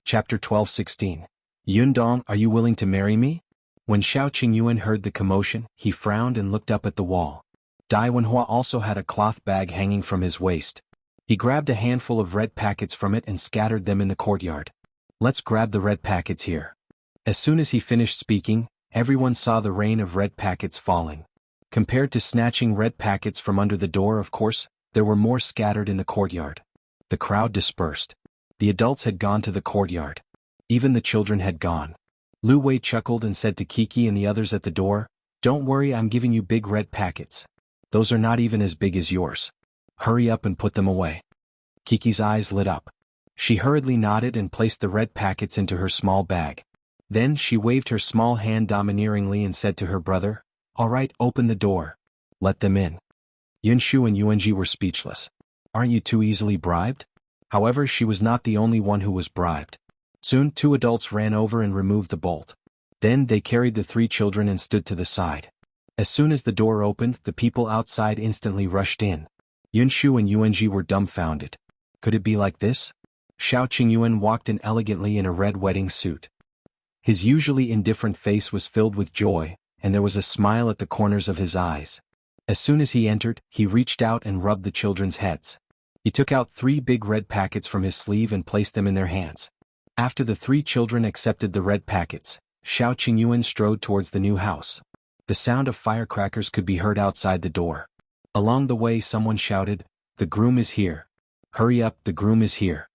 Chapter 12:16. Yundong, are you willing to marry me? When Qingyuan heard the commotion, he frowned and looked up at the wall. Dai Wenhua also had a cloth bag hanging from his waist. He grabbed a handful of red packets from it and scattered them in the courtyard. Let's grab the red packets here. As soon as he finished speaking, everyone saw the rain of red packets falling. Compared to snatching red packets from under the door, of course, there were more scattered in the courtyard. The crowd dispersed. The adults had gone to the courtyard. Even the children had gone. Lu Wei chuckled and said to Kiki and the others at the door, "Don't worry, I'm giving you big red packets. Those are not even as big as yours. Hurry up and put them away." Kiki's eyes lit up. She hurriedly nodded and placed the red packets into her small bag. Then she waved her small hand domineeringly and said to her brother, "All right, open the door. Let them in." Yunshu and Yuanji were speechless. "Aren't you too easily bribed?" However, she was not the only one who was bribed. Soon 2 adults ran over and removed the bolt. Then they carried the 3 children and stood to the side. As soon as the door opened, the people outside instantly rushed in. Yunshu and Yuanji were dumbfounded. Could it be like this? Qingyuan walked in elegantly in a red wedding suit. His usually indifferent face was filled with joy, and there was a smile at the corners of his eyes. As soon as he entered, he reached out and rubbed the children's heads. He took out 3 big red packets from his sleeve and placed them in their hands. After the 3 children accepted the red packets, Qingyuan strode towards the new house. The sound of firecrackers could be heard outside the door. Along the way someone shouted, "The groom is here. Hurry up, the groom is here."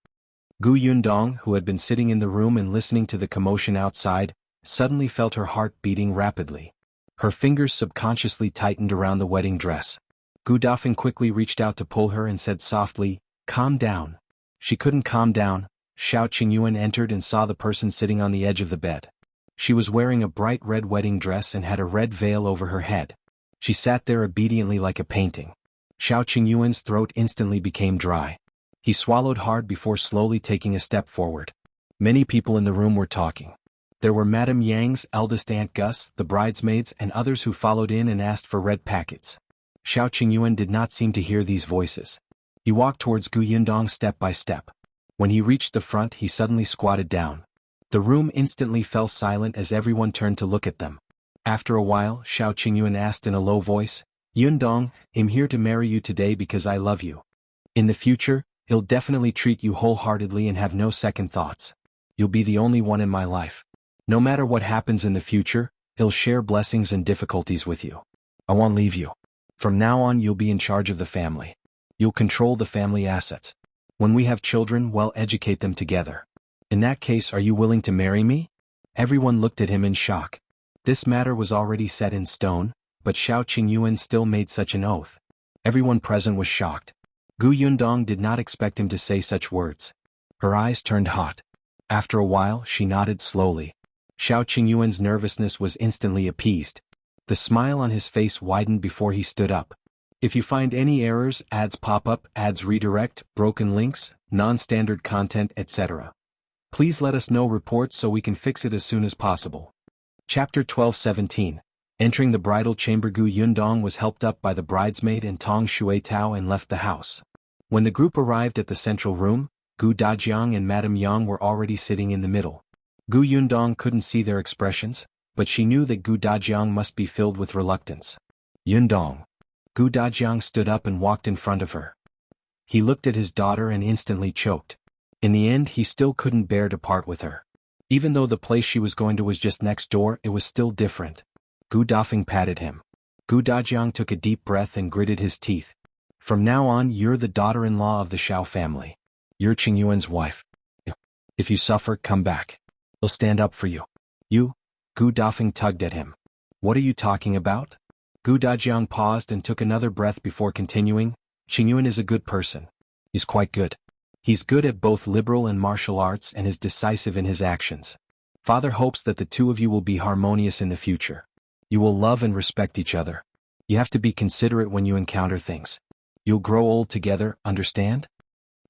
Gu Yundong, who had been sitting in the room and listening to the commotion outside, suddenly felt her heart beating rapidly. Her fingers subconsciously tightened around the wedding dress. Gu Dafeng quickly reached out to pull her and said softly, "Calm down." She couldn't calm down. Qingyuan entered and saw the person sitting on the edge of the bed. She was wearing a bright red wedding dress and had a red veil over her head. She sat there obediently like a painting. Qingyuan's throat instantly became dry. He swallowed hard before slowly taking a step forward. Many people in the room were talking. There were Madame Yang's eldest aunt Gus, the bridesmaids, and others who followed in and asked for red packets. Qingyuan did not seem to hear these voices. He walked towards Gu Yundong step by step. When he reached the front, he suddenly squatted down. The room instantly fell silent as everyone turned to look at them. After a while, Qingyuan asked in a low voice, "Yundong, I'm here to marry you today because I love you. In the future, I'll definitely treat you wholeheartedly and have no second thoughts. You'll be the only one in my life. No matter what happens in the future, I'll share blessings and difficulties with you. I won't leave you. From now on you'll be in charge of the family. You'll control the family assets. When we have children, we'll educate them together. In that case, are you willing to marry me?" Everyone looked at him in shock. This matter was already set in stone, but Qingyuan still made such an oath. Everyone present was shocked. Gu Yundong did not expect him to say such words. Her eyes turned hot. After a while, she nodded slowly. Qingyuan's nervousness was instantly appeased. The smile on his face widened before he stood up. "If you find any errors, ads pop up, ads redirect, broken links, non-standard content, etc. Please let us know reports so we can fix it as soon as possible." Chapter 12:17. Entering the bridal chamber, Gu Yundong was helped up by the bridesmaid and Tong Shuitao and left the house. When the group arrived at the central room, Gu Dajiang and Madame Yang were already sitting in the middle. Gu Yundong couldn't see their expressions, but she knew that Gu Dajiang must be filled with reluctance. "Yundong." Gu Dajiang stood up and walked in front of her. He looked at his daughter and instantly choked. In the end, he still couldn't bear to part with her. Even though the place she was going to was just next door, it was still different. Gu Dafeng patted him. Gu Dajiang took a deep breath and gritted his teeth. "From now on, you're the daughter-in-law of the Shao family. You're Qingyuan's wife. If you suffer, come back. He'll stand up for you." "You?" Gu Dafeng tugged at him. "What are you talking about?" Gu Dajiang paused and took another breath before continuing. "Qingyuan is a good person. He's quite good. He's good at both liberal and martial arts and is decisive in his actions. Father hopes that the 2 of you will be harmonious in the future. You will love and respect each other. You have to be considerate when you encounter things. You'll grow old together, understand?"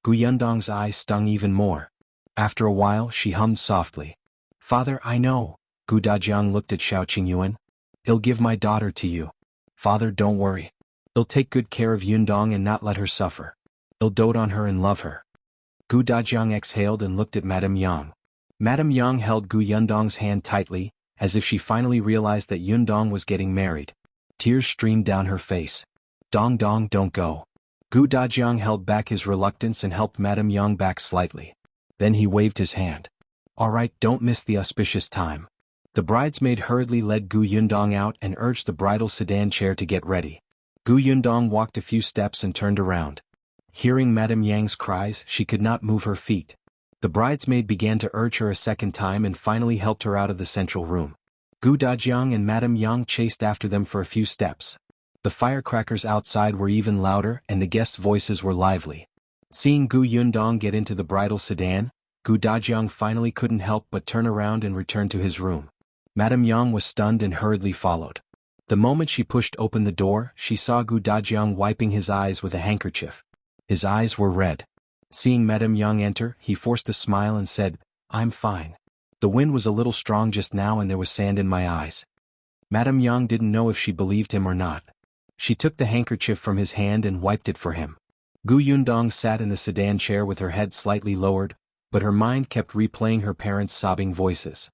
Gu Yundong's eyes stung even more. After a while, she hummed softly. "Father, I know." Gu Dajiang looked at Qingyuan. "I'll give my daughter to you. Father, don't worry. I'll take good care of Yundong and not let her suffer. I'll dote on her and love her." Gu Dajiang exhaled and looked at Madame Yang. Madame Yang held Gu Yundong's hand tightly, as if she finally realized that Yundong was getting married. Tears streamed down her face. Dong Dong, don't go. Gu Dajiang held back his reluctance and helped Madame Yang back slightly. Then he waved his hand. All right, don't miss the auspicious time. The bridesmaid hurriedly led Gu Yundong out and urged the bridal sedan chair to get ready. Gu Yundong walked a few steps and turned around. Hearing Madame Yang's cries, she could not move her feet. The bridesmaid began to urge her a second time and finally helped her out of the central room. Gu Dajiang and Madame Yang chased after them for a few steps. The firecrackers outside were even louder and the guests' voices were lively. Seeing Gu Yundong get into the bridal sedan, Gu Dajiang finally couldn't help but turn around and return to his room. Madame Yang was stunned and hurriedly followed. The moment she pushed open the door, she saw Gu Dajiang wiping his eyes with a handkerchief. His eyes were red. Seeing Madame Yang enter, he forced a smile and said, I'm fine. The wind was a little strong just now and there was sand in my eyes. Madame Yang didn't know if she believed him or not. She took the handkerchief from his hand and wiped it for him. Gu Yundong sat in the sedan chair with her head slightly lowered, but her mind kept replaying her parents' sobbing voices.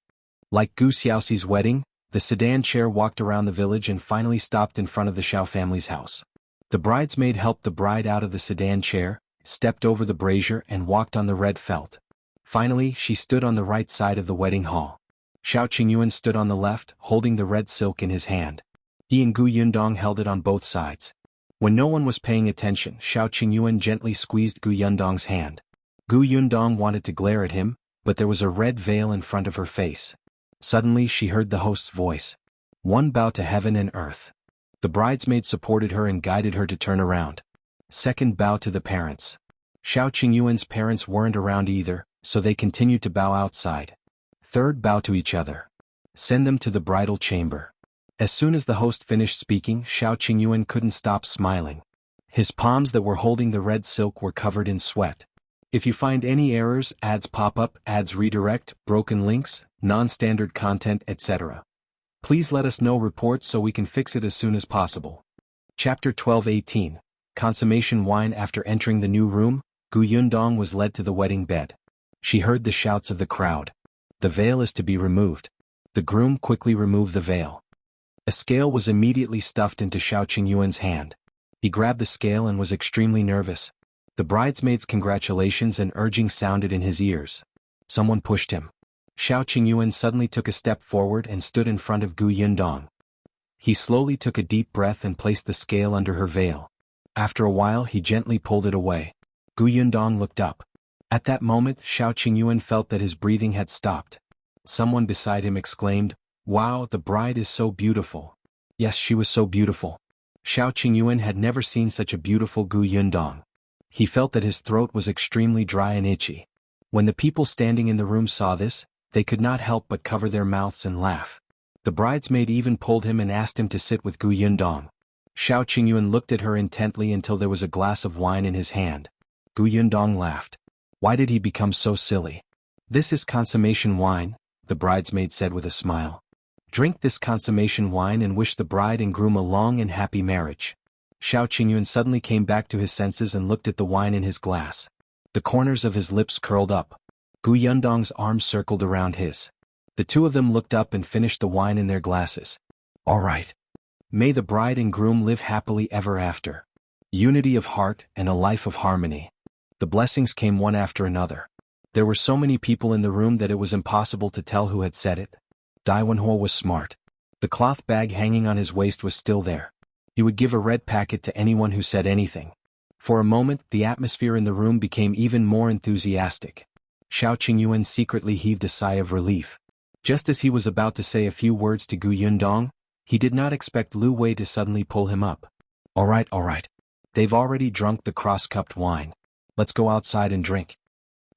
Like Gu Xiaoxi's wedding, the sedan chair walked around the village and finally stopped in front of the Shao family's house. The bridesmaid helped the bride out of the sedan chair, stepped over the brazier and walked on the red felt. Finally, she stood on the right side of the wedding hall. Shao Qingyuan stood on the left, holding the red silk in his hand. He and Gu Yundong held it on both sides. When no one was paying attention, Shao Qingyuan gently squeezed Gu Yundong's hand. Gu Yundong wanted to glare at him, but there was a red veil in front of her face. Suddenly she heard the host's voice. One bow to heaven and earth. The bridesmaid supported her and guided her to turn around. Second bow to the parents. Shao Qingyuan's parents weren't around either, so they continued to bow outside. Third bow to each other. Send them to the bridal chamber. As soon as the host finished speaking, Shao Qingyuan couldn't stop smiling. His palms that were holding the red silk were covered in sweat. If you find any errors, ads pop up, ads redirect, broken links, non-standard content, etc. Please let us know reports so we can fix it as soon as possible. Chapter 12:18. Consummation wine. After entering the new room, Gu Yundong was led to the wedding bed. She heard the shouts of the crowd. The veil is to be removed. The groom quickly removed the veil. A scale was immediately stuffed into Shao Qingyuan's hand. He grabbed the scale and was extremely nervous. The bridesmaids' congratulations and urging sounded in his ears. Someone pushed him. Shao Qingyuan suddenly took a step forward and stood in front of Gu Yundong. He slowly took a deep breath and placed the scale under her veil. After a while he gently pulled it away. Gu Yundong looked up. At that moment Shao Qingyuan felt that his breathing had stopped. Someone beside him exclaimed, Wow, the bride is so beautiful. Yes, she was so beautiful. Shao Qingyuan had never seen such a beautiful Gu Yundong. He felt that his throat was extremely dry and itchy. When the people standing in the room saw this, they could not help but cover their mouths and laugh. The bridesmaid even pulled him and asked him to sit with Gu Yundong. Shao Qingyuan looked at her intently until there was a glass of wine in his hand. Gu Yundong laughed. Why did he become so silly? This is consummation wine, the bridesmaid said with a smile. Drink this consummation wine and wish the bride and groom a long and happy marriage. Shao Qingyuan suddenly came back to his senses and looked at the wine in his glass. The corners of his lips curled up. Gu Yundong's arms circled around his. The two of them looked up and finished the wine in their glasses. All right. May the bride and groom live happily ever after. Unity of heart and a life of harmony. The blessings came one after another. There were so many people in the room that it was impossible to tell who had said it. Daiwanhuo was smart. The cloth bag hanging on his waist was still there. He would give a red packet to anyone who said anything. For a moment, the atmosphere in the room became even more enthusiastic. Shao Qingyuan secretly heaved a sigh of relief. Just as he was about to say a few words to Gu Yundong, he did not expect Lu Wei to suddenly pull him up. All right. They've already drunk the cross-cupped wine. Let's go outside and drink.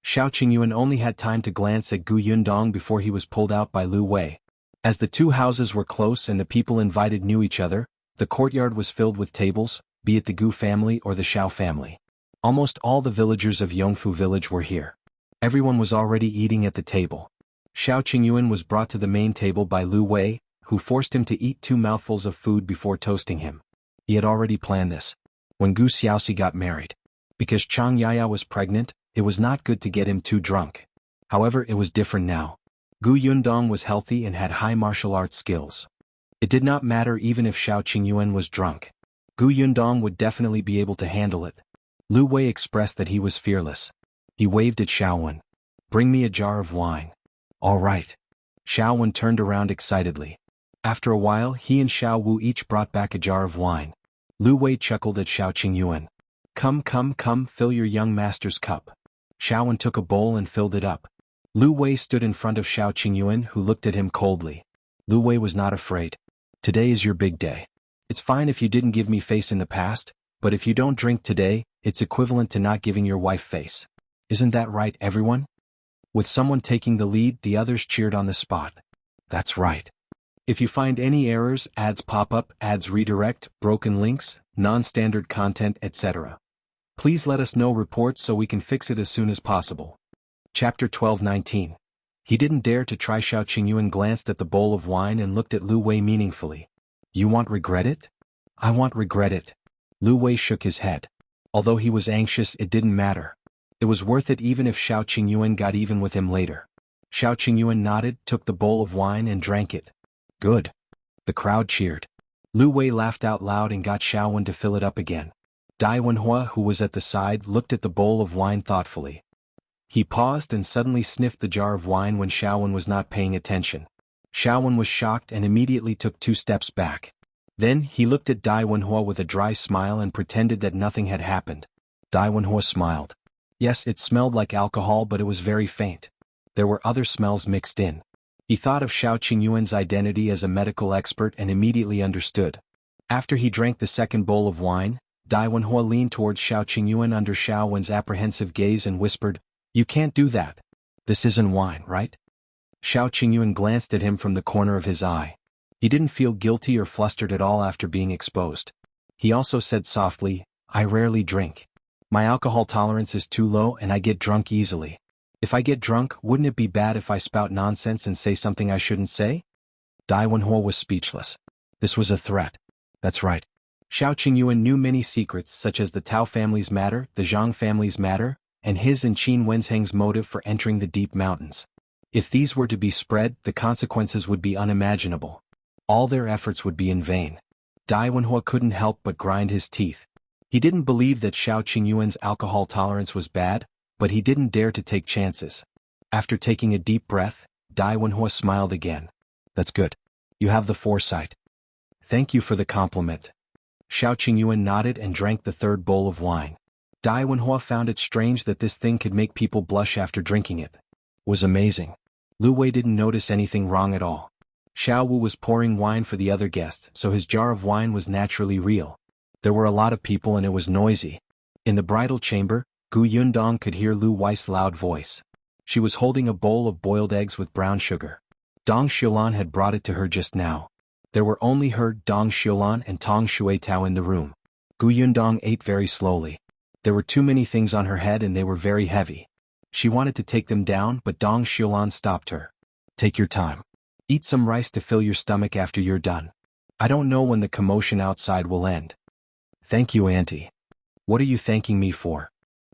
Shao Qingyuan only had time to glance at Gu Yundong before he was pulled out by Lu Wei. As the two houses were close and the people invited knew each other, the courtyard was filled with tables, be it the Gu family or the Shao family. Almost all the villagers of Yongfu village were here. Everyone was already eating at the table. Shao Qingyuan was brought to the main table by Lu Wei, who forced him to eat 2 mouthfuls of food before toasting him. He had already planned this. When Gu Xiaoxi got married. Because Chang Yaya was pregnant, it was not good to get him too drunk. However, it was different now. Yundong was healthy and had high martial arts skills. It did not matter even if Qingyuan was drunk. Yundong would definitely be able to handle it. Lu Wei expressed that he was fearless. He waved at Xiaowen. "Bring me a jar of wine." "All right." Xiaowen turned around excitedly. After a while, he and Xiao Wu each brought back a jar of wine. Lu Wei chuckled at Qingyuan. Come, fill your young master's cup." Xiaowen took a bowl and filled it up. Lu Wei stood in front of Qingyuan, who looked at him coldly. Lu Wei was not afraid. "Today is your big day. It's fine if you didn't give me face in the past, but if you don't drink today, it's equivalent to not giving your wife face. Isn't that right, everyone?" With someone taking the lead, the others cheered on the spot. "That's right. If you find any errors, ads pop up, ads redirect, broken links, non-standard content, etc. Please let us know reports so we can fix it as soon as possible." Chapter 12:19. He didn't dare to try. Qingyuan glanced at the bowl of wine and looked at Lu Wei meaningfully. "You won't regret it?" "I won't regret it." Lu Wei shook his head. Although he was anxious, it didn't matter. It was worth it even if Qingyuan got even with him later. Qingyuan nodded, took the bowl of wine and drank it. "Good." The crowd cheered. Lu Wei laughed out loud and got Xiaowen to fill it up again. Dai Wenhua, who was at the side, looked at the bowl of wine thoughtfully. He paused and suddenly sniffed the jar of wine when Xiaowen was not paying attention. Xiaowen was shocked and immediately took 2 steps back. Then, he looked at Dai Wenhua with a dry smile and pretended that nothing had happened. Dai Wenhua smiled. Yes, it smelled like alcohol, but it was very faint. There were other smells mixed in. He thought of Qingyuan's identity as a medical expert and immediately understood. After he drank the second bowl of wine, Dai Wenhua leaned towards Qingyuan under Xiaowen's apprehensive gaze and whispered, "You can't do that. This isn't wine, right?" Qingyuan glanced at him from the corner of his eye. He didn't feel guilty or flustered at all after being exposed. He also said softly, "I rarely drink. My alcohol tolerance is too low and I get drunk easily. If I get drunk, wouldn't it be bad if I spout nonsense and say something I shouldn't say?" Dai Wenhua was speechless. This was a threat. That's right. Qingyuan knew many secrets such as the Tao family's matter, the Zhang family's matter, and his and Qin Wenzheng's motive for entering the deep mountains. If these were to be spread, the consequences would be unimaginable. All their efforts would be in vain. Dai Wenhua couldn't help but grind his teeth. He didn't believe that Qingyuan's alcohol tolerance was bad, but he didn't dare to take chances. After taking a deep breath, Dai Wenhua smiled again. "That's good. You have the foresight." "Thank you for the compliment." Qingyuan nodded and drank the third bowl of wine. Dai Wenhua found it strange that this thing could make people blush after drinking it. It was amazing. Lu Wei didn't notice anything wrong at all. Xiao Wu was pouring wine for the other guests, so his jar of wine was naturally real. There were a lot of people and it was noisy. In the bridal chamber, Yundong could hear Lu Wei's loud voice. She was holding a bowl of boiled eggs with brown sugar. Dong Xiulan had brought it to her just now. There were only her, Dong Xiulan and Tong Xuetao in the room. Yundong ate very slowly. There were too many things on her head and they were very heavy. She wanted to take them down, but Dong Xiulan stopped her. "Take your time. Eat some rice to fill your stomach after you're done. I don't know when the commotion outside will end." "Thank you, Auntie." "What are you thanking me for?"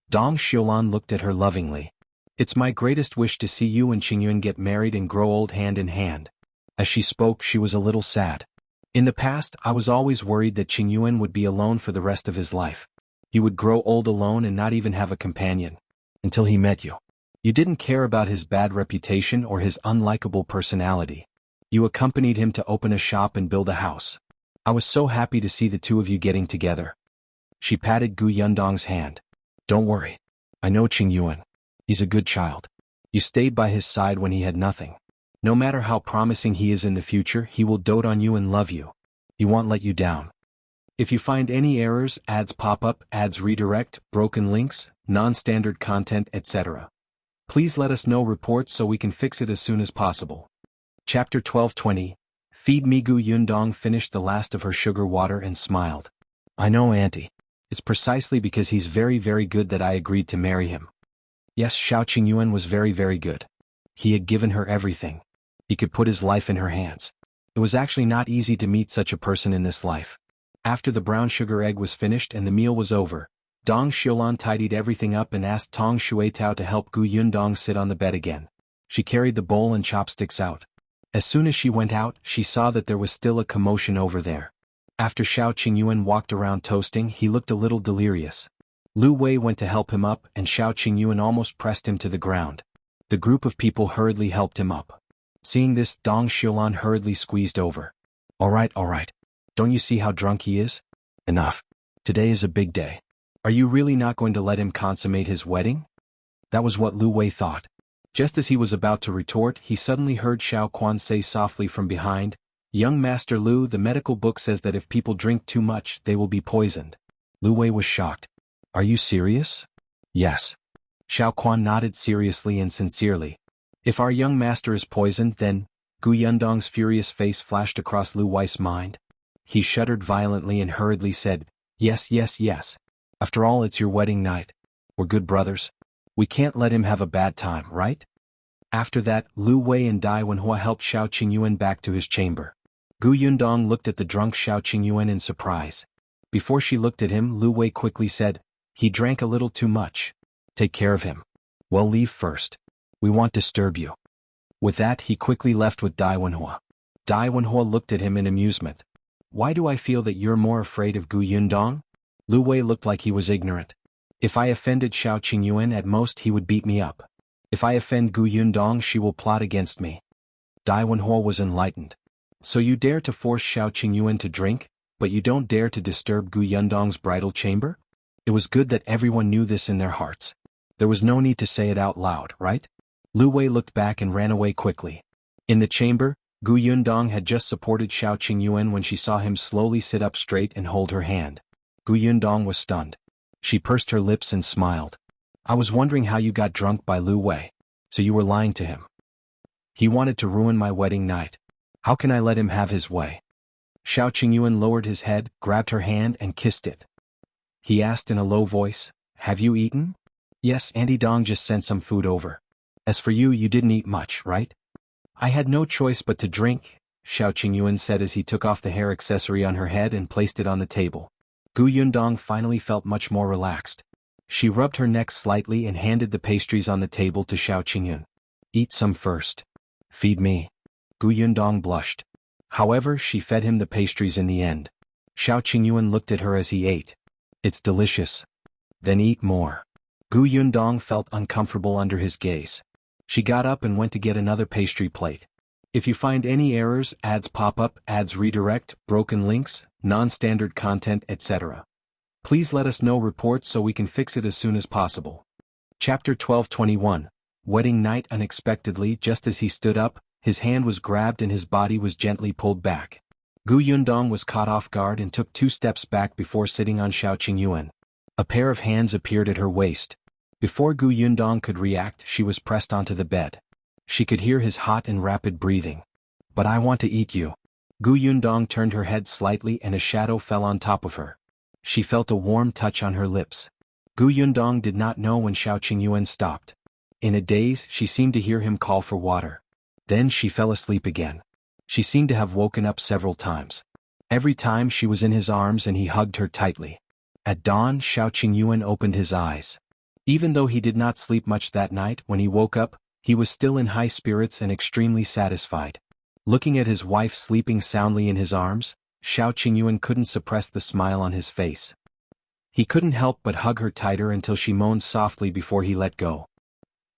Dong Xiulan looked at her lovingly. "It's my greatest wish to see you and Qingyuan get married and grow old hand in hand." As she spoke, she was a little sad. "In the past, I was always worried that Qingyuan would be alone for the rest of his life. He would grow old alone and not even have a companion. Until he met you. You didn't care about his bad reputation or his unlikable personality. You accompanied him to open a shop and build a house. I was so happy to see the two of you getting together." She patted Yundong's hand. "Don't worry. I know Qingyuan. He's a good child. You stayed by his side when he had nothing. No matter how promising he is in the future, he will dote on you and love you. He won't let you down. If you find any errors, ads pop up, ads redirect, broken links, non-standard content, etc. Please let us know reports so we can fix it as soon as possible." Chapter 12:20. Feed me. Yundong finished the last of her sugar water and smiled. "I know, Auntie. It's precisely because he's very good that I agreed to marry him." Yes, Qingyuan was very good. He had given her everything. He could put his life in her hands. It was actually not easy to meet such a person in this life. After the brown sugar egg was finished and the meal was over, Dong Xiulan tidied everything up and asked Tong Xuetao to help Gu Yundong sit on the bed again. She carried the bowl and chopsticks out. As soon as she went out, she saw that there was still a commotion over there. After Shao Qingyuan walked around toasting, he looked a little delirious. Lu Wei went to help him up and Shao Qingyuan almost pressed him to the ground. The group of people hurriedly helped him up. Seeing this, Dong Xiulan hurriedly squeezed over. All right. Don't you see how drunk he is? Enough. Today is a big day. Are you really not going to let him consummate his wedding? That was what Lu Wei thought. Just as he was about to retort, he suddenly heard Shao Quan say softly from behind, "Young Master Lu, the medical book says that if people drink too much, they will be poisoned." Lu Wei was shocked. Are you serious? Yes. Shao Quan nodded seriously and sincerely. If our young master is poisoned, then... Gu Yundong's furious face flashed across Lu Wei's mind. He shuddered violently and hurriedly said, Yes. After all, it's your wedding night. We're good brothers. We can't let him have a bad time, right? After that, Lu Wei and Dai Wenhua helped Shao Qingyuan back to his chamber. Gu Yundong looked at the drunk Shao Qingyuan in surprise. Before she looked at him, Lu Wei quickly said, He drank a little too much. Take care of him. Well, leave first. We won't disturb you. With that, he quickly left with Dai Wenhua. Dai Wenhua looked at him in amusement. Why do I feel that you're more afraid of Gu Yundong? Lu Wei looked like he was ignorant. If I offended Shao Qingyuan, at most he would beat me up. If I offend Gu Yundong, she will plot against me. Dai Wenhua was enlightened. So you dare to force Shao Qingyuan to drink, but you don't dare to disturb Gu Yundong's bridal chamber? It was good that everyone knew this in their hearts. There was no need to say it out loud, right? Lu Wei looked back and ran away quickly. In the chamber, Gu Yundong had just supported Shao Qingyuan when she saw him slowly sit up straight and hold her hand. Gu Yundong was stunned. She pursed her lips and smiled. I was wondering how you got drunk by Lu Wei. So you were lying to him. He wanted to ruin my wedding night. How can I let him have his way? Shao Qingyuan lowered his head, grabbed her hand and kissed it. He asked in a low voice, Have you eaten? Yes, Auntie Dong just sent some food over. As for you, you didn't eat much, right? I had no choice but to drink, Shao Qingyuan said as he took off the hair accessory on her head and placed it on the table. Gu Yundong finally felt much more relaxed. She rubbed her neck slightly and handed the pastries on the table to Shao Qingyuan. Eat some first. Feed me. Gu Yundong blushed. However, she fed him the pastries in the end. Shao Qingyuan looked at her as he ate. It's delicious. Then eat more. Gu Yundong felt uncomfortable under his gaze. She got up and went to get another pastry plate. If you find any errors, ads pop up, ads redirect, broken links, non-standard content, etc. Please let us know reports so we can fix it as soon as possible. Chapter 12:21. Wedding night. Unexpectedly, just as he stood up, his hand was grabbed and his body was gently pulled back. Gu Yundong was caught off guard and took 2 steps back before sitting on Shao Qingyuan. A pair of hands appeared at her waist. Before Gu Yundong could react, she was pressed onto the bed. She could hear his hot and rapid breathing. But I want to eat you. Gu Yundong turned her head slightly and a shadow fell on top of her. She felt a warm touch on her lips. Gu Yundong did not know when Shao Qingyuan stopped. In a daze, she seemed to hear him call for water. Then she fell asleep again. She seemed to have woken up several times. Every time she was in his arms and he hugged her tightly. At dawn, Shao Qingyuan opened his eyes. Even though he did not sleep much that night, when he woke up, he was still in high spirits and extremely satisfied. Looking at his wife sleeping soundly in his arms, Shao Qingyuan couldn't suppress the smile on his face. He couldn't help but hug her tighter until she moaned softly before he let go.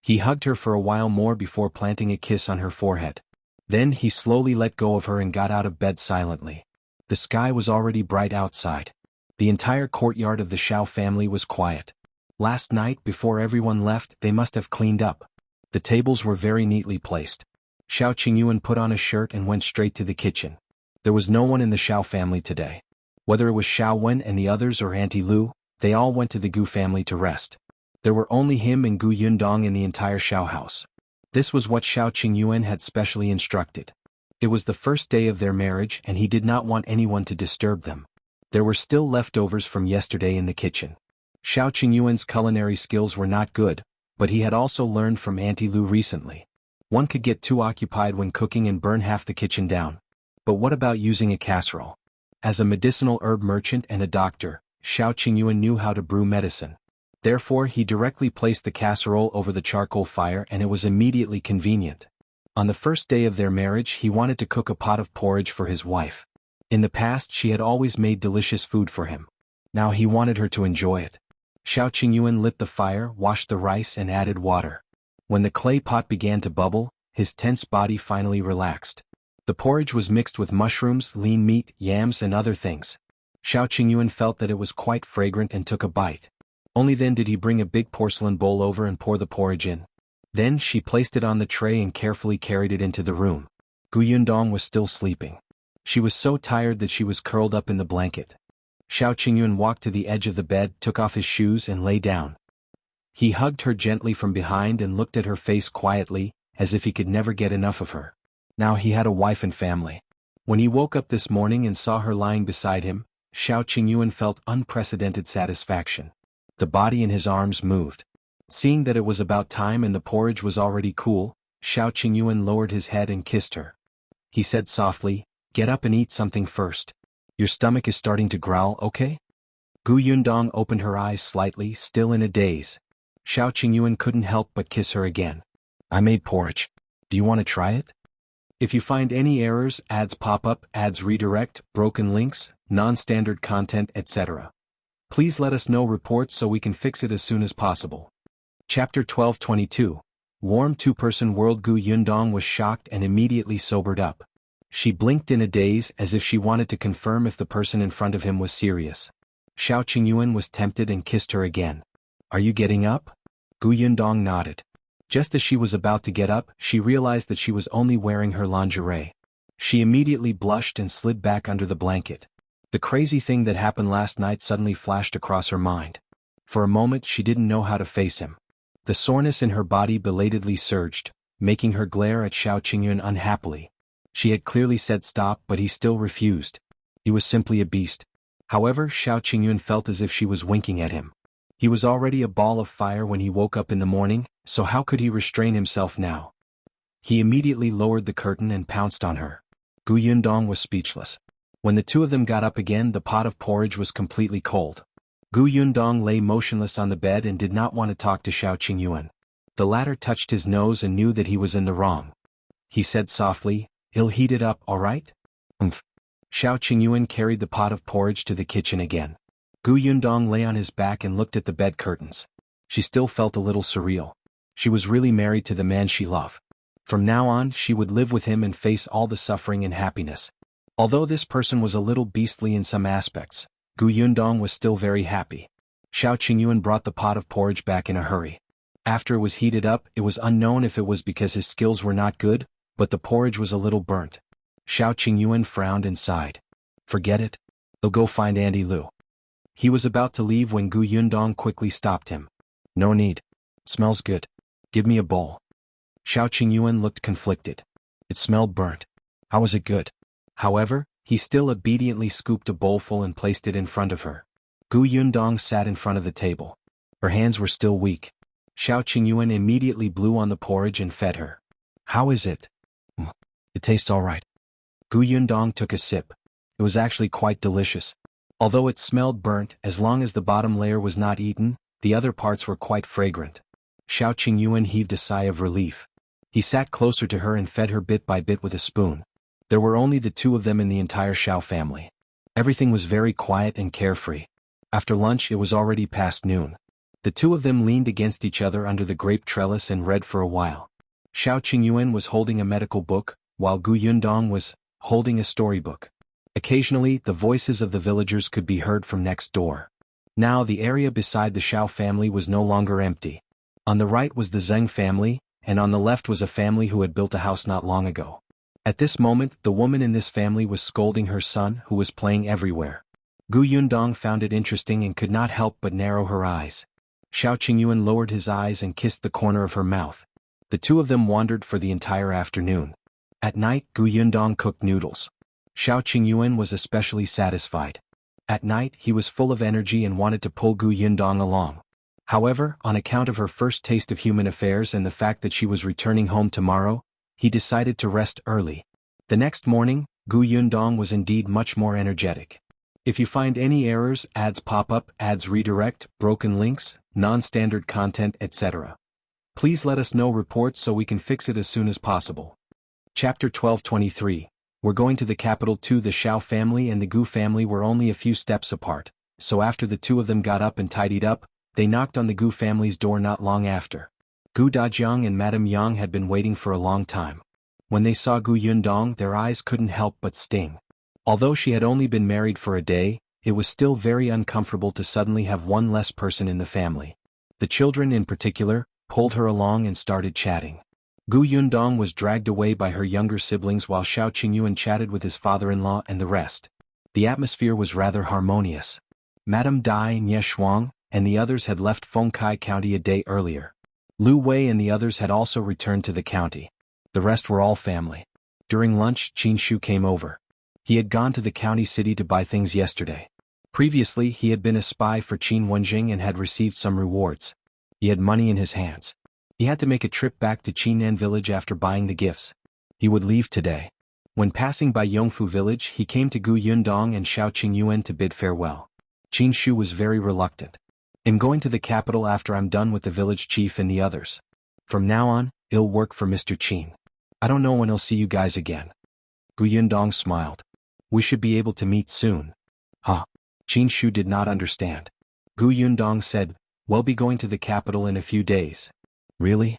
He hugged her for a while more before planting a kiss on her forehead. Then he slowly let go of her and got out of bed silently. The sky was already bright outside. The entire courtyard of the Shao family was quiet. Last night, before everyone left, they must have cleaned up. The tables were very neatly placed. Shao Qingyuan put on a shirt and went straight to the kitchen. There was no one in the Shao family today. Whether it was Shao Wen and the others or Auntie Lu, they all went to the Gu family to rest. There were only him and Gu Yundong in the entire Shao house. This was what Shao Qingyuan had specially instructed. It was the first day of their marriage and he did not want anyone to disturb them. There were still leftovers from yesterday in the kitchen. Shao Qingyuan's culinary skills were not good, but he had also learned from Auntie Lu recently. One could get too occupied when cooking and burn half the kitchen down. But what about using a casserole? As a medicinal herb merchant and a doctor, Shao Qingyuan knew how to brew medicine. Therefore he directly placed the casserole over the charcoal fire and it was immediately convenient. On the first day of their marriage he wanted to cook a pot of porridge for his wife. In the past she had always made delicious food for him. Now he wanted her to enjoy it. Shao Qingyuan lit the fire, washed the rice and added water. When the clay pot began to bubble, his tense body finally relaxed. The porridge was mixed with mushrooms, lean meat, yams and other things. Shao Qingyuan felt that it was quite fragrant and took a bite. Only then did he bring a big porcelain bowl over and pour the porridge in. Then she placed it on the tray and carefully carried it into the room. Yundong was still sleeping. She was so tired that she was curled up in the blanket. Shao Qingyuan walked to the edge of the bed, took off his shoes and lay down. He hugged her gently from behind and looked at her face quietly, as if he could never get enough of her. Now he had a wife and family. When he woke up this morning and saw her lying beside him, Shao Qingyuan felt unprecedented satisfaction. The body in his arms moved. Seeing that it was about time and the porridge was already cool, Shao Qingyuan lowered his head and kissed her. He said softly, "Get up and eat something first. Your stomach is starting to growl, okay?" Yundong opened her eyes slightly, still in a daze. Shao Qingyuan couldn't help but kiss her again. "I made porridge. Do you want to try it? If you find any errors, ads pop up, ads redirect, broken links, non-standard content, etc. Please let us know reports so we can fix it as soon as possible." Chapter 12:22. Warm two-person world. Yundong was shocked and immediately sobered up. She blinked in a daze as if she wanted to confirm if the person in front of him was serious. Shao Qingyuan was tempted and kissed her again. "Are you getting up?" Yundong nodded. Just as she was about to get up, she realized that she was only wearing her lingerie. She immediately blushed and slid back under the blanket. The crazy thing that happened last night suddenly flashed across her mind. For a moment she didn't know how to face him. The soreness in her body belatedly surged, making her glare at Shao Qingyuan unhappily. She had clearly said stop, but he still refused. He was simply a beast. However, Shao Qingyuan felt as if she was winking at him. He was already a ball of fire when he woke up in the morning, so how could he restrain himself now? He immediately lowered the curtain and pounced on her. Yundong was speechless. When the two of them got up again, the pot of porridge was completely cold. Yundong lay motionless on the bed and did not want to talk to Shao Qingyuan. The latter touched his nose and knew that he was in the wrong. He said softly, "He'll heat it up, all right?" Shao Qingyuan carried the pot of porridge to the kitchen again. Yundong lay on his back and looked at the bed curtains. She still felt a little surreal. She was really married to the man she loved. From now on, she would live with him and face all the suffering and happiness. Although this person was a little beastly in some aspects, Yundong was still very happy. Shao Qingyuan brought the pot of porridge back in a hurry. After it was heated up, it was unknown if it was because his skills were not good, but the porridge was a little burnt. Shao Qingyuan frowned and sighed. "Forget it. I'll go find Auntie Lu." He was about to leave when Yundong quickly stopped him. "No need. Smells good. Give me a bowl." Shao Qingyuan looked conflicted. It smelled burnt. How was it good? However, he still obediently scooped a bowlful and placed it in front of her. Yundong sat in front of the table. Her hands were still weak. Shao Qingyuan immediately blew on the porridge and fed her. "How is it?" "It tastes all right." Yundong took a sip. It was actually quite delicious. Although it smelled burnt, as long as the bottom layer was not eaten, the other parts were quite fragrant. Shao Qingyuan heaved a sigh of relief. He sat closer to her and fed her bit by bit with a spoon. There were only the two of them in the entire Shao family. Everything was very quiet and carefree. After lunch it was already past noon. The two of them leaned against each other under the grape trellis and read for a while. Shao Qingyuan was holding a medical book, while Yundong was holding a storybook. Occasionally, the voices of the villagers could be heard from next door. Now the area beside the Shao family was no longer empty. On the right was the Zheng family, and on the left was a family who had built a house not long ago. At this moment, the woman in this family was scolding her son, who was playing everywhere. Yundong found it interesting and could not help but narrow her eyes. Shao Qingyuan lowered his eyes and kissed the corner of her mouth. The two of them wandered for the entire afternoon. At night, Yundong cooked noodles. Shao Qingyuan was especially satisfied. At night, he was full of energy and wanted to pull Yundong along. However, on account of her first taste of human affairs and the fact that she was returning home tomorrow, he decided to rest early. The next morning, Yundong was indeed much more energetic. If you find any errors, ads pop up, ads redirect, broken links, non-standard content, etc., please let us know reports so we can fix it as soon as possible. Chapter 1223. We're going to the capital too. The Shao family and the Gu family were only a few steps apart, so after the two of them got up and tidied up, they knocked on the Gu family's door not long after. Gu Dajiang and Madame Yang had been waiting for a long time. When they saw Gu Yundong, their eyes couldn't help but sting. Although she had only been married for a day, it was still very uncomfortable to suddenly have one less person in the family. The children in particular pulled her along and started chatting. Gu Yundong was dragged away by her younger siblings while Shao Qingyuan chatted with his father-in-law and the rest. The atmosphere was rather harmonious. Madame Dai, Nye Shuang, and the others had left Fengkai County a day earlier. Lu Wei and the others had also returned to the county. The rest were all family. During lunch, Qin Shu came over. He had gone to the county city to buy things yesterday. Previously, he had been a spy for Qin Wanqing and had received some rewards. He had money in his hands. He had to make a trip back to Qingyuan village after buying the gifts. He would leave today. When passing by Yongfu village, he came to Gu Yundong and Shao Qingyuan to bid farewell. Qin Shu was very reluctant. I'm going to the capital after I'm done with the village chief and the others. From now on, it'll work for Mr. Qin. I don't know when I'll see you guys again. Gu Yundong smiled. We should be able to meet soon. Huh? Qin Shu did not understand. Gu Yundong said, we'll be going to the capital in a few days. Really?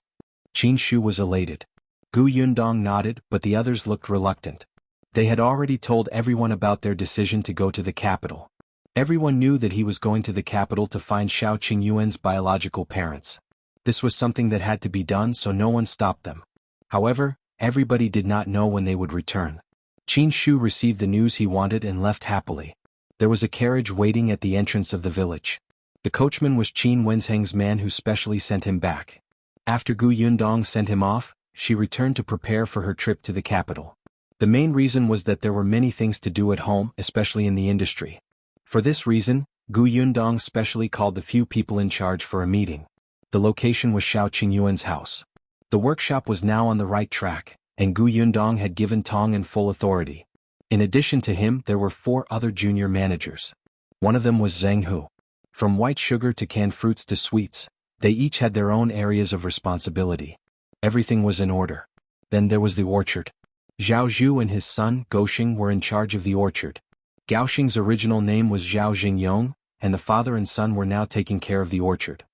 Qin Shu was elated. Gu Yundong nodded, but the others looked reluctant. They had already told everyone about their decision to go to the capital. Everyone knew that he was going to the capital to find Shao Qingyuan's biological parents. This was something that had to be done, so no one stopped them. However, everybody did not know when they would return. Qin Shu received the news he wanted and left happily. There was a carriage waiting at the entrance of the village. The coachman was Qin Wenzheng's man who specially sent him back. After Gu Yundong sent him off, she returned to prepare for her trip to the capital. The main reason was that there were many things to do at home, especially in the industry. For this reason, Gu Yundong specially called the few people in charge for a meeting. The location was Shao Qingyuan's house. The workshop was now on the right track, and Gu Yundong had given Tong in full authority. In addition to him, there were 4 other junior managers. One of them was Zheng Hu. From white sugar to canned fruits to sweets, they each had their own areas of responsibility. Everything was in order. Then there was the orchard. Zhao Zhu and his son, Gaoxing, were in charge of the orchard. Gaoxing's original name was Zhao Jingyong, and the father and son were now taking care of the orchard.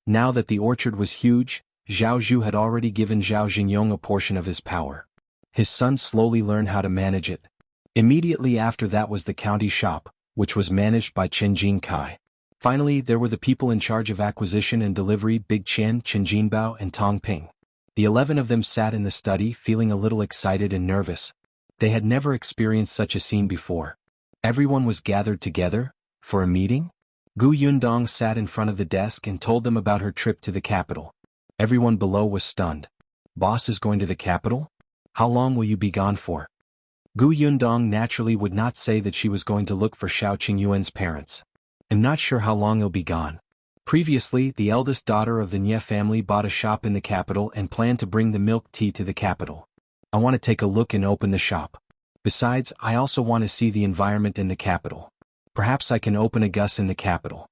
Now that the orchard was huge, Zhao Zhu had already given Zhao Jingyong a portion of his power. His son slowly learned how to manage it. Immediately after that was the county shop, which was managed by Chen Jinkai. Finally, there were the people in charge of acquisition and delivery, Big Qian, Chen Jinbao, and Tong Ping. The 11 of them sat in the study feeling a little excited and nervous. They had never experienced such a scene before. Everyone was gathered together for a meeting. Gu Yundong sat in front of the desk and told them about her trip to the capital. Everyone below was stunned. Boss is going to the capital? How long will you be gone for? Gu Yundong naturally would not say that she was going to look for Shao Qingyuan's parents. I'm not sure how long he'll be gone. Previously, the eldest daughter of the Nye family bought a shop in the capital and planned to bring the milk tea to the capital. I want to take a look and open the shop. Besides, I also want to see the environment in the capital. Perhaps I can open a Gus in the capital.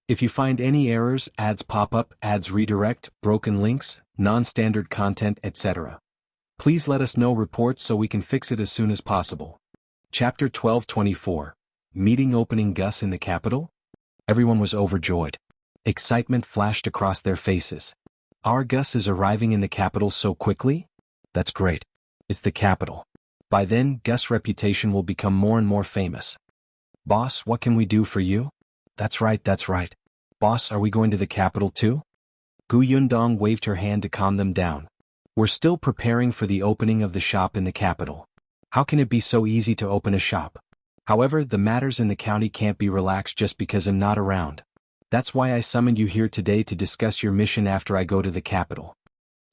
If you find any errors, ads pop up, ads redirect, broken links, non-standard content, etc., please let us know reports so we can fix it as soon as possible. Chapter 1224. Meeting opening Gus in the capital? Everyone was overjoyed. Excitement flashed across their faces. Our Gus is arriving in the capital so quickly? That's great. It's the capital. By then, Gus' reputation will become more and more famous. Boss, what can we do for you? That's right, that's right. Boss, are we going to the capital too? Gu Yundong waved her hand to calm them down. We're still preparing for the opening of the shop in the capital. How can it be so easy to open a shop? However, the matters in the county can't be relaxed just because I'm not around. That's why I summoned you here today to discuss your mission after I go to the capital.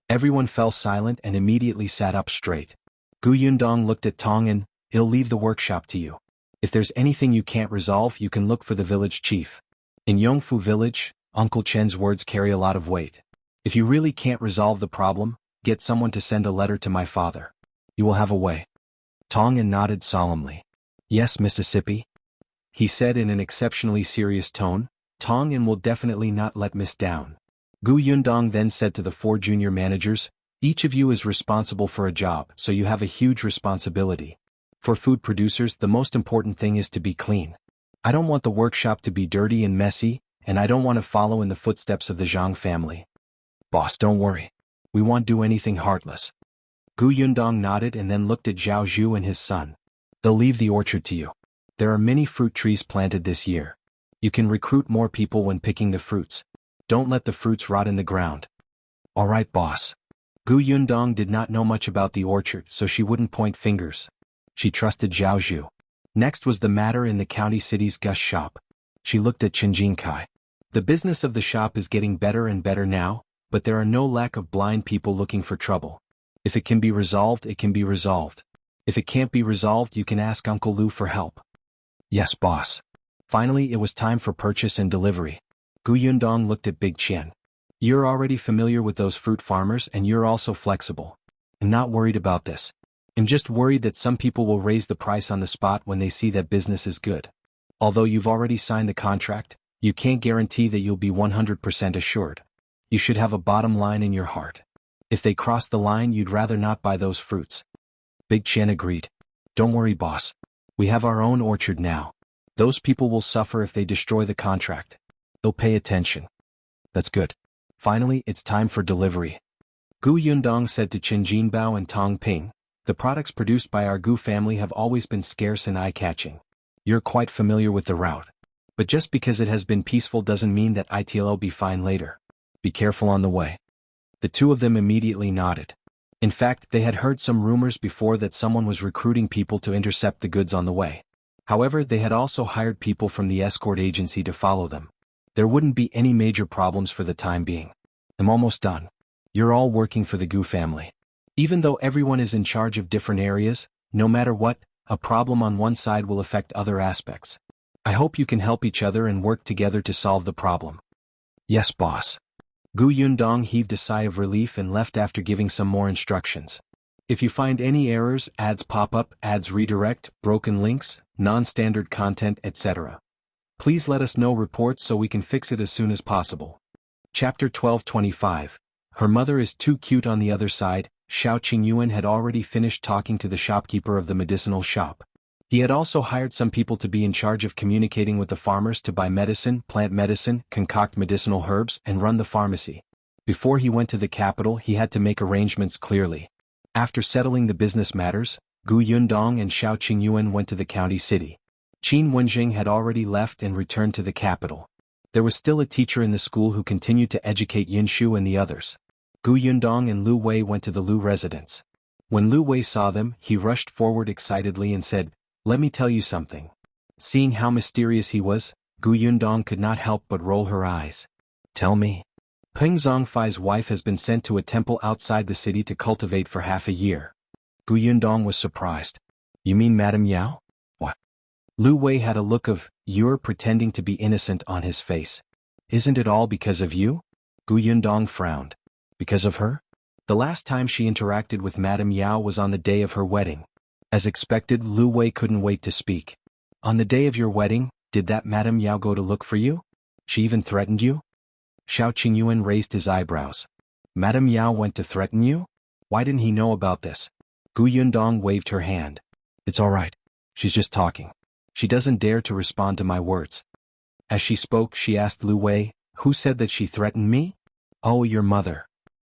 Everyone fell silent and immediately sat up straight. Gu Yundong looked at Tong and, he'll leave the workshop to you. If there's anything you can't resolve, you can look for the village chief. In Yongfu village, Uncle Chen's words carry a lot of weight. If you really can't resolve the problem, get someone to send a letter to my father. You will have a way. Tong and nodded solemnly. Yes, Mississippi. he said in an exceptionally serious tone, Tong and will definitely not let Miss down. Gu Yundong then said to the 4 junior managers, each of you is responsible for a job, so you have a huge responsibility. For food producers, the most important thing is to be clean. I don't want the workshop to be dirty and messy, and I don't want to follow in the footsteps of the Zhang family. Boss, don't worry. We won't do anything heartless. Gu Yundong nodded and then looked at Zhao Zhu and his son. They'll leave the orchard to you. There are many fruit trees planted this year. You can recruit more people when picking the fruits. Don't let the fruits rot in the ground. All right, boss. Gu Yundong did not know much about the orchard, so she wouldn't point fingers. She trusted Zhao Zhu. Next was the matter in the county city's Gus shop. She looked at Chen Kai. The business of the shop is getting better and better now, but there are no lack of blind people looking for trouble. If it can be resolved, it can be resolved. If it can't be resolved, you can ask Uncle Lu for help. Yes, boss. Finally, it was time for purchase and delivery. Gu Yundong looked at Big Qian. You're already familiar with those fruit farmers and you're also flexible. I'm not worried about this. I'm just worried that some people will raise the price on the spot when they see that business is good. Although you've already signed the contract, you can't guarantee that you'll be 100% assured. You should have a bottom line in your heart. If they cross the line, you'd rather not buy those fruits. Big Qian agreed. Don't worry, boss. We have our own orchard now. Those people will suffer if they destroy the contract. They'll pay attention. That's good. Finally, it's time for delivery. Gu Yundong said to Chen Jinbao and Tong Ping, the products produced by our Gu family have always been scarce and eye-catching. You're quite familiar with the route. But just because it has been peaceful doesn't mean that it'll be fine later. Be careful on the way. The two of them immediately nodded. In fact, they had heard some rumors before that someone was recruiting people to intercept the goods on the way. However, they had also hired people from the escort agency to follow them. There wouldn't be any major problems for the time being. I'm almost done. You're all working for the Gu family. Even though everyone is in charge of different areas, no matter what, a problem on one side will affect other aspects. I hope you can help each other and work together to solve the problem. Yes, boss. Gu Yundong heaved a sigh of relief and left after giving some more instructions. If you find any errors, ads pop up, ads redirect, broken links, non-standard content, etc., please let us know reports so we can fix it as soon as possible. Chapter 12:25. Her mother is too cute. On the other side, Shao Qingyuan had already finished talking to the shopkeeper of the medicinal shop. He had also hired some people to be in charge of communicating with the farmers to buy medicine, plant medicine, concoct medicinal herbs, and run the pharmacy. Before he went to the capital, he had to make arrangements clearly. After settling the business matters, Gu Yundong and Shao Qingyuan went to the county city. Qin Wenjing had already left and returned to the capital. There was still a teacher in the school who continued to educate Yinshu and the others. Gu Yundong and Lu Wei went to the Lu residence. When Lu Wei saw them, he rushed forward excitedly and said, "Let me tell you something." Seeing how mysterious he was, Gu Yundong could not help but roll her eyes. "Tell me." Peng Zhongfei's wife has been sent to a temple outside the city to cultivate for half a year. Gu Yundong was surprised. "You mean Madame Yao?" "What?" Lu Wei had a look of, "You're pretending to be innocent" on his face. "Isn't it all because of you?" Gu Yundong frowned. "Because of her?" The last time she interacted with Madame Yao was on the day of her wedding. As expected, Lu Wei couldn't wait to speak. "On the day of your wedding, did that Madame Yao go to look for you? She even threatened you?" Shao Qingyuan raised his eyebrows. "Madame Yao went to threaten you? Why didn't he know about this?" Gu Yundong waved her hand. "It's all right. She's just talking. She doesn't dare to respond to my words." As she spoke, she asked Lu Wei, "Who said that she threatened me?" "Oh, your mother."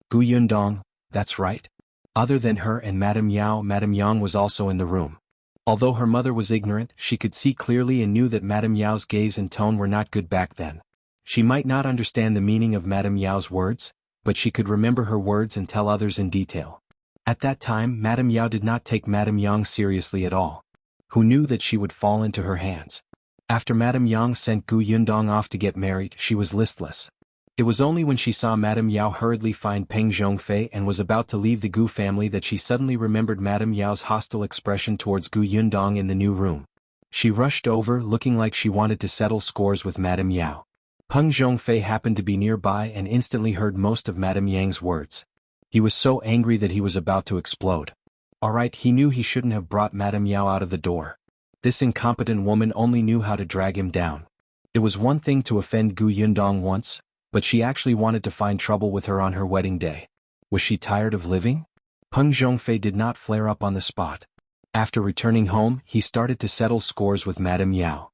Gu Yundong, "That's right." Other than her and Madame Yao, Madame Yang was also in the room. Although her mother was ignorant, she could see clearly and knew that Madame Yao's gaze and tone were not good back then. She might not understand the meaning of Madame Yao's words, but she could remember her words and tell others in detail. At that time, Madame Yao did not take Madame Yang seriously at all. Who knew that she would fall into her hands? After Madame Yang sent Gu Yundong off to get married, she was listless. It was only when she saw Madame Yao hurriedly find Peng Zhongfei and was about to leave the Gu family that she suddenly remembered Madame Yao's hostile expression towards Gu Yundong in the new room. She rushed over, looking like she wanted to settle scores with Madame Yao. Peng Zhongfei happened to be nearby and instantly heard most of Madame Yang's words. He was so angry that he was about to explode. Alright, he knew he shouldn't have brought Madame Yao out of the door. This incompetent woman only knew how to drag him down. It was one thing to offend Gu Yundong once, but she actually wanted to find trouble with her on her wedding day. Was she tired of living? Peng Zhongfei did not flare up on the spot. After returning home, he started to settle scores with Madame Yao.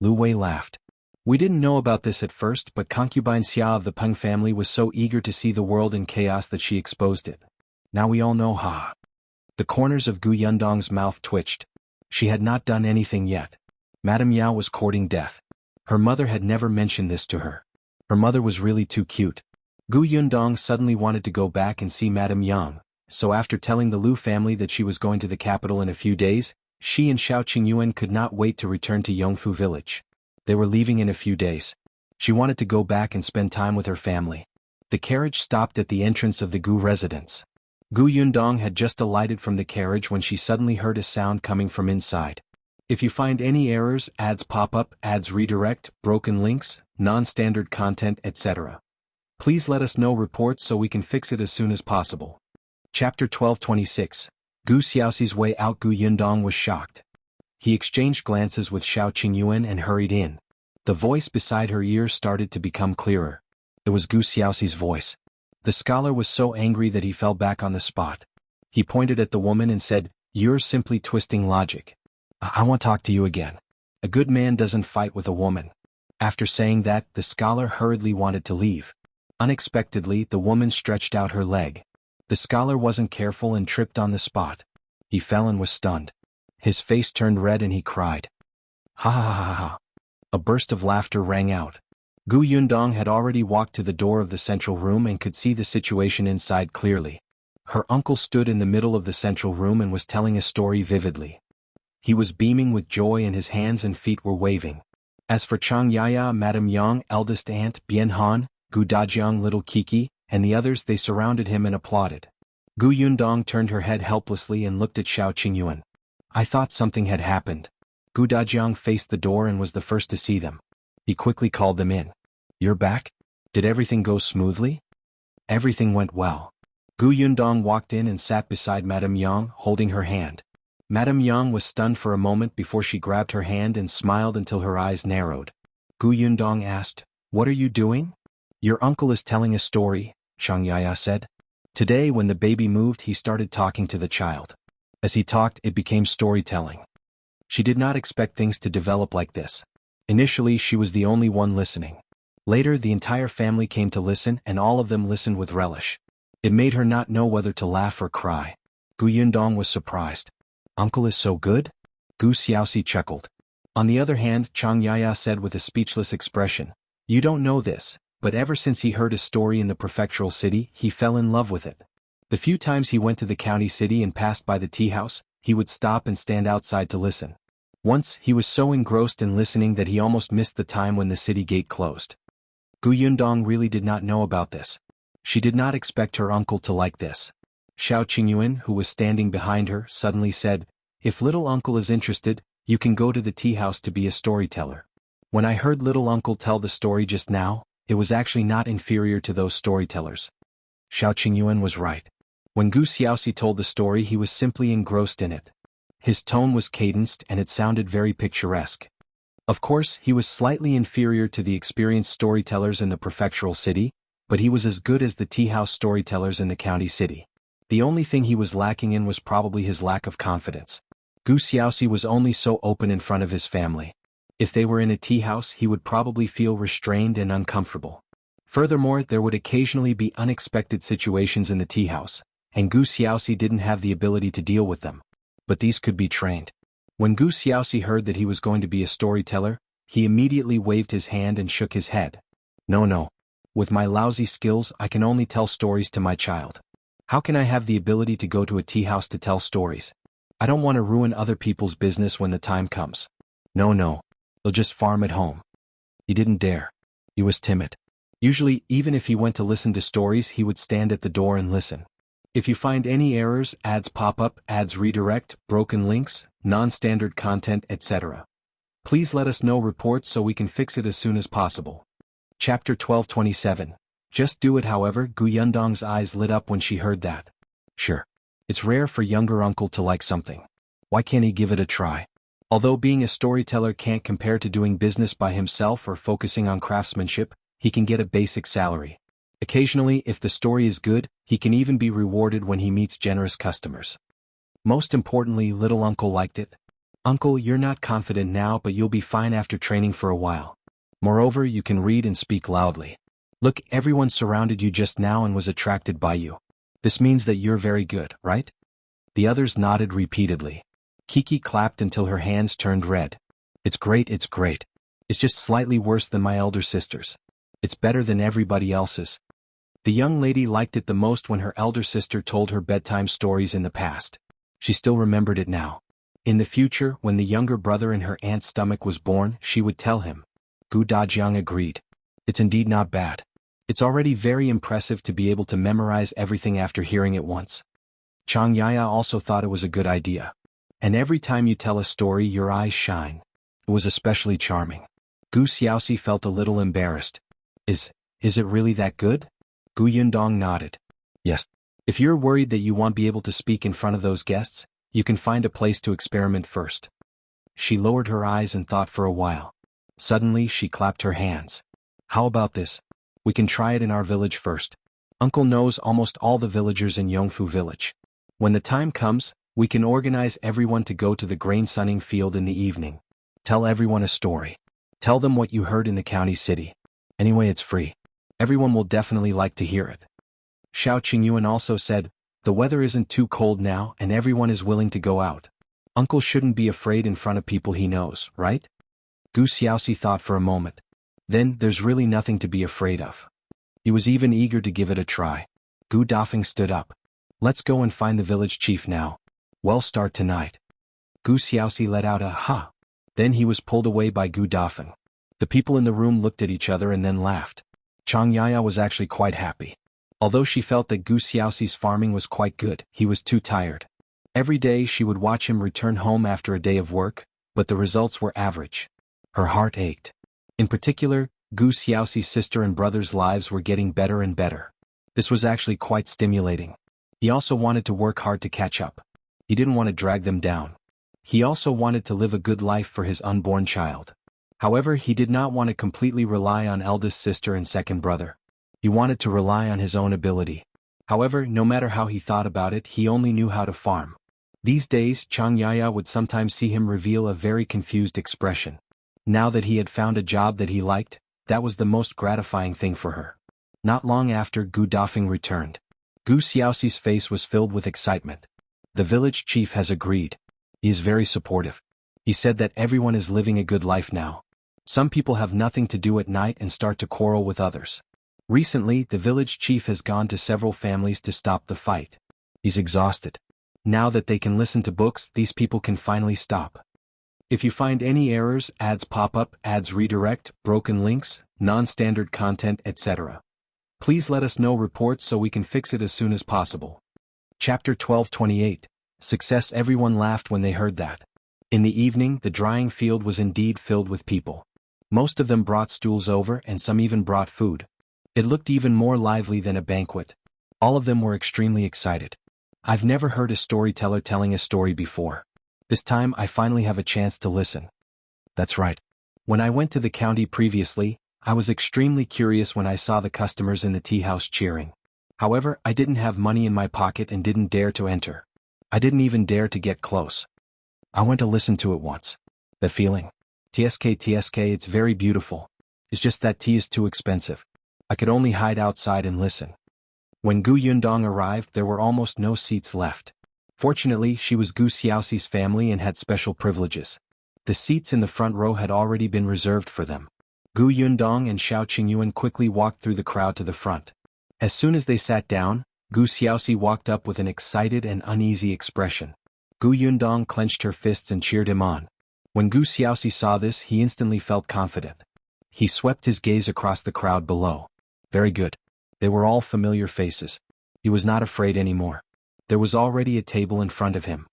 Lu Wei laughed. We didn't know about this at first, but concubine Xia of the Peng family was so eager to see the world in chaos that she exposed it. Now we all know, ha. The corners of Gu Yundong's mouth twitched. She had not done anything yet. Madame Yao was courting death. Her mother had never mentioned this to her. Her mother was really too cute. Gu Yundong suddenly wanted to go back and see Madame Yang, so after telling the Lu family that she was going to the capital in a few days, she and Shao Qingyuan could not wait to return to Yongfu village. They were leaving in a few days. She wanted to go back and spend time with her family. The carriage stopped at the entrance of the Gu residence. Gu Yundong had just alighted from the carriage when she suddenly heard a sound coming from inside. If you find any errors, ads pop up, ads redirect, broken links, non-standard content, etc. Please let us know reports so we can fix it as soon as possible. Chapter 1226. Gu Xiaoxi's way out. Gu Yundong was shocked. He exchanged glances with Shao Qingyuan and hurried in. The voice beside her ear started to become clearer. It was Gu Xiaoxi's voice. The scholar was so angry that he fell back on the spot. He pointed at the woman and said, "You're simply twisting logic. I want to talk to you again. A good man doesn't fight with a woman." After saying that, the scholar hurriedly wanted to leave. Unexpectedly, the woman stretched out her leg. The scholar wasn't careful and tripped on the spot. He fell and was stunned. His face turned red and he cried. Ha ha ha ha ha. A burst of laughter rang out. Gu Yundong had already walked to the door of the central room and could see the situation inside clearly. Her uncle stood in the middle of the central room and was telling a story vividly. He was beaming with joy and his hands and feet were waving. As for Chang Yaya, Madame Yang, eldest aunt, Bian Han, Gu Dajiang, little Kiki, and the others, they surrounded him and applauded. Gu Yundong turned her head helplessly and looked at Shao Qingyuan. I thought something had happened. Gu Dajiang faced the door and was the first to see them. He quickly called them in. You're back? Did everything go smoothly? Everything went well. Gu Yundong walked in and sat beside Madame Yang, holding her hand. Madame Yang was stunned for a moment before she grabbed her hand and smiled until her eyes narrowed. Gu Yundong asked, What are you doing? Your uncle is telling a story, Chang Yaya said. Today when the baby moved he started talking to the child. As he talked it became storytelling. She did not expect things to develop like this. Initially she was the only one listening. Later the entire family came to listen and all of them listened with relish. It made her not know whether to laugh or cry. Gu Yundong was surprised. Uncle is so good? Gu Xiaoxi chuckled. On the other hand, Chang Yaya said with a speechless expression, You don't know this, but ever since he heard a story in the prefectural city, he fell in love with it. The few times he went to the county city and passed by the tea house, he would stop and stand outside to listen. Once, he was so engrossed in listening that he almost missed the time when the city gate closed. Gu Yundong really did not know about this. She did not expect her uncle to like this. Shao Qingyuan, who was standing behind her, suddenly said, If little uncle is interested, you can go to the tea house to be a storyteller. When I heard little uncle tell the story just now, it was actually not inferior to those storytellers. Shao Qingyuan was right. When Gu Xiaoxi told the story he was simply engrossed in it. His tone was cadenced and it sounded very picturesque. Of course, he was slightly inferior to the experienced storytellers in the prefectural city, but he was as good as the tea house storytellers in the county city. The only thing he was lacking in was probably his lack of confidence. Gu Xiaoxi was only so open in front of his family. If they were in a tea house he would probably feel restrained and uncomfortable. Furthermore, there would occasionally be unexpected situations in the tea house, and Gu Xiaoxi didn't have the ability to deal with them. But these could be trained. When Gu Xiaoxi heard that he was going to be a storyteller, he immediately waved his hand and shook his head. No. With my lousy skills I can only tell stories to my child. How can I have the ability to go to a tea house to tell stories? I don't want to ruin other people's business when the time comes. No, they'll just farm at home. He didn't dare. He was timid. Usually, even if he went to listen to stories, he would stand at the door and listen. If you find any errors, ads pop up, ads redirect, broken links, non-standard content, etc. Please let us know reports so we can fix it as soon as possible. Chapter 1227. Just do it. However, Gu Yundong's eyes lit up when she heard that. Sure. It's rare for younger uncle to like something. Why can't he give it a try? Although being a storyteller can't compare to doing business by himself or focusing on craftsmanship, he can get a basic salary. Occasionally, if the story is good, he can even be rewarded when he meets generous customers. Most importantly, little uncle liked it. Uncle, you're not confident now, but you'll be fine after training for a while. Moreover, you can read and speak loudly. Look, everyone surrounded you just now and was attracted by you. This means that you're very good, right? The others nodded repeatedly. Kiki clapped until her hands turned red. It's great, it's great. It's just slightly worse than my elder sister's. It's better than everybody else's. The young lady liked it the most when her elder sister told her bedtime stories in the past. She still remembered it now. In the future, when the younger brother in her aunt's stomach was born, she would tell him. Gu Dajiang agreed. It's indeed not bad. It's already very impressive to be able to memorize everything after hearing it once. Chang Yaya also thought it was a good idea. And every time you tell a story, your eyes shine. It was especially charming. Gu Xiaoxi felt a little embarrassed. Is it really that good? Gu Yundong nodded. Yes. If you're worried that you won't be able to speak in front of those guests, you can find a place to experiment first. She lowered her eyes and thought for a while. Suddenly, she clapped her hands. How about this? We can try it in our village first. Uncle knows almost all the villagers in Yongfu village. When the time comes, we can organize everyone to go to the grain sunning field in the evening. Tell everyone a story. Tell them what you heard in the county city. Anyway, it's free. Everyone will definitely like to hear it. Shao Qingyuan also said, the weather isn't too cold now and everyone is willing to go out. Uncle shouldn't be afraid in front of people he knows, right? Gu Xiaoxi thought for a moment. Then, there's really nothing to be afraid of. He was even eager to give it a try. Gu Dafeng stood up. Let's go and find the village chief now. We'll start tonight. Gu Xiaoxi let out a ha. Then he was pulled away by Gu Dafeng. The people in the room looked at each other and then laughed. Chang Yaya was actually quite happy. Although she felt that Gu Xiaoxi's farming was quite good, he was too tired. Every day she would watch him return home after a day of work, but the results were average. Her heart ached. In particular, Gu Xiaoxi's sister and brother's lives were getting better and better. This was actually quite stimulating. He also wanted to work hard to catch up. He didn't want to drag them down. He also wanted to live a good life for his unborn child. However, he did not want to completely rely on eldest sister and second brother. He wanted to rely on his own ability. However, no matter how he thought about it, he only knew how to farm. These days, Chang Yaya would sometimes see him reveal a very confused expression. Now that he had found a job that he liked, that was the most gratifying thing for her. Not long after, Gu Dafeng returned. Gu Xiaoxi's face was filled with excitement. The village chief has agreed. He is very supportive. He said that everyone is living a good life now. Some people have nothing to do at night and start to quarrel with others. Recently, the village chief has gone to several families to stop the fight. He's exhausted. Now that they can listen to books, these people can finally stop. If you find any errors, ads pop up, ads redirect, broken links, non-standard content, etc., please let us know reports so we can fix it as soon as possible. Chapter 12:28. Success. Everyone laughed when they heard that. In the evening, the drying field was indeed filled with people. Most of them brought stools over and some even brought food. It looked even more lively than a banquet. All of them were extremely excited. I've never heard a storyteller telling a story before. This time I finally have a chance to listen. That's right. When I went to the county previously, I was extremely curious when I saw the customers in the tea house cheering. However, I didn't have money in my pocket and didn't dare to enter. I didn't even dare to get close. I went to listen to it once. The feeling. TSK, it's very beautiful. It's just that tea is too expensive. I could only hide outside and listen. When Gu Yundong arrived, there were almost no seats left. Fortunately, she was Gu Xiaoxi's family and had special privileges. The seats in the front row had already been reserved for them. Gu Yundong and Shao Qingyuan quickly walked through the crowd to the front. As soon as they sat down, Gu Xiaoxi walked up with an excited and uneasy expression. Gu Yundong clenched her fists and cheered him on. When Gu Xiaoxi saw this, he instantly felt confident. He swept his gaze across the crowd below. Very good. They were all familiar faces. He was not afraid anymore. There was already a table in front of him.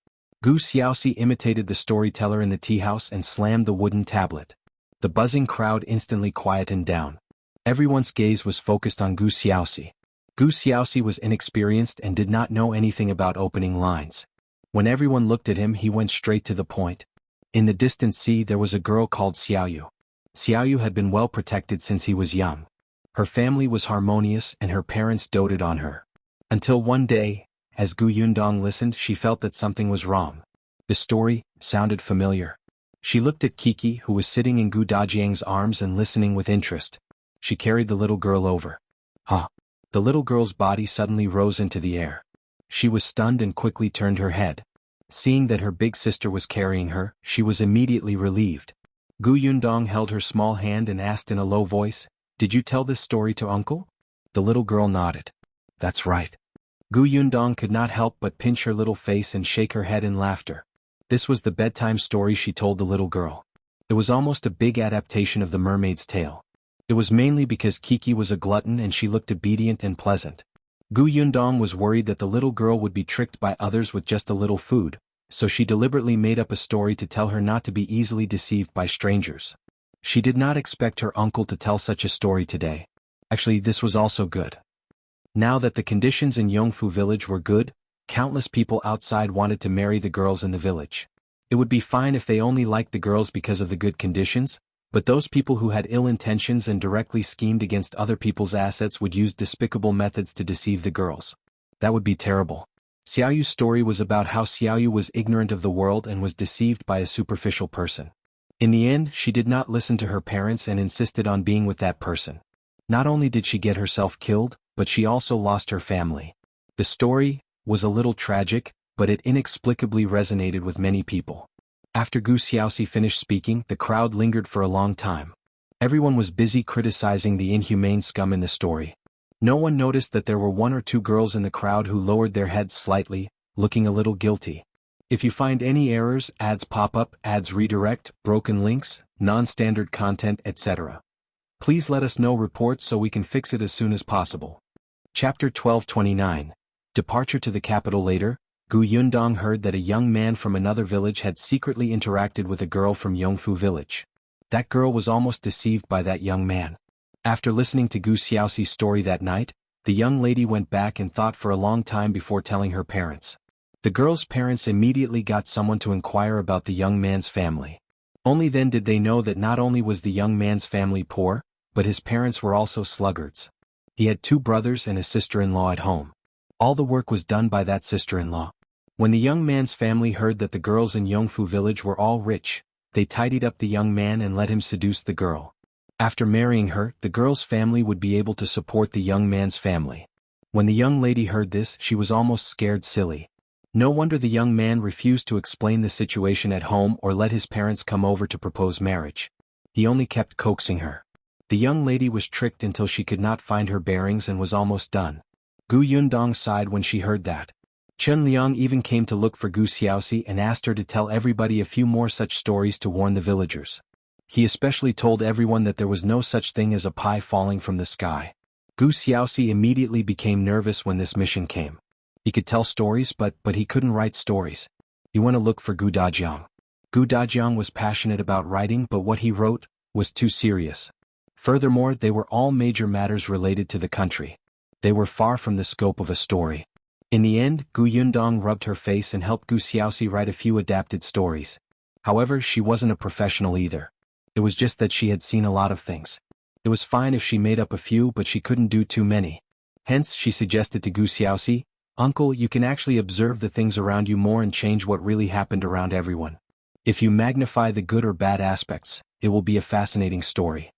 Gu Xiaoxi imitated the storyteller in the tea house and slammed the wooden tablet. The buzzing crowd instantly quietened down. Everyone's gaze was focused on Gu Xiaoxi. Gu Xiaoxi was inexperienced and did not know anything about opening lines. When everyone looked at him, he went straight to the point. In the distant sea there was a girl called Xiaoyu. Xiaoyu had been well protected since he was young. Her family was harmonious and her parents doted on her. Until one day, as Gu Yundong listened, she felt that something was wrong. The story sounded familiar. She looked at Kiki, who was sitting in Gu Dajiang's arms and listening with interest. She carried the little girl over. Huh! The little girl's body suddenly rose into the air. She was stunned and quickly turned her head. Seeing that her big sister was carrying her, she was immediately relieved. Gu Yundong held her small hand and asked in a low voice, "Did you tell this story to uncle?" The little girl nodded. "That's right." Gu Yundong could not help but pinch her little face and shake her head in laughter. This was the bedtime story she told the little girl. It was almost a big adaptation of the mermaid's tale. It was mainly because Kiki was a glutton and she looked obedient and pleasant. Gu Yundong was worried that the little girl would be tricked by others with just a little food, so she deliberately made up a story to tell her not to be easily deceived by strangers. She did not expect her uncle to tell such a story today. Actually, this was also good. Now that the conditions in Yongfu village were good, countless people outside wanted to marry the girls in the village. It would be fine if they only liked the girls because of the good conditions, but those people who had ill intentions and directly schemed against other people's assets would use despicable methods to deceive the girls. That would be terrible. Xiaoyu's story was about how Xiaoyu was ignorant of the world and was deceived by a superficial person. In the end, she did not listen to her parents and insisted on being with that person. Not only did she get herself killed, but she also lost her family. The story was a little tragic, but it inexplicably resonated with many people. After Gu Xiaoxi finished speaking, the crowd lingered for a long time. Everyone was busy criticizing the inhumane scum in the story. No one noticed that there were one or two girls in the crowd who lowered their heads slightly, looking a little guilty. If you find any errors, ads pop up, ads redirect, broken links, non-standard content, etc., please let us know reports so we can fix it as soon as possible. Chapter 1229. Departure to the capital. Later, Gu Yundong heard that a young man from another village had secretly interacted with a girl from Yongfu village. That girl was almost deceived by that young man. After listening to Gu Xiaoxi's story that night, the young lady went back and thought for a long time before telling her parents. The girl's parents immediately got someone to inquire about the young man's family. Only then did they know that not only was the young man's family poor, but his parents were also sluggards. He had 2 brothers and a sister-in-law at home. All the work was done by that sister-in-law. When the young man's family heard that the girls in Yongfu village were all rich, they tidied up the young man and let him seduce the girl. After marrying her, the girl's family would be able to support the young man's family. When the young lady heard this, she was almost scared silly. No wonder the young man refused to explain the situation at home or let his parents come over to propose marriage. He only kept coaxing her. The young lady was tricked until she could not find her bearings and was almost done. Gu Yundong sighed when she heard that. Chen Liang even came to look for Gu Xiaoxi and asked her to tell everybody a few more such stories to warn the villagers. He especially told everyone that there was no such thing as a pie falling from the sky. Gu Xiaoxi immediately became nervous when this mission came. He could tell stories but he couldn't write stories. He went to look for Gu Dajiang. Gu Dajiang was passionate about writing, but what he wrote was too serious. Furthermore, they were all major matters related to the country. They were far from the scope of a story. In the end, Gu Yundong rubbed her face and helped Gu Xiaoxi write a few adapted stories. However, she wasn't a professional either. It was just that she had seen a lot of things. It was fine if she made up a few, but she couldn't do too many. Hence, she suggested to Gu Xiaoxi, "Uncle, you can actually observe the things around you more and change what really happened around everyone. If you magnify the good or bad aspects, it will be a fascinating story."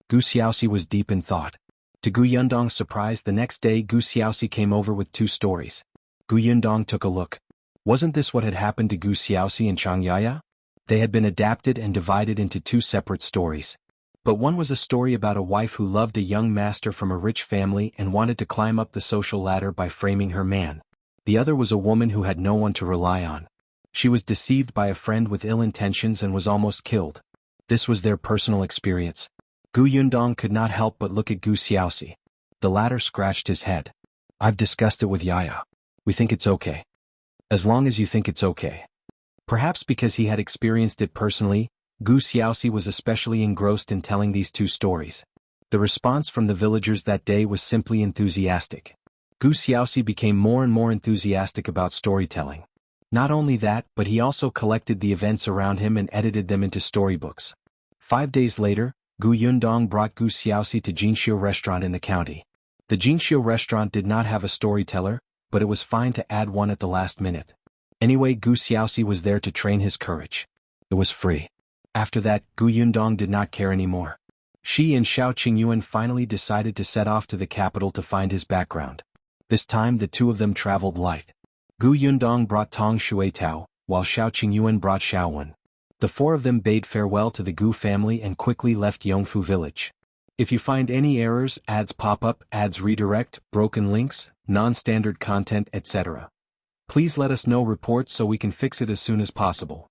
Gu Xiaoxi was deep in thought. To Gu Yundong's surprise, the next day Gu Xiaoxi came over with 2 stories. Gu Yundong took a look. Wasn't this what had happened to Gu Xiaoxi and Changyaya? They had been adapted and divided into 2 separate stories. But one was a story about a wife who loved a young master from a rich family and wanted to climb up the social ladder by framing her man. The other was a woman who had no one to rely on. She was deceived by a friend with ill intentions and was almost killed. This was their personal experience. Gu Yundong could not help but look at Gu Xiaoxi. The latter scratched his head. "I've discussed it with Yaya. We think it's okay." "As long as you think it's okay." Perhaps because he had experienced it personally, Gu Xiaoxi was especially engrossed in telling these 2 stories. The response from the villagers that day was simply enthusiastic. Gu Xiaoxi became more and more enthusiastic about storytelling. Not only that, but he also collected the events around him and edited them into storybooks. 5 days later, Gu Yundong brought Gu Xiaoxi to Jinxiu restaurant in the county. The Jinxiu restaurant did not have a storyteller, but it was fine to add one at the last minute. Anyway, Gu Xiaoxi was there to train his courage. It was free. After that, Gu Yundong did not care anymore. She and Shao Qingyuan finally decided to set off to the capital to find his background. This time the two of them traveled light. Gu Yundong brought Tong Shuitao, while Shao Qingyuan brought Xiaowen. The four of them bade farewell to the Gu family and quickly left Yongfu village. If you find any errors, ads pop up, ads redirect, broken links, non-standard content, etc., please let us know reports so we can fix it as soon as possible.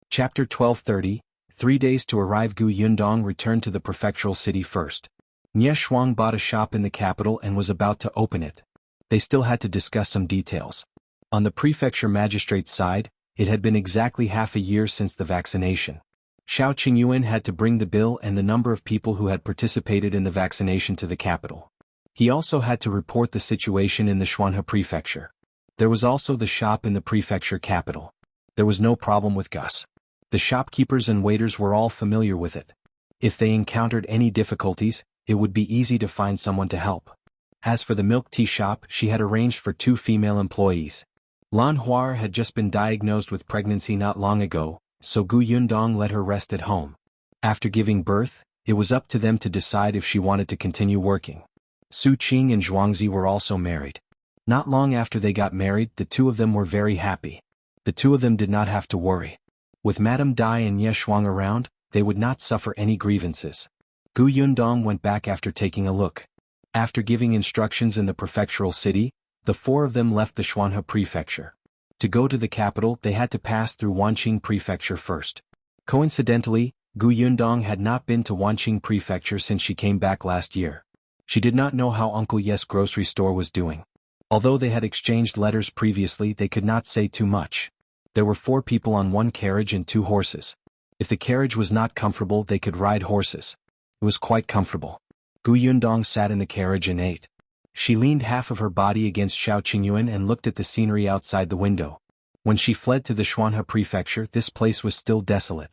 Chapter 1230, 3 days to arrive. Gu Yundong returned to the prefectural city first. Nie Shuang bought a shop in the capital and was about to open it. They still had to discuss some details. On the prefecture magistrate's side, it had been exactly half a year since the vaccination. Shao Qingyuan had to bring the bill and the number of people who had participated in the vaccination to the capital. He also had to report the situation in the Xuanhe Prefecture. There was also the shop in the prefecture capital. There was no problem with Gus. The shopkeepers and waiters were all familiar with it. If they encountered any difficulties, it would be easy to find someone to help. As for the milk tea shop, she had arranged for 2 female employees. Lan Huar had just been diagnosed with pregnancy not long ago, so Gu Yundong let her rest at home. After giving birth, it was up to them to decide if she wanted to continue working. Su Qing and Zhuangzi were also married. Not long after they got married, the two of them were very happy. The two of them did not have to worry. With Madame Dai and Ye Shuang around, they would not suffer any grievances. Gu Yundong went back after taking a look. After giving instructions in the prefectural city, the four of them left the Xuanhe Prefecture. To go to the capital, they had to pass through Wanqing Prefecture first. Coincidentally, Gu Yundong had not been to Wanqing Prefecture since she came back last year. She did not know how Uncle Yes grocery store was doing. Although they had exchanged letters previously, they could not say too much. There were 4 people on 1 carriage and 2 horses. If the carriage was not comfortable, they could ride horses. It was quite comfortable. Gu Yundong sat in the carriage and ate. She leaned half of her body against Shao Qingyuan and looked at the scenery outside the window. When she fled to the Xuanhe Prefecture, this place was still desolate.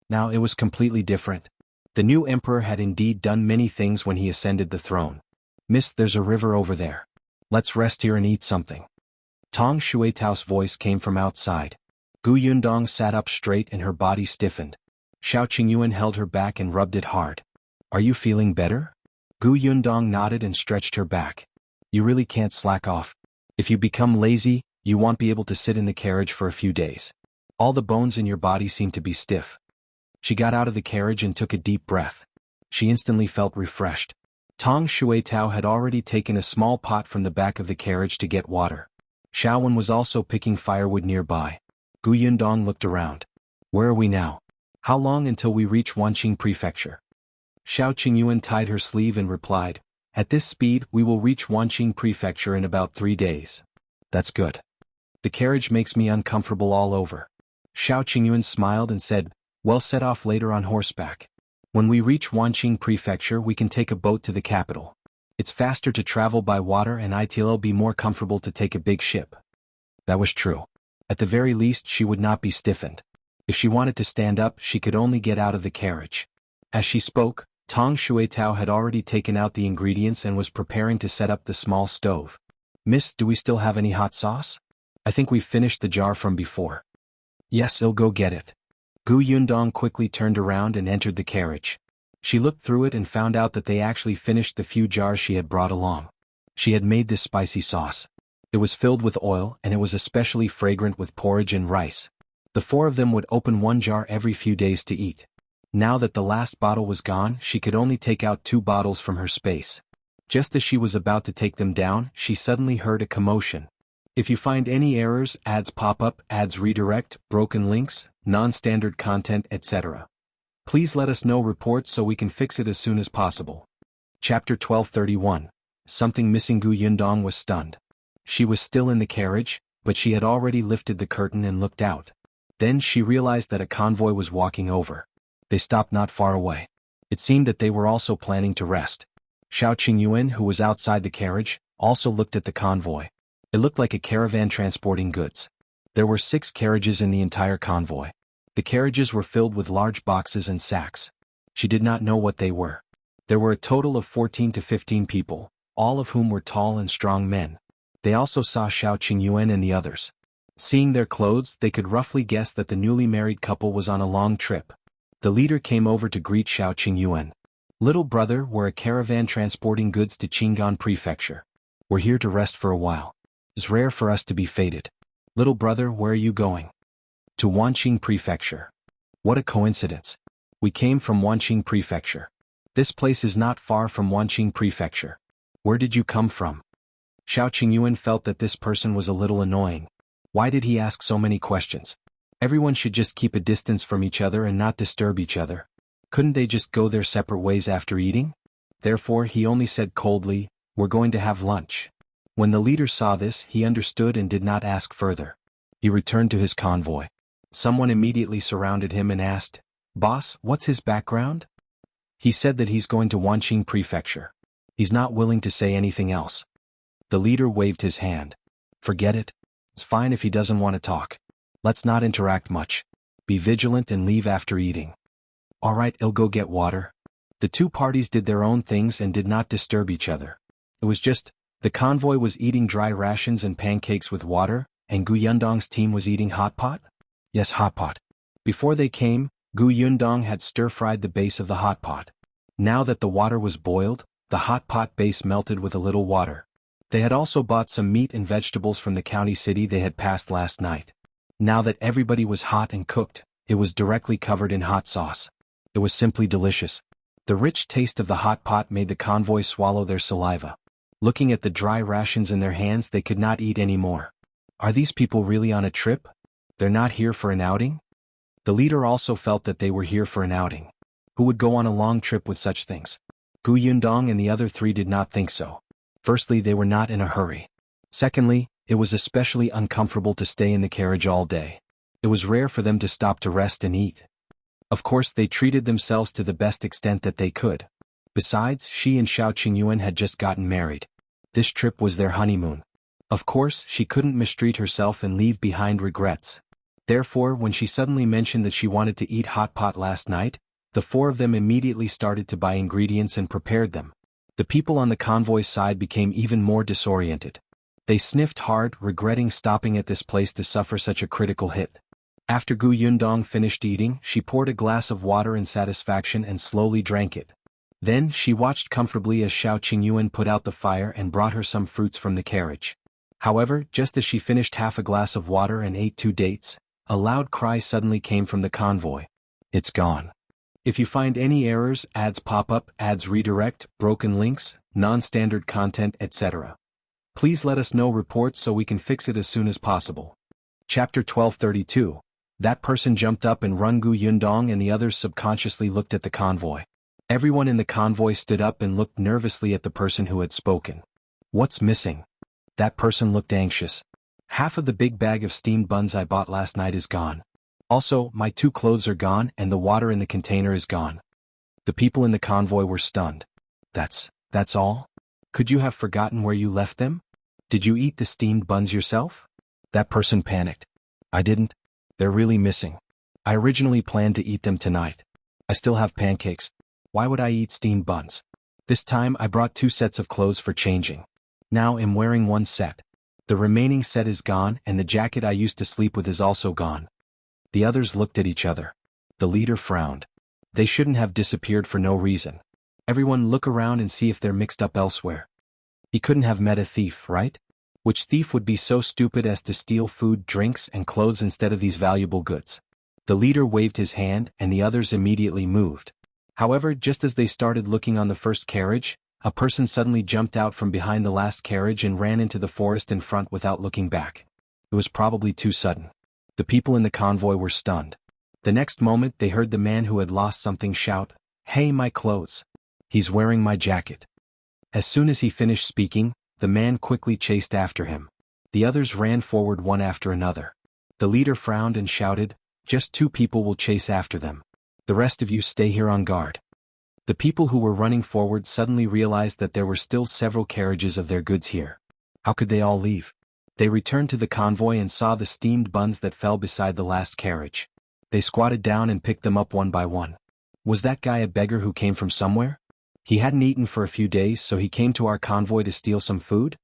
Now it was completely different. The new emperor had indeed done many things when he ascended the throne. Miss, there's a river over there. Let's rest here and eat something. Tong Shuitao's voice came from outside. Gu Yundong sat up straight and her body stiffened. Shao Qingyuan held her back and rubbed it hard. Are you feeling better? Gu Yundong nodded and stretched her back. You really can't slack off. If you become lazy, you won't be able to sit in the carriage for a few days. All the bones in your body seem to be stiff. She got out of the carriage and took a deep breath. She instantly felt refreshed. Tong Shuitao had already taken a small pot from the back of the carriage to get water. Xiaowen was also picking firewood nearby. Gu Yundong looked around. Where are we now? How long until we reach Wanqing Prefecture? Shao Qingyuan tied her sleeve and replied, At this speed, we will reach Wanqing Prefecture in about 3 days. That's good. The carriage makes me uncomfortable all over. Shao Qingyuan smiled and said, Well, set off later on horseback. When we reach Wanqing Prefecture, we can take a boat to the capital. It's faster to travel by water and it'll be more comfortable to take a big ship. That was true. At the very least, she would not be stiffened. If she wanted to stand up, she could only get out of the carriage. As she spoke, Tong Shuitao had already taken out the ingredients and was preparing to set up the small stove. Miss, do we still have any hot sauce? I think we've finished the jar from before. Yes, I'll go get it. Gu Yundong quickly turned around and entered the carriage. She looked through it and found out that they actually finished the few jars she had brought along. She had made this spicy sauce. It was filled with oil and it was especially fragrant with porridge and rice. The 4 of them would open 1 jar every few days to eat. Now that the last bottle was gone, she could only take out 2 bottles from her space. Just as she was about to take them down, she suddenly heard a commotion. If you find any errors, ads pop up, ads redirect, broken links, non-standard content, etc., please let us know reports so we can fix it as soon as possible. Chapter 1231. Something missing. Gu Yundong was stunned. She was still in the carriage, but she had already lifted the curtain and looked out. Then she realized that a convoy was walking over. They stopped not far away. It seemed that they were also planning to rest. Shao Qingyuan, who was outside the carriage, also looked at the convoy. It looked like a caravan transporting goods. There were 6 carriages in the entire convoy. The carriages were filled with large boxes and sacks. She did not know what they were. There were a total of 14 to 15 people, all of whom were tall and strong men. They also saw Shao Qingyuan and the others. Seeing their clothes, they could roughly guess that the newly married couple was on a long trip. The leader came over to greet Shao Qingyuan. "Little brother, we're a caravan transporting goods to Qingyuan Prefecture. We're here to rest for a while. It's rare for us to be fated. Little brother, where are you going?" "To Wanqing Prefecture." "What a coincidence. We came from Wanqing Prefecture. This place is not far from Wanqing Prefecture. Where did you come from?" Shao Qingyuan felt that this person was a little annoying. Why did he ask so many questions? Everyone should just keep a distance from each other and not disturb each other. Couldn't they just go their separate ways after eating? Therefore he only said coldly, "We're going to have lunch." When the leader saw this, he understood and did not ask further. He returned to his convoy. Someone immediately surrounded him and asked, "Boss, what's his background?" He said that he's going to Wanqing Prefecture. He's not willing to say anything else. The leader waved his hand. "Forget it. It's fine if he doesn't want to talk. Let's not interact much. Be vigilant and leave after eating." "All right, I'll go get water." The two parties did their own things and did not disturb each other. It was just, the convoy was eating dry rations and pancakes with water, and Gu Yundong's team was eating hot pot? Yes, hot pot. Before they came, Gu Yundong had stir-fried the base of the hot pot. Now that the water was boiled, the hot pot base melted with a little water. They had also bought some meat and vegetables from the county city they had passed last night. Now that everybody was hot and cooked, it was directly covered in hot sauce. It was simply delicious. The rich taste of the hot pot made the convoy swallow their saliva. Looking at the dry rations in their hands, they could not eat any more. Are these people really on a trip? They're not here for an outing? The leader also felt that they were here for an outing. Who would go on a long trip with such things? Gu Yundong and the other 3 did not think so. Firstly, they were not in a hurry. Secondly, it was especially uncomfortable to stay in the carriage all day. It was rare for them to stop to rest and eat. Of course, they treated themselves to the best extent that they could. Besides, she and Shao Qingyuan had just gotten married. This trip was their honeymoon. Of course, she couldn't mistreat herself and leave behind regrets. Therefore, when she suddenly mentioned that she wanted to eat hot pot last night, the 4 of them immediately started to buy ingredients and prepared them. The people on the convoy's side became even more disoriented. They sniffed hard, regretting stopping at this place to suffer such a critical hit. After Gu Yundong finished eating, she poured a glass of water in satisfaction and slowly drank it. Then, she watched comfortably as Shao Qingyuan put out the fire and brought her some fruits from the carriage. However, just as she finished half a glass of water and ate 2 dates, a loud cry suddenly came from the convoy. "It's gone." If you find any errors, ads pop up, ads redirect, broken links, non-standard content, etc., please let us know reports so we can fix it as soon as possible. Chapter 1232. That person jumped up and run. Gu Yundong and the others subconsciously looked at the convoy. Everyone in the convoy stood up and looked nervously at the person who had spoken. "What's missing?" That person looked anxious. "Half of the big bag of steamed buns I bought last night is gone. Also, my 2 clothes are gone and the water in the container is gone." The people in the convoy were stunned. That's all? Could you have forgotten where you left them? Did you eat the steamed buns yourself?" That person panicked. "I didn't. They're really missing. I originally planned to eat them tonight. I still have pancakes. Why would I eat steamed buns? This time I brought 2 sets of clothes for changing. Now I'm wearing 1 set. The remaining set is gone and the jacket I used to sleep with is also gone." The others looked at each other. The leader frowned. They shouldn't have disappeared for no reason. Everyone look around and see if they're mixed up elsewhere. He couldn't have met a thief, right? Which thief would be so stupid as to steal food, drinks, and clothes instead of these valuable goods? The leader waved his hand and the others immediately moved. However, just as they started looking on the first carriage, a person suddenly jumped out from behind the last carriage and ran into the forest in front without looking back. It was probably too sudden. The people in the convoy were stunned. The next moment they heard the man who had lost something shout, "Hey, my clothes! He's wearing my jacket!" As soon as he finished speaking, the man quickly chased after him. The others ran forward one after another. The leader frowned and shouted, "Just 2 people will chase after them. The rest of you stay here on guard." The people who were running forward suddenly realized that there were still several carriages of their goods here. How could they all leave? They returned to the convoy and saw the steamed buns that fell beside the last carriage. They squatted down and picked them up one by one. Was that guy a beggar who came from somewhere? He hadn't eaten for a few days, so he came to our convoy to steal some food?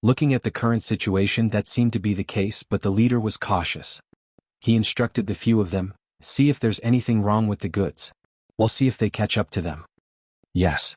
Looking at the current situation, that seemed to be the case, but the leader was cautious. He instructed the few of them, see if there's anything wrong with the goods. We'll see if they catch up to them. Yes.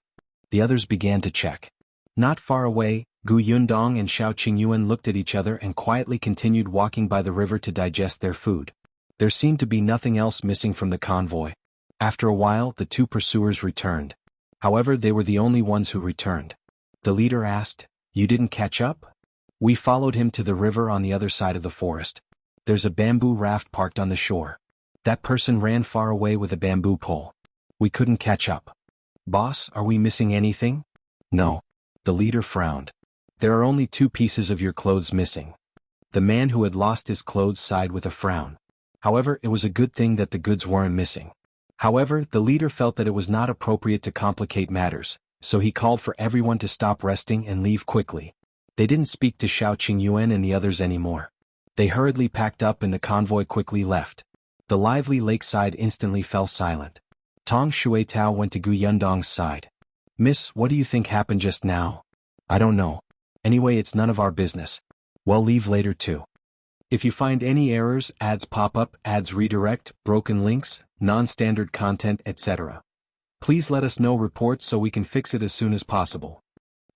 The others began to check. Not far away, Yundong and Qingyuan looked at each other and quietly continued walking by the river to digest their food. There seemed to be nothing else missing from the convoy. After a while, the two pursuers returned. However, they were the only ones who returned. The leader asked, "You didn't catch up?" "We followed him to the river on the other side of the forest. There's a bamboo raft parked on the shore. That person ran far away with a bamboo pole. We couldn't catch up." "Boss, are we missing anything?" "No." The leader frowned. "There are only 2 pieces of your clothes missing." The man who had lost his clothes sighed with a frown. However, it was a good thing that the goods weren't missing. However, the leader felt that it was not appropriate to complicate matters, so he called for everyone to stop resting and leave quickly. They didn't speak to Qingyuan and the others anymore. They hurriedly packed up and the convoy quickly left. The lively lakeside instantly fell silent. Tong Shuitao went to Yundong's side. "Miss, what do you think happened just now?" "I don't know. Anyway, it's none of our business. We'll leave later too. If you find any errors, ads pop up, ads redirect, broken links, non-standard content, etc., please let us know reports so we can fix it as soon as possible."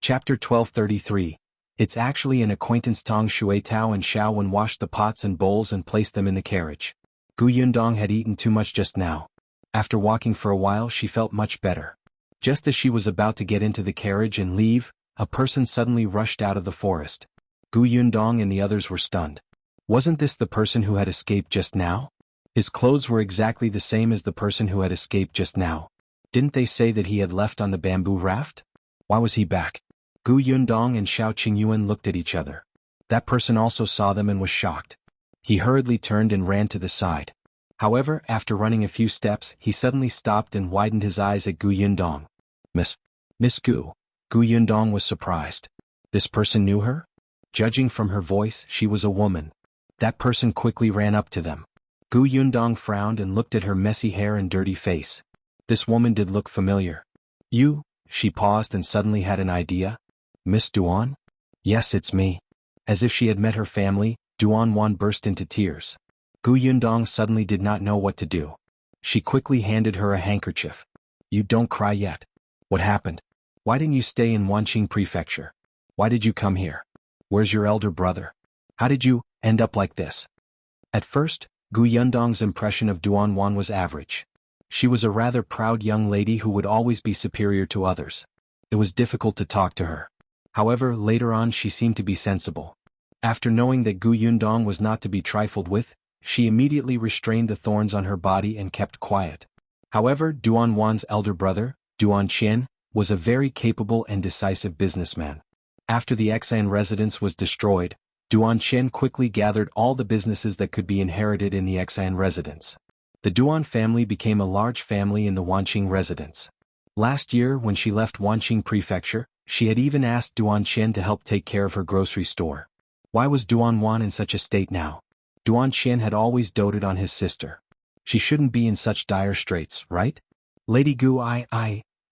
Chapter 1233. It's actually an acquaintance. Tong Shuitao and Xiaowen washed the pots and bowls and placed them in the carriage. Yundong had eaten too much just now. After walking for a while, she felt much better. Just as she was about to get into the carriage and leave, a person suddenly rushed out of the forest. Yundong and the others were stunned. Wasn't this the person who had escaped just now? His clothes were exactly the same as the person who had escaped just now. Didn't they say that he had left on the bamboo raft? Why was he back? Yundong and Qingyuan looked at each other. That person also saw them and was shocked. He hurriedly turned and ran to the side. However, after running a few steps, he suddenly stopped and widened his eyes at Yundong. Miss Gu. Yundong was surprised. This person knew her? Judging from her voice, she was a woman. That person quickly ran up to them. Yundong frowned and looked at her messy hair and dirty face. This woman did look familiar. "You?" She paused and suddenly had an idea. "Miss Duan?" "Yes, it's me." As if she had met her family, Duan burst into tears. Yundong suddenly did not know what to do. She quickly handed her a handkerchief. "You don't cry yet. What happened? Why didn't you stay in Wanqing Prefecture? Why did you come here? Where's your elder brother? How did you end up like this?" At first, Yundong's impression of Duan was average. She was a rather proud young lady who would always be superior to others. It was difficult to talk to her. However, later on she seemed to be sensible. After knowing that Yundong was not to be trifled with, she immediately restrained the thorns on her body and kept quiet. However, Duan's elder brother, Qian, was a very capable and decisive businessman. After the Qian residence was destroyed, Qian quickly gathered all the businesses that could be inherited in the Qian residence. The Duan family became a large family in the Wanqing residence. Last year, when she left Wanqing Prefecture, she had even asked Qian to help take care of her grocery store. Why was Duan in such a state now? Qian had always doted on his sister. She shouldn't be in such dire straits, right? Lady Gu,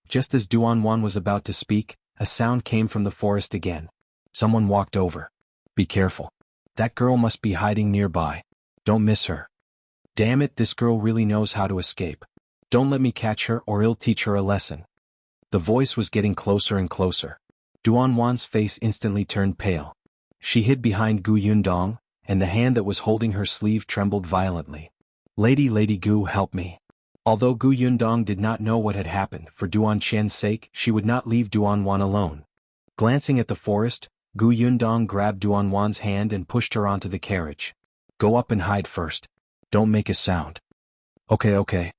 Just as Duan was about to speak, a sound came from the forest again. Someone walked over. "Be careful. That girl must be hiding nearby. Don't miss her." "Damn it, this girl really knows how to escape. Don't let me catch her or I'll teach her a lesson." The voice was getting closer and closer. Duan's face instantly turned pale. She hid behind Yundong, and the hand that was holding her sleeve trembled violently. Lady Gu, help me." Although Yundong did not know what had happened, for Qian's sake, she would not leave Duan alone. Glancing at the forest, Yundong grabbed Duan's hand and pushed her onto the carriage. "Go up and hide first. Don't make a sound." Okay.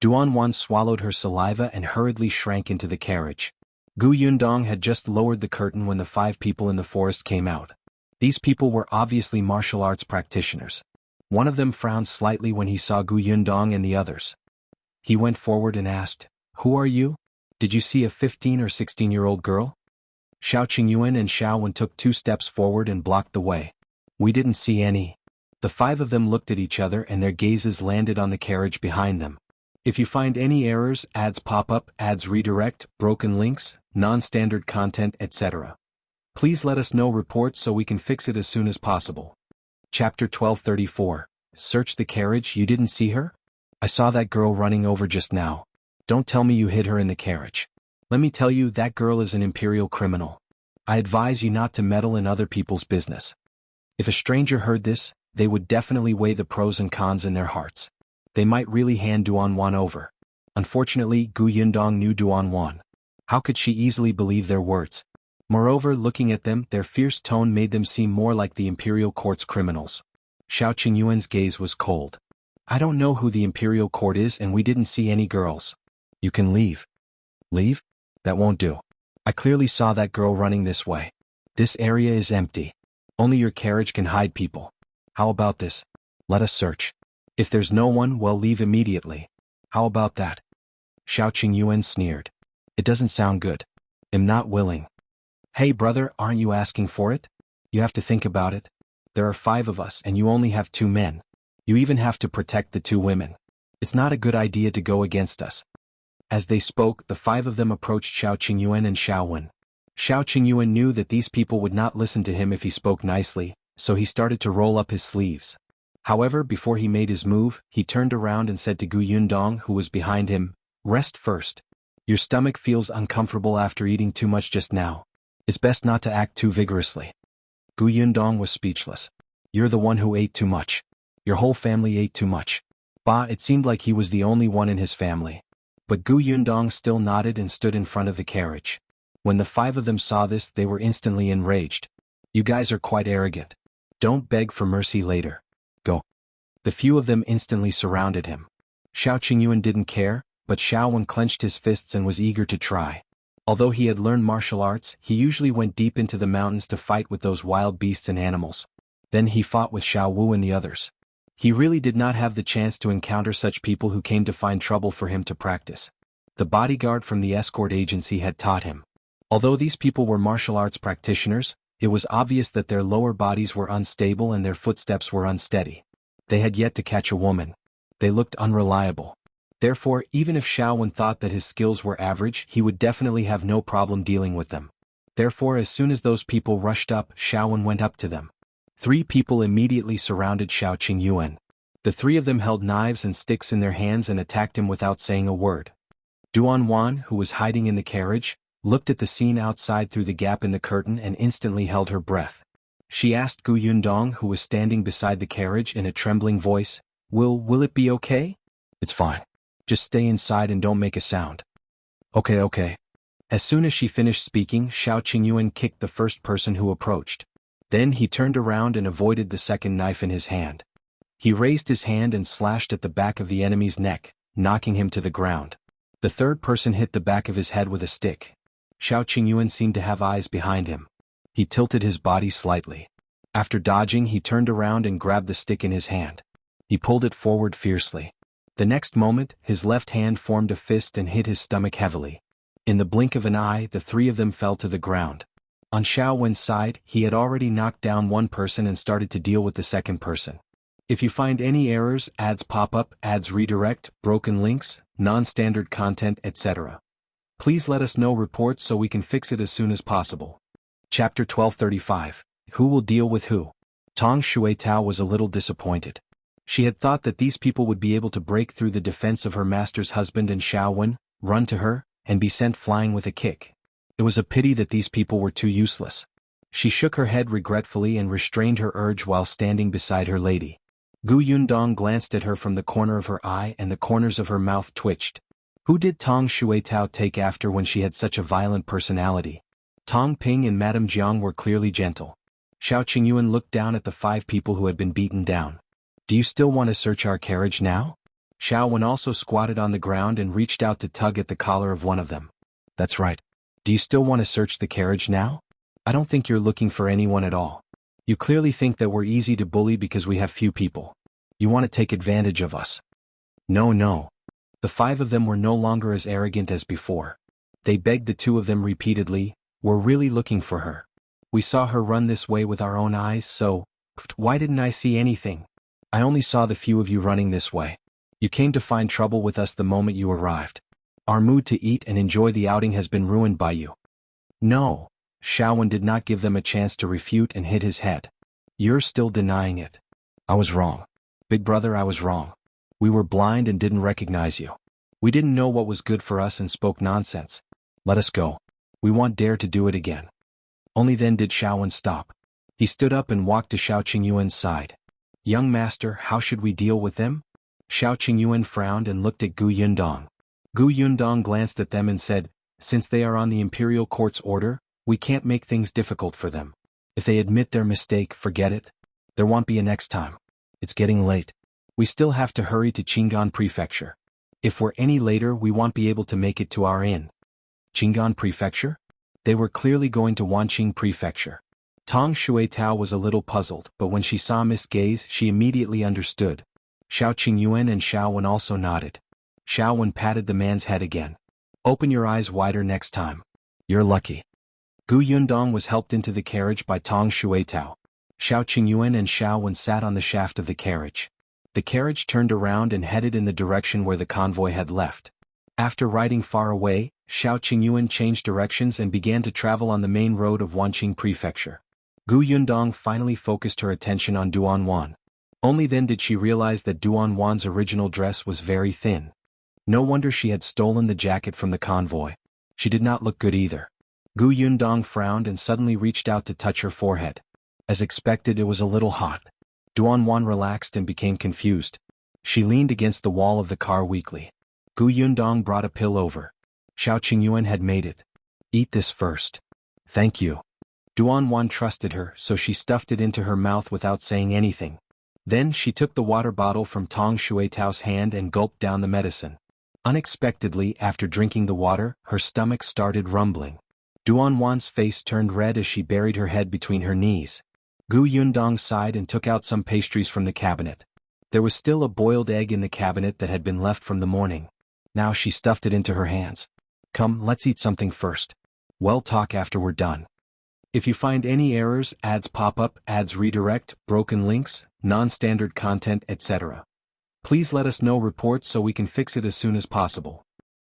Duan swallowed her saliva and hurriedly shrank into the carriage. Yundong had just lowered the curtain when the 5 people in the forest came out. These people were obviously martial arts practitioners. One of them frowned slightly when he saw Yundong and the others. He went forward and asked, "Who are you? Did you see a 15 or 16-year-old girl?" Qingyuan and Xiaowen took 2 steps forward and blocked the way. We didn't see any. The five of them looked at each other and their gazes landed on the carriage behind them. If you find any errors, ads pop up, ads redirect, broken links, non-standard content, etc. Please let us know reports so we can fix it as soon as possible. Chapter 1234. Search the carriage. You didn't see her? I saw that girl running over just now. Don't tell me you hid her in the carriage. Let me tell you, that girl is an imperial criminal. I advise you not to meddle in other people's business. If a stranger heard this, they would definitely weigh the pros and cons in their hearts. They might really hand Duan over. Unfortunately, Yundong knew Duan. How could she easily believe their words? Moreover, looking at them, their fierce tone made them seem more like the imperial court's criminals. Qingyuan's gaze was cold. I don't know who the imperial court is and we didn't see any girls. You can leave. Leave? That won't do. I clearly saw that girl running this way. This area is empty. Only your carriage can hide people. How about this? Let us search. If there's no one, well, leave immediately. How about that? Qingyuan sneered. It doesn't sound good. I'm not willing. Hey brother, aren't you asking for it? You have to think about it. There are 5 of us and you only have 2 men. You even have to protect the 2 women. It's not a good idea to go against us. As they spoke, the 5 of them approached Qingyuan and Shaowen. Qingyuan knew that these people would not listen to him if he spoke nicely, so he started to roll up his sleeves. However, before he made his move, he turned around and said to Yundong, who was behind him, "Rest first. Your stomach feels uncomfortable after eating too much just now. It's best not to act too vigorously." Yundong was speechless. You're the one who ate too much. Your whole family ate too much. It seemed like he was the only one in his family. But Yundong still nodded and stood in front of the carriage. When the 5 of them saw this, they were instantly enraged. You guys are quite arrogant. Don't beg for mercy later. Go. The few of them instantly surrounded him. Qingyuan didn't care, but Shaowen clenched his fists and was eager to try. Although he had learned martial arts, he usually went deep into the mountains to fight with those wild beasts and animals. Then he fought with Xiao Wu and the others. He really did not have the chance to encounter such people who came to find trouble for him to practice. The bodyguard from the escort agency had taught him. Although these people were martial arts practitioners, it was obvious that their lower bodies were unstable and their footsteps were unsteady. They had yet to catch a woman. They looked unreliable. Therefore, even if Shaowen thought that his skills were average, he would definitely have no problem dealing with them. Therefore, as soon as those people rushed up, Shaowen went up to them. 3 people immediately surrounded Qingyuan. The 3 of them held knives and sticks in their hands and attacked him without saying a word. Duan, who was hiding in the carriage, looked at the scene outside through the gap in the curtain and instantly held her breath. She asked Yundong, who was standing beside the carriage, in a trembling voice, Will it be okay? It's fine. Just stay inside and don't make a sound. Okay. As soon as she finished speaking, Qingyuan kicked the first person who approached. Then he turned around and avoided the second knife in his hand. He raised his hand and slashed at the back of the enemy's neck, knocking him to the ground. The third person hit the back of his head with a stick. Qingyuan seemed to have eyes behind him. He tilted his body slightly. After dodging, he turned around and grabbed the stick in his hand. He pulled it forward fiercely. The next moment, his left hand formed a fist and hit his stomach heavily. In the blink of an eye, the 3 of them fell to the ground. On Shaowen's side, he had already knocked down one person and started to deal with the second person. If you find any errors, ads pop up, ads redirect, broken links, non-standard content, etc. Please let us know reports so we can fix it as soon as possible. Chapter 1235. Who will deal with who? Tong Xuetao was a little disappointed. She had thought that these people would be able to break through the defense of her master's husband and Shaowen, run to her, and be sent flying with a kick. It was a pity that these people were too useless. She shook her head regretfully and restrained her urge while standing beside her lady. Yundong glanced at her from the corner of her eye and the corners of her mouth twitched. Who did Tong Xuetao take after when she had such a violent personality? Tong Ping and Madame Jiang were clearly gentle. Qingyuan looked down at the 5 people who had been beaten down. Do you still want to search our carriage now? Shaowen also squatted on the ground and reached out to tug at the collar of one of them. That's right. Do you still want to search the carriage now? I don't think you're looking for anyone at all. You clearly think that we're easy to bully because we have few people. You want to take advantage of us. No. The 5 of them were no longer as arrogant as before. They begged the 2 of them repeatedly, we're really looking for her. We saw her run this way with our own eyes, so, Why didn't I see anything? I only saw the few of you running this way. You came to find trouble with us the moment you arrived. Our mood to eat and enjoy the outing has been ruined by you. No. Xiaowen did not give them a chance to refute and hit his head. You're still denying it. I was wrong. Big brother, I was wrong. We were blind and didn't recognize you. We didn't know what was good for us and spoke nonsense. Let us go. We won't dare to do it again. Only then did Xiaowen stop. He stood up and walked to Shao Qingyuan's side. Young master, how should we deal with them? Shao Qingyuan frowned and looked at Gu Yundong. Gu Yundong glanced at them and said, since they are on the imperial court's order, we can't make things difficult for them. If they admit their mistake, forget it. There won't be a next time. It's getting late. We still have to hurry to Qingyuan Prefecture. If we're any later, we won't be able to make it to our inn. Qingyuan Prefecture? They were clearly going to Wanqing Prefecture. Tong Shuitao was a little puzzled, but when she saw Miss Gaze, she immediately understood. Shao Qingyuan and Xiaowen also nodded. Xiaowen patted the man's head again. Open your eyes wider next time. You're lucky. Gu Yundong was helped into the carriage by Tong Shuitao. Shao Qingyuan and Xiaowen sat on the shaft of the carriage. The carriage turned around and headed in the direction where the convoy had left. After riding far away, Shao Qingyuan changed directions and began to travel on the main road of Wanqing Prefecture. Gu Yundong finally focused her attention on Duan. Only then did she realize that Duan's original dress was very thin. No wonder she had stolen the jacket from the convoy. She did not look good either. Gu Yundong frowned and suddenly reached out to touch her forehead. As expected, it was a little hot. Duan relaxed and became confused. She leaned against the wall of the car weakly. Gu Yundong brought a pill over. Shao Qingyuan had made it. Eat this first. Thank you. Duan trusted her, so she stuffed it into her mouth without saying anything. Then she took the water bottle from Tong Shuitao's hand and gulped down the medicine. Unexpectedly, after drinking the water, her stomach started rumbling. Duan's face turned red as she buried her head between her knees. Gu Yundong sighed and took out some pastries from the cabinet. There was still a boiled egg in the cabinet that had been left from the morning. Now she stuffed it into her hands. Come, let's eat something first. We'll talk after we're done. If you find any errors, ads pop up, ads redirect, broken links, non-standard content, etc. Please let us know reports so we can fix it as soon as possible.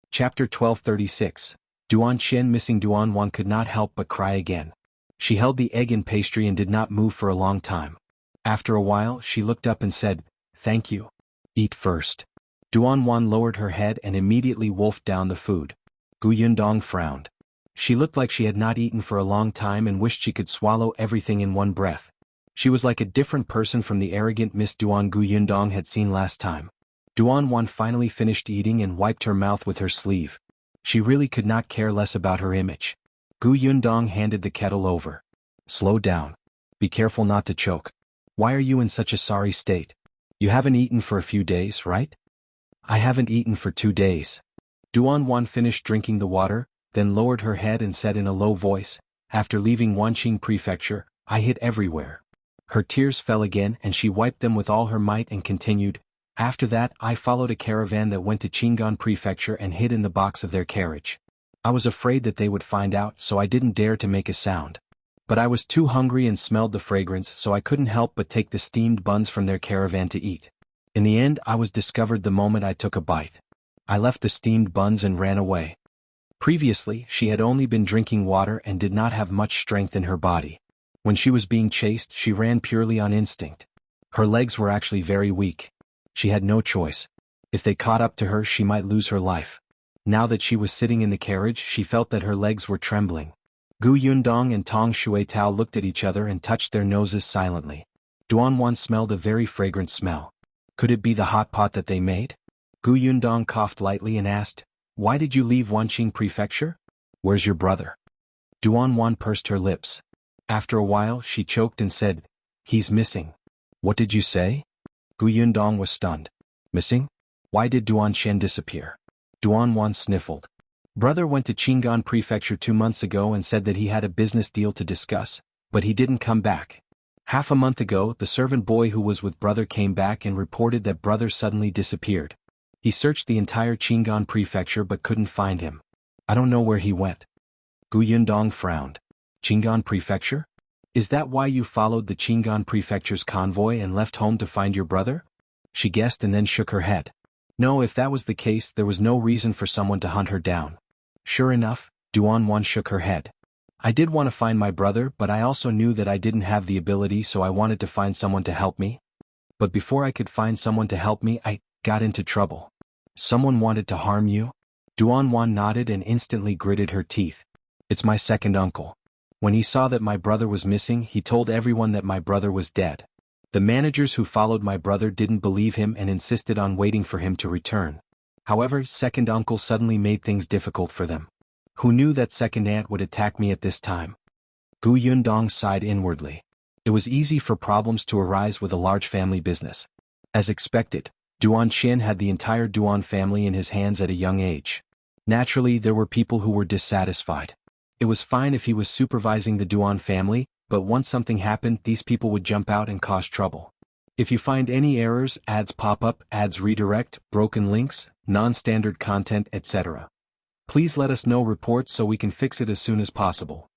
Chapter 1236. Duan Qian missing Duan could not help but cry again. She held the egg and pastry and did not move for a long time. After a while, she looked up and said, Thank you. Eat first. Duan lowered her head and immediately wolfed down the food. Gu Yundong frowned. She looked like she had not eaten for a long time and wished she could swallow everything in one breath. She was like a different person from the arrogant Miss Duan Gu Yundong had seen last time. Duan finally finished eating and wiped her mouth with her sleeve. She really could not care less about her image. Gu Yundong handed the kettle over. Slow down. Be careful not to choke. Why are you in such a sorry state? You haven't eaten for a few days, right? I haven't eaten for 2 days. Duan finished drinking the water, then lowered her head and said in a low voice, After leaving Wanqing Prefecture, I hid everywhere. Her tears fell again and she wiped them with all her might and continued, After that I followed a caravan that went to Qingyuan Prefecture and hid in the box of their carriage. I was afraid that they would find out, so I didn't dare to make a sound. But I was too hungry and smelled the fragrance, so I couldn't help but take the steamed buns from their caravan to eat. In the end, I was discovered the moment I took a bite. I left the steamed buns and ran away. Previously, she had only been drinking water and did not have much strength in her body. When she was being chased, she ran purely on instinct. Her legs were actually very weak. She had no choice. If they caught up to her, she might lose her life. Now that she was sitting in the carriage, she felt that her legs were trembling. Gu Yundong and Tong Shuitao looked at each other and touched their noses silently. Duan smelled a very fragrant smell. Could it be the hot pot that they made? Gu Yundong coughed lightly and asked, Why did you leave Wanqing Prefecture? Where's your brother? Duan pursed her lips. After a while, she choked and said, He's missing. What did you say? Gu Yundong was stunned. Missing? Why did Duan Qian disappear? Duan sniffled. Brother went to Qingyuan Prefecture 2 months ago and said that he had a business deal to discuss, but he didn't come back. Half a month ago, the servant boy who was with brother came back and reported that brother suddenly disappeared. He searched the entire Qingyuan Prefecture but couldn't find him. I don't know where he went. Gu Yundong frowned. Qingyuan Prefecture? Is that why you followed the Qingyuan Prefecture's convoy and left home to find your brother? She guessed and then shook her head. No, if that was the case, there was no reason for someone to hunt her down. Sure enough, Duan shook her head. I did want to find my brother, but I also knew that I didn't have the ability, so I wanted to find someone to help me. But before I could find someone to help me, I got into trouble. Someone wanted to harm you? Duan nodded and instantly gritted her teeth. It's my second uncle. When he saw that my brother was missing, he told everyone that my brother was dead. The managers who followed my brother didn't believe him and insisted on waiting for him to return. However, second uncle suddenly made things difficult for them. Who knew that second aunt would attack me at this time? Yundong sighed inwardly. It was easy for problems to arise with a large family business. As expected, Qian had the entire Duan family in his hands at a young age. Naturally, there were people who were dissatisfied. It was fine if he was supervising the Duan family, but once something happened, these people would jump out and cause trouble. If you find any errors, ads pop up, ads redirect, broken links, non-standard content, etc., please let us know reports so we can fix it as soon as possible.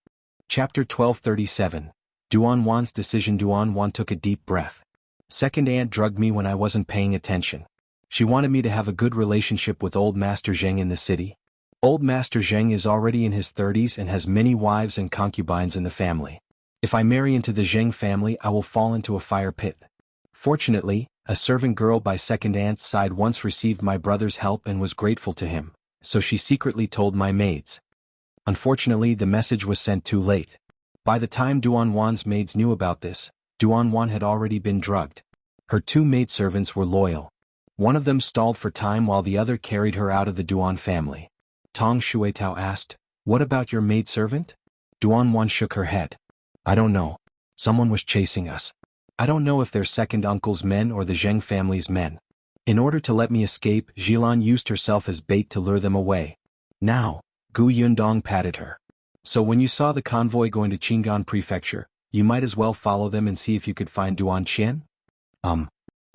Chapter 1237. Duan's decision. Duan took a deep breath. Second aunt drugged me when I wasn't paying attention. She wanted me to have a good relationship with old Master Zheng in the city. Old Master Zheng is already in his 30s and has many wives and concubines in the family. If I marry into the Zheng family, I will fall into a fire pit. Fortunately, a servant girl by second aunt's side once received my brother's help and was grateful to him, so she secretly told my maids. Unfortunately, the message was sent too late. By the time Duan's maids knew about this, Duan had already been drugged. Her two maidservants were loyal. One of them stalled for time while the other carried her out of the Duan family. Tong Shuitao asked, "What about your maidservant?" Duan shook her head. "I don't know. Someone was chasing us. I don't know if they're second uncle's men or the Zheng family's men. In order to let me escape, Zhilan used herself as bait to lure them away. Now," Yundong patted her. "So when you saw the convoy going to Qingyuan Prefecture, you might as well follow them and see if you could find Duan Qian?"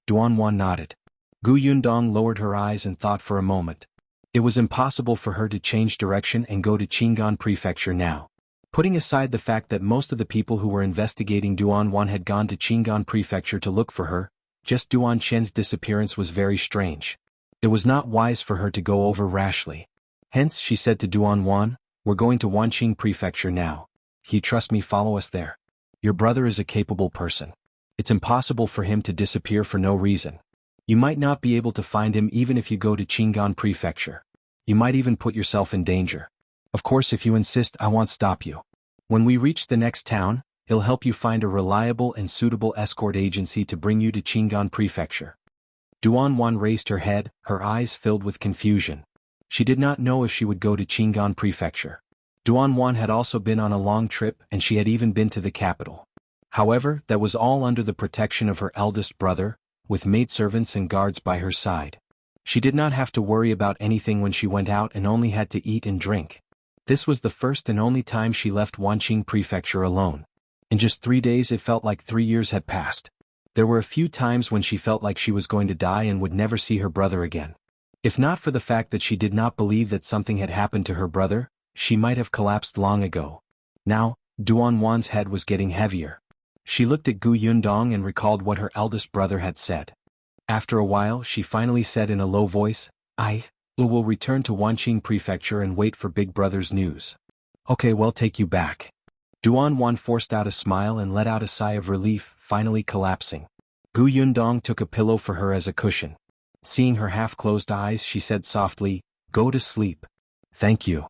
Duan nodded. Yundong lowered her eyes and thought for a moment. It was impossible for her to change direction and go to Qingyuan Prefecture now. Putting aside the fact that most of the people who were investigating Duan had gone to Qingyuan Prefecture to look for her, just Duan Qian's disappearance was very strange. It was not wise for her to go over rashly. Hence she said to Duan, "We're going to Wanqing Prefecture now. You trust me, follow us there. Your brother is a capable person. It's impossible for him to disappear for no reason. You might not be able to find him even if you go to Qingyuan Prefecture. You might even put yourself in danger. Of course, if you insist, I won't stop you. When we reach the next town, he'll help you find a reliable and suitable escort agency to bring you to Qingyuan Prefecture." Duan raised her head, her eyes filled with confusion. She did not know if she would go to Qingyuan Prefecture. Duan had also been on a long trip and she had even been to the capital. However, that was all under the protection of her eldest brother, with maidservants and guards by her side. She did not have to worry about anything when she went out and only had to eat and drink. This was the first and only time she left Wanqing Prefecture alone. In just 3 days it felt like 3 years had passed. There were a few times when she felt like she was going to die and would never see her brother again. If not for the fact that she did not believe that something had happened to her brother, she might have collapsed long ago. Now, Duan's head was getting heavier. She looked at Yundong and recalled what her eldest brother had said. After a while, she finally said in a low voice, "I will return to Wanqing Prefecture and wait for Big Brother's news." "Okay, well, take you back." Duan forced out a smile and let out a sigh of relief, finally collapsing. Yundong took a pillow for her as a cushion. Seeing her half-closed eyes, she said softly, "Go to sleep." "Thank you."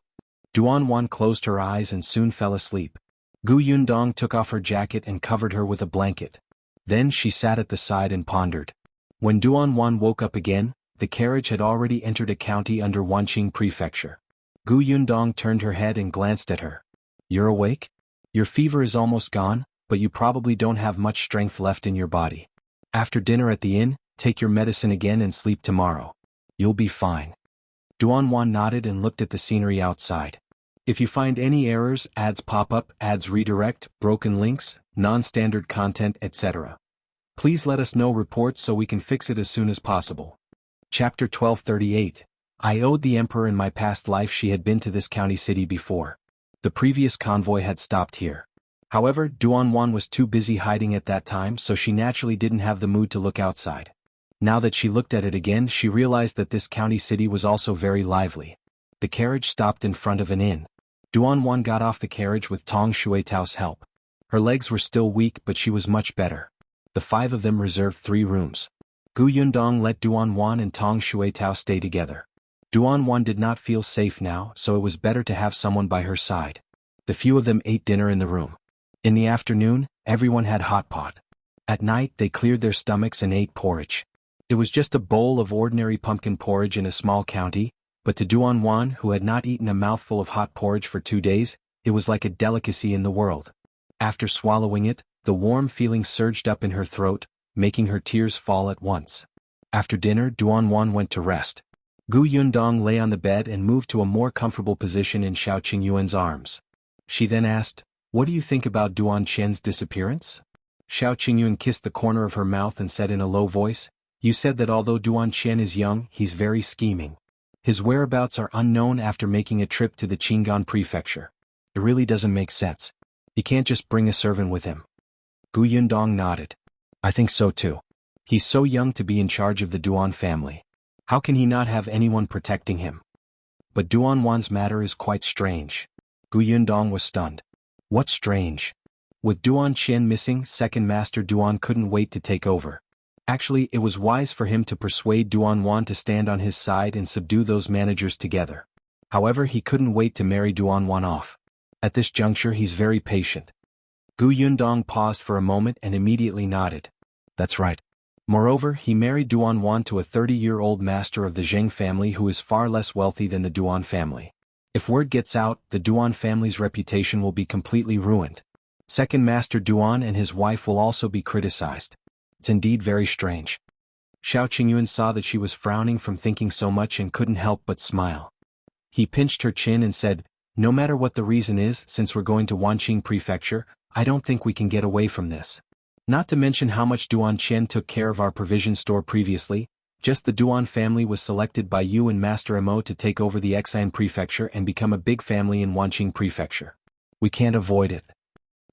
Duan closed her eyes and soon fell asleep. Yundong took off her jacket and covered her with a blanket. Then she sat at the side and pondered. When Duan woke up again, the carriage had already entered a county under Wanqing Prefecture. Yundong turned her head and glanced at her. "You're awake? Your fever is almost gone, but you probably don't have much strength left in your body. After dinner at the inn, take your medicine again and sleep tomorrow. You'll be fine." Duan nodded and looked at the scenery outside. If you find any errors, ads pop up, ads redirect, broken links, non-standard content, etc., please let us know reports so we can fix it as soon as possible. Chapter 1238. I owed the Emperor in my past life. She had been to this county city before. The previous convoy had stopped here. However, Duan Wan was too busy hiding at that time, so she naturally didn't have the mood to look outside. Now that she looked at it again, she realized that this county city was also very lively. The carriage stopped in front of an inn. Duan Wan got off the carriage with Tong Shuetao's help. Her legs were still weak, but she was much better. The 5 of them reserved 3 rooms. Yundong let Duan Wan and Tong Shuetao stay together. Duan Wan did not feel safe now, so it was better to have someone by her side. The few of them ate dinner in the room. In the afternoon, everyone had hot pot. At night, they cleared their stomachs and ate porridge. It was just a bowl of ordinary pumpkin porridge in a small county, but to Duan Wan, who had not eaten a mouthful of hot porridge for 2 days, it was like a delicacy in the world. After swallowing it, the warm feeling surged up in her throat, making her tears fall at once. After dinner, Duan Wan went to rest. Yundong lay on the bed and moved to a more comfortable position in Qingyuan's arms. She then asked, "What do you think about Duan Qian's disappearance?" Qingyuan kissed the corner of her mouth and said in a low voice, "You said that although Duan Qian is young, he's very scheming. His whereabouts are unknown after making a trip to the Qingyuan Prefecture. It really doesn't make sense. He can't just bring a servant with him." Yundong nodded. "I think so too. He's so young to be in charge of the Duan family. How can he not have anyone protecting him?" But Duan Wan's matter is quite strange. Yundong was stunned. "What's strange?" With Duan Qian missing, Second Master Duan couldn't wait to take over. Actually, it was wise for him to persuade Duan Wan to stand on his side and subdue those managers together. However, he couldn't wait to marry Duan Wan off. At this juncture, he's very patient. Yundong paused for a moment and immediately nodded. "That's right. Moreover, he married Duan Wan to a 30-year-old master of the Zheng family who is far less wealthy than the Duan family. If word gets out, the Duan family's reputation will be completely ruined. Second Master Duan and his wife will also be criticized. It's indeed very strange." Qingyuan saw that she was frowning from thinking so much and couldn't help but smile. He pinched her chin and said, "No matter what the reason is, since we're going to Wanqing Prefecture, I don't think we can get away from this. Not to mention how much Duan Qian took care of our provision store previously, just the Duan family was selected by you and Master Mo to take over the Xian Prefecture and become a big family in Wanqing Prefecture. We can't avoid it.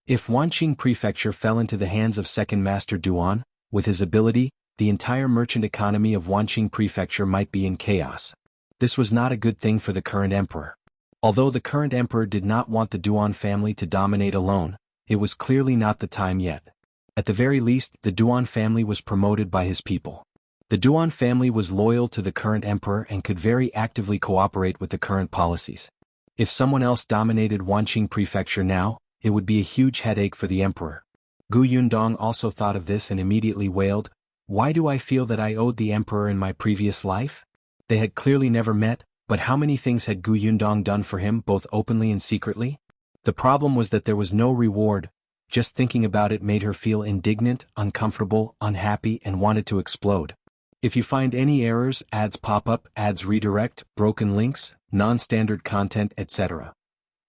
If Wanqing Prefecture fell into the hands of Second Master Duan, with his ability, the entire merchant economy of Wanqing Prefecture might be in chaos. This was not a good thing for the current emperor. Although the current emperor did not want the Duan family to dominate alone, it was clearly not the time yet. At the very least, the Duan family was promoted by his people. The Duan family was loyal to the current emperor and could very actively cooperate with the current policies. If someone else dominated Wanqing Prefecture now, it would be a huge headache for the emperor. Yundong also thought of this and immediately wailed, "Why do I feel that I owed the emperor in my previous life?" They had clearly never met, but how many things had Yundong done for him both openly and secretly? The problem was that there was no reward. Just thinking about it made her feel indignant, uncomfortable, unhappy, and wanted to explode. If you find any errors, ads pop up, ads redirect, broken links, non-standard content, etc.,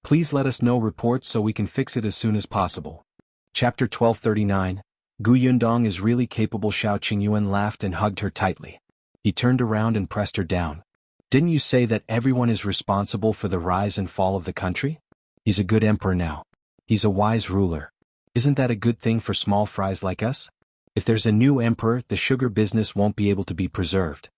please let us know reports so we can fix it as soon as possible. Chapter 1239, Yundong is really capable. Qingyuan laughed and hugged her tightly. He turned around and pressed her down. "Didn't you say that everyone is responsible for the rise and fall of the country? He's a good emperor now. He's a wise ruler. Isn't that a good thing for small fries like us? If there's a new emperor, the sugar business won't be able to be preserved.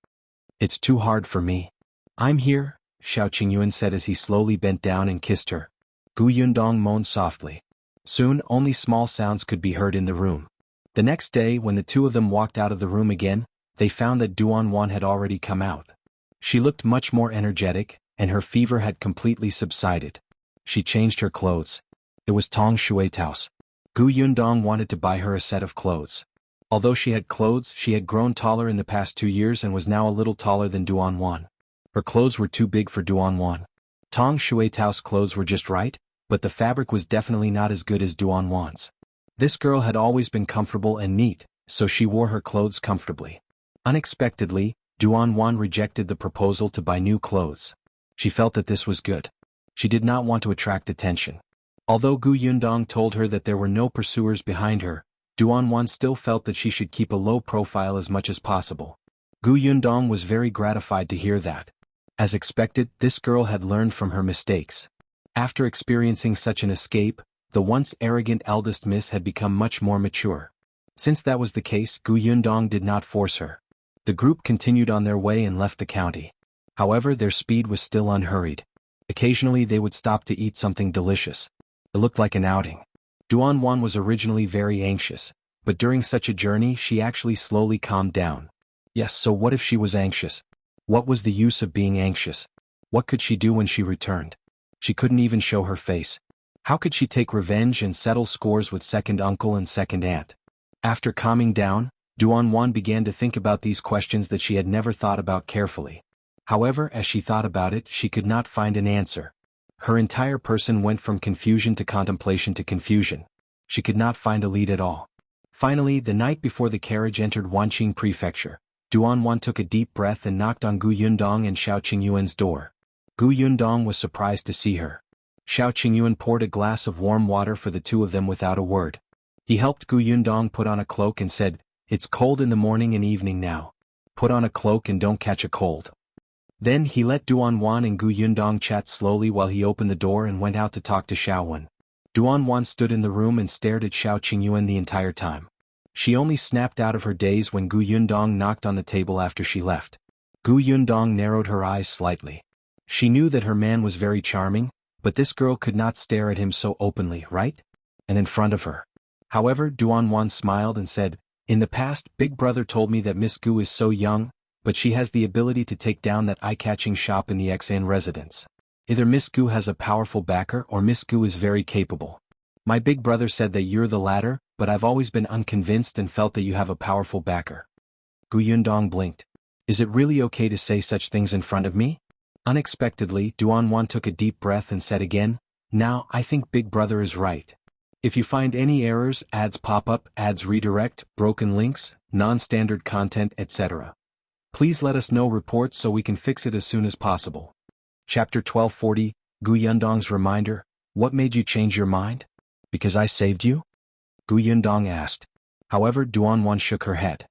It's too hard for me. I'm here," Qingyuan said as he slowly bent down and kissed her. Yundong moaned softly. Soon, only small sounds could be heard in the room. The next day, when the two of them walked out of the room again, they found that Duan Wan had already come out. She looked much more energetic, and her fever had completely subsided. She changed her clothes. It was Tong Shuetao's. Yundong wanted to buy her a set of clothes. Although she had clothes, she had grown taller in the past 2 years and was now a little taller than Duan Wan. Her clothes were too big for Duan Wan. Tong Shuetao's clothes were just right, but the fabric was definitely not as good as Duan Wan's. This girl had always been comfortable and neat, so she wore her clothes comfortably. Unexpectedly, Duan Wan rejected the proposal to buy new clothes. She felt that this was good. She did not want to attract attention. Although Yundong told her that there were no pursuers behind her, Duan Wan still felt that she should keep a low profile as much as possible. Yundong was very gratified to hear that. As expected, this girl had learned from her mistakes. After experiencing such an escape, The once arrogant eldest miss had become much more mature. Since that was the case, Yundong did not force her. The group continued on their way and left the county. However, their speed was still unhurried. Occasionally they would stop to eat something delicious. It looked like an outing. Duan was originally very anxious, but during such a journey she actually slowly calmed down. Yes, so what if she was anxious? What was the use of being anxious? What could she do when she returned? She couldn't even show her face. How could she take revenge and settle scores with second uncle and second aunt? After calming down, Duan began to think about these questions that she had never thought about carefully. However, as she thought about it, she could not find an answer. Her entire person went from confusion to contemplation to confusion. She could not find a lead at all. Finally, the night before the carriage entered Wanqing Prefecture, Duan took a deep breath and knocked on Yundong and Shao Qingyuan's door. Yundong was surprised to see her. Shao Qingyuan poured a glass of warm water for the two of them without a word. He helped Yundong put on a cloak and said, "It's cold in the morning and evening now. Put on a cloak and don't catch a cold." Then he let Duan and Yundong chat slowly while he opened the door and went out to talk to Xiaowan. Duan stood in the room and stared at Shao Qingyuan the entire time. She only snapped out of her daze when Yundong knocked on the table after she left. Yundong narrowed her eyes slightly. She knew that her man was very charming, but this girl could not stare at him so openly, right? And in front of her. However, Duan smiled and said, "In the past, Big Brother told me that Miss Gu is so young, but she has the ability to take down that eye-catching shop in the Xian residence. Either Miss Gu has a powerful backer or Miss Gu is very capable. My big brother said that you're the latter, but I've always been unconvinced and felt that you have a powerful backer." Yundong blinked. "Is it really okay to say such things in front of me?" Unexpectedly, Duan took a deep breath and said again, "Now, I think Big Brother is right. If you find any errors, ads pop up, ads redirect, broken links, non-standard content, etc. Please let us know reports so we can fix it as soon as possible." Chapter 1240, Yundong's reminder, "What made you change your mind? Because I saved you?" Yundong asked. However, Duan shook her head.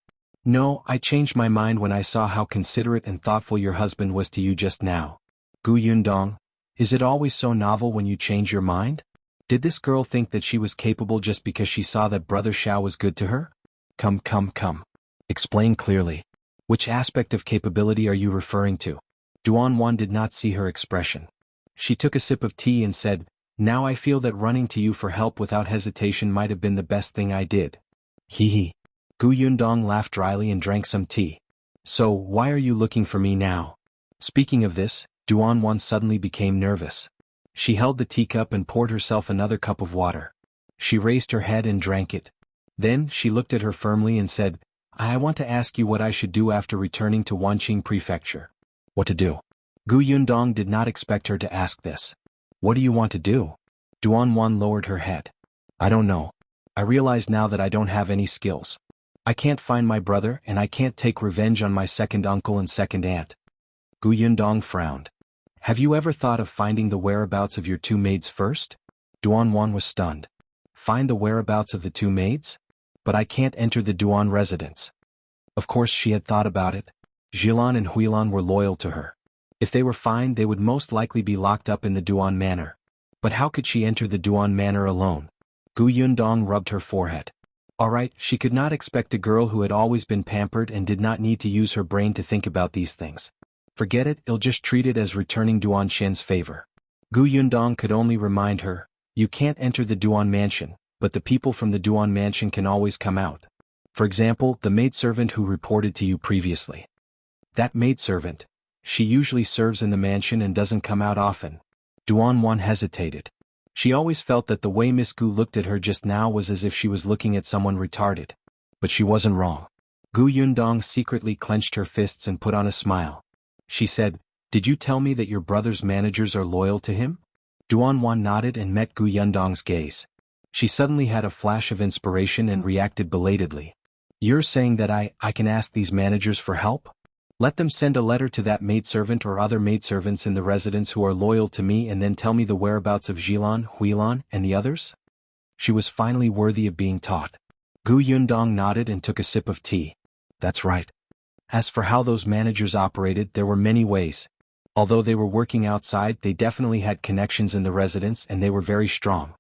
"No, I changed my mind when I saw how considerate and thoughtful your husband was to you just now." Yundong, is it always so novel when you change your mind? Did this girl think that she was capable just because she saw that Brother Shao was good to her? Come. Explain clearly. Which aspect of capability are you referring to? Duan did not see her expression. She took a sip of tea and said, "Now I feel that running to you for help without hesitation might have been the best thing I did." Hee. Yundong laughed dryly and drank some tea. "So, why are you looking for me now?" Speaking of this, Duan suddenly became nervous. She held the teacup and poured herself another cup of water. She raised her head and drank it. Then, she looked at her firmly and said, "I want to ask you what I should do after returning to Wanqing Prefecture." What to do? Yundong did not expect her to ask this. What do you want to do? Duan lowered her head. I don't know. I realize now that I don't have any skills. I can't find my brother and I can't take revenge on my second uncle and second aunt. Yundong frowned. Have you ever thought of finding the whereabouts of your two maids first? Duan was stunned. Find the whereabouts of the two maids? But I can't enter the Duan residence. Of course she had thought about it. Xilan and Huilan were loyal to her. If they were fine, they would most likely be locked up in the Duan manor. But how could she enter the Duan manor alone? Yundong rubbed her forehead. Alright, she could not expect a girl who had always been pampered and did not need to use her brain to think about these things. Forget it, I'll just treat it as returning Duan Qian's favor. Yundong could only remind her, you can't enter the Duan mansion, but the people from the Duan mansion can always come out. For example, the maidservant who reported to you previously. That maidservant. She usually serves in the mansion and doesn't come out often. Duan hesitated. She always felt that the way Miss Gu looked at her just now was as if she was looking at someone retarded. But she wasn't wrong. Yundong secretly clenched her fists and put on a smile. She said, Did you tell me that your brother's managers are loyal to him? Duan nodded and met Yundong's gaze. She suddenly had a flash of inspiration and reacted belatedly. You're saying that I can ask these managers for help? Let them send a letter to that maidservant or other maidservants in the residence who are loyal to me and then tell me the whereabouts of Xilan, Huilan, and the others? She was finally worthy of being taught. Yundong nodded and took a sip of tea. That's right. As for how those managers operated, there were many ways. Although they were working outside, they definitely had connections in the residence and they were very strong.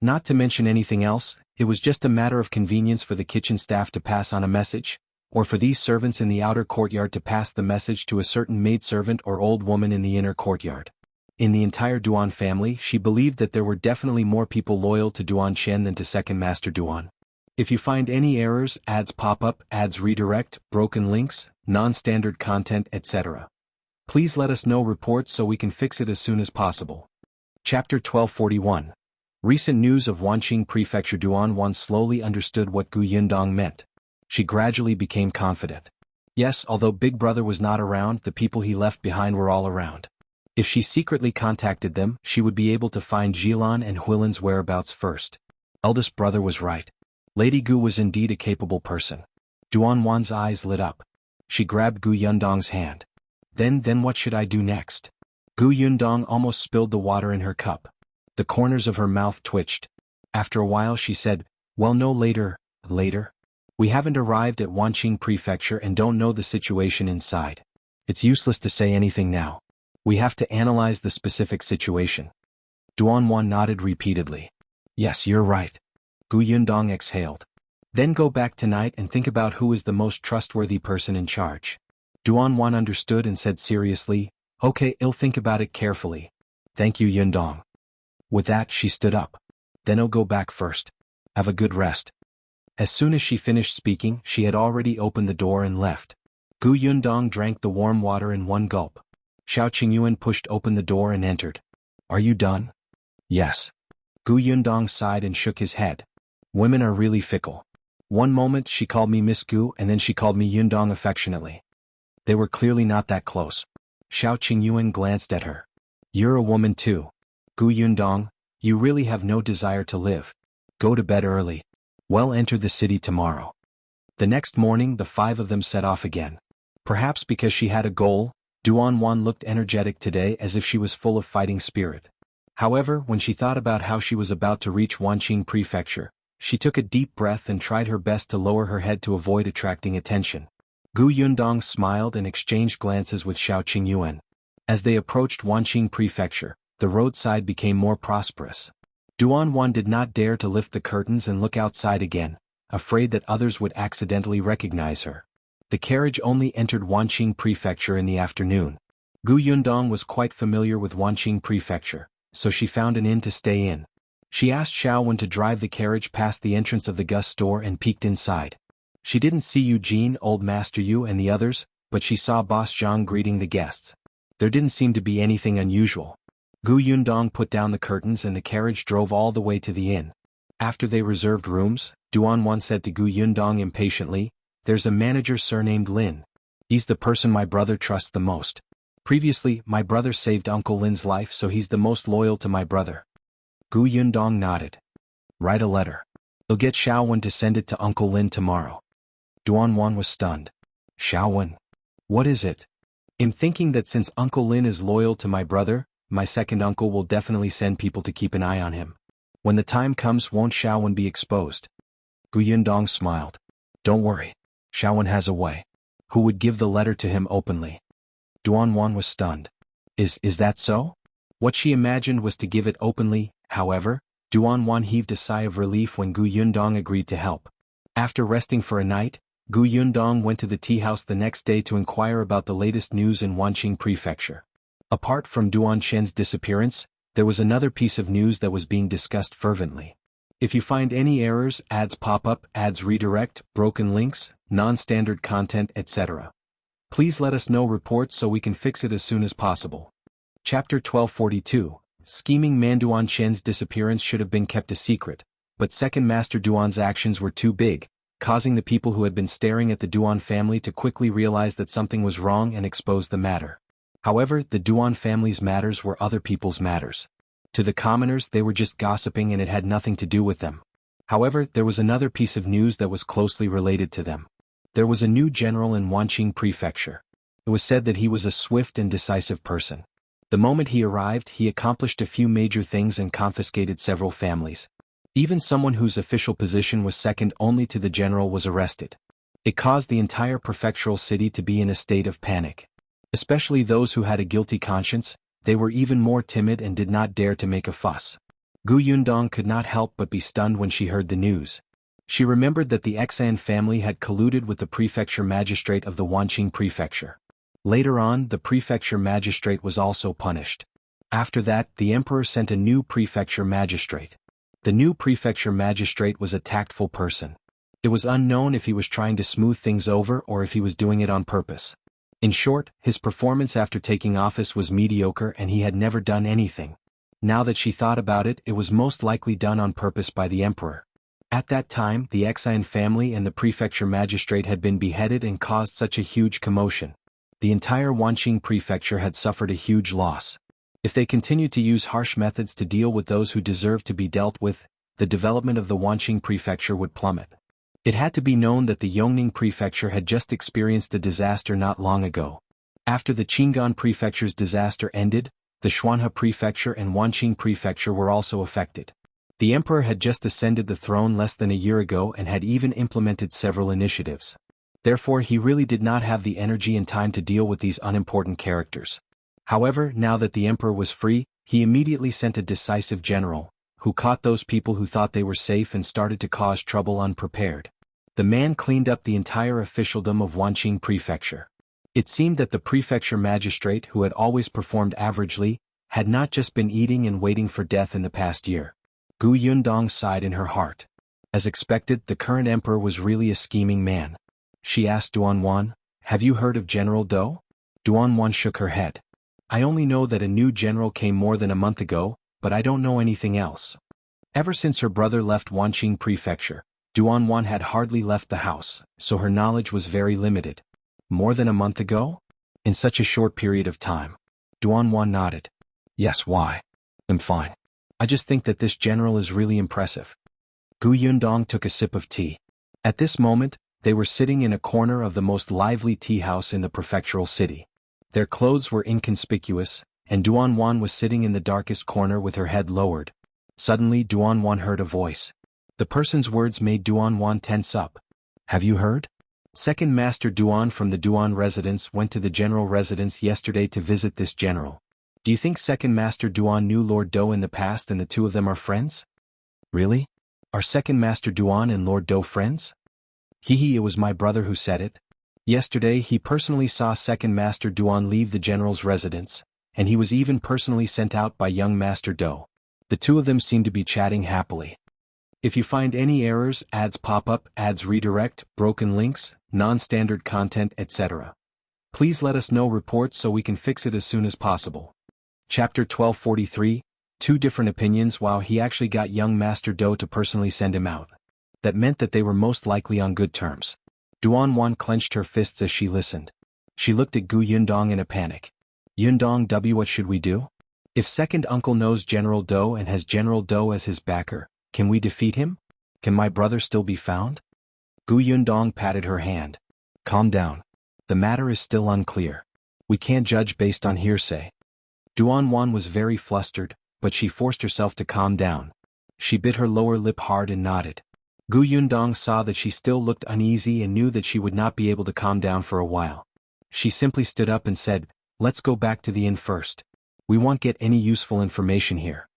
Not to mention anything else, it was just a matter of convenience for the kitchen staff to pass on a message, or for these servants in the outer courtyard to pass the message to a certain maidservant or old woman in the inner courtyard. In the entire Duan family, she believed that there were definitely more people loyal to Duan Qian than to Second Master Duan. If you find any errors, ads pop up, ads redirect, broken links, non-standard content, etc., please let us know reports so we can fix it as soon as possible. Chapter 1241. Recent news of Wanqing Prefecture. Duan slowly understood what Gu Yundong meant. She gradually became confident. Yes, although Big Brother was not around, the people he left behind were all around. If she secretly contacted them, she would be able to find Jilan and Huilan's whereabouts first. Eldest brother was right. Lady Gu was indeed a capable person. Duan's eyes lit up. She grabbed Gu Yundong's hand. Then what should I do next? Gu Yundong almost spilled the water in her cup. The corners of her mouth twitched. After a while she said, well, no, later. We haven't arrived at Wanqing Prefecture and don't know the situation inside. It's useless to say anything now. We have to analyze the specific situation. Duan nodded repeatedly. Yes, you're right. Gu Yundong exhaled. Then go back tonight and think about who is the most trustworthy person in charge. Duan understood and said seriously, okay, I'll think about it carefully. Thank you, Yundong. With that, she stood up. Then I'll go back first. Have a good rest. As soon as she finished speaking, she had already opened the door and left. Gu Yundong drank the warm water in one gulp. Qingyuan pushed open the door and entered. Are you done? Yes. Gu Yundong sighed and shook his head. Women are really fickle. One moment she called me Miss Gu and then she called me Yundong affectionately. They were clearly not that close. Qingyuan glanced at her. You're a woman too. Gu Yundong, you really have no desire to live. Go to bed early. Well, enter the city tomorrow. The next morning the five of them set off again. Perhaps because she had a goal, Duan looked energetic today as if she was full of fighting spirit. However, when she thought about how she was about to reach Wanqing Prefecture, she took a deep breath and tried her best to lower her head to avoid attracting attention. Gu Yundong smiled and exchanged glances with Qingyuan. As they approached Wanqing Prefecture, the roadside became more prosperous. Duan did not dare to lift the curtains and look outside again, afraid that others would accidentally recognize her. The carriage only entered Wanqing Prefecture in the afternoon. Gu Yundong was quite familiar with Wanqing Prefecture, so she found an inn to stay in. She asked Shao to drive the carriage past the entrance of the Gus store and peeked inside. She didn't see Eugene, Old Master Yu and the others, but she saw Boss Zhang greeting the guests. There didn't seem to be anything unusual. Gu Yundong put down the curtains and the carriage drove all the way to the inn. After they reserved rooms, Duan said to Gu Yundong impatiently, there's a manager surnamed Lin. He's the person my brother trusts the most. Previously, my brother saved Uncle Lin's life, so he's the most loyal to my brother. Gu Yundong nodded. Write a letter. They'll get Shao to send it to Uncle Lin tomorrow. Duan was stunned. Shao? What is it? I'm thinking that since Uncle Lin is loyal to my brother, my second uncle will definitely send people to keep an eye on him. When the time comes, won't Shao be exposed? Gu Yundong smiled. Don't worry. Shao has a way. Who would give the letter to him openly? Duan was stunned. Is that so? What she imagined was to give it openly. However, Duan heaved a sigh of relief when Gu Yundong agreed to help. After resting for a night, Gu Yundong went to the tea house the next day to inquire about the latest news in Wanqing Prefecture. Apart from Duan Qian's disappearance, there was another piece of news that was being discussed fervently. If you find any errors, ads pop up, ads redirect, broken links, non-standard content, etc., please let us know reports so we can fix it as soon as possible. Chapter 1242. Scheming man. Duan Qian's disappearance should have been kept a secret, but Second Master Duan's actions were too big, causing the people who had been staring at the Duan family to quickly realize that something was wrong and expose the matter. However, the Duan family's matters were other people's matters. To the commoners, they were just gossiping and it had nothing to do with them. However, there was another piece of news that was closely related to them. There was a new general in Wanqing Prefecture. It was said that he was a swift and decisive person. The moment he arrived, he accomplished a few major things and confiscated several families. Even someone whose official position was second only to the general was arrested. It caused the entire prefectural city to be in a state of panic. Especially those who had a guilty conscience, they were even more timid and did not dare to make a fuss. Gu Yundong could not help but be stunned when she heard the news. She remembered that the Xian family had colluded with the prefecture magistrate of the Wanqing prefecture. Later on, the prefecture magistrate was also punished. After that, the emperor sent a new prefecture magistrate. The new prefecture magistrate was a tactful person. It was unknown if he was trying to smooth things over or if he was doing it on purpose. In short, his performance after taking office was mediocre and he had never done anything. Now that she thought about it, it was most likely done on purpose by the emperor. At that time, the Xian family and the prefecture magistrate had been beheaded and caused such a huge commotion. The entire Wanqing prefecture had suffered a huge loss. If they continued to use harsh methods to deal with those who deserved to be dealt with, the development of the Wanqing prefecture would plummet. It had to be known that the Yongning prefecture had just experienced a disaster not long ago. After the Qingyuan prefecture's disaster ended, the Xuanhe prefecture and Wanqing prefecture were also affected. The emperor had just ascended the throne less than a year ago and had even implemented several initiatives. Therefore, he really did not have the energy and time to deal with these unimportant characters. However, now that the emperor was free, he immediately sent a decisive general, who caught those people who thought they were safe and started to cause trouble unprepared. The man cleaned up the entire officialdom of Wanqing prefecture. It seemed that the prefecture magistrate, who had always performed averagely, had not just been eating and waiting for death in the past year. Gu Yundong sighed in her heart. As expected, the current emperor was really a scheming man. She asked Duan, "Have you heard of General Dou?" Duan shook her head. "I only know that a new general came more than a month ago, but I don't know anything else." Ever since her brother left Wanqing prefecture, Duan had hardly left the house, so her knowledge was very limited. More than a month ago? In such a short period of time. Duan nodded. "Yes, why? I'm fine. I just think that this general is really impressive." Gu Yundong took a sip of tea. At this moment, they were sitting in a corner of the most lively tea house in the prefectural city. Their clothes were inconspicuous, and Duan was sitting in the darkest corner with her head lowered. Suddenly Duan heard a voice. The person's words made Duan tense up. "Have you heard? Second Master Duan from the Duan residence went to the general residence yesterday to visit this general. Do you think Second Master Duan knew Lord Dou in the past and the two of them are friends?" "Really? Are Second Master Duan and Lord Dou friends?" It was my brother who said it. Yesterday he personally saw Second Master Duan leave the general's residence, and he was even personally sent out by young Master Dou. The two of them seem to be chatting happily. If you find any errors, ads pop up, ads redirect, broken links, non-standard content, etc., please let us know reports so we can fix it as soon as possible. Chapter 1243, Two Different Opinions. While he actually got young Master Dou to personally send him out. That meant that they were most likely on good terms. Duan clenched her fists as she listened. She looked at Gu Yundong in a panic. "Yundong what should we do? If second uncle knows General Dou and has General Dou as his backer, can we defeat him? Can my brother still be found?" Gu Yundong patted her hand. "Calm down. The matter is still unclear. We can't judge based on hearsay." Duan was very flustered, but she forced herself to calm down. She bit her lower lip hard and nodded. Gu Yundong saw that she still looked uneasy and knew that she would not be able to calm down for a while. She simply stood up and said, "Let's go back to the inn first. We won't get any useful information here."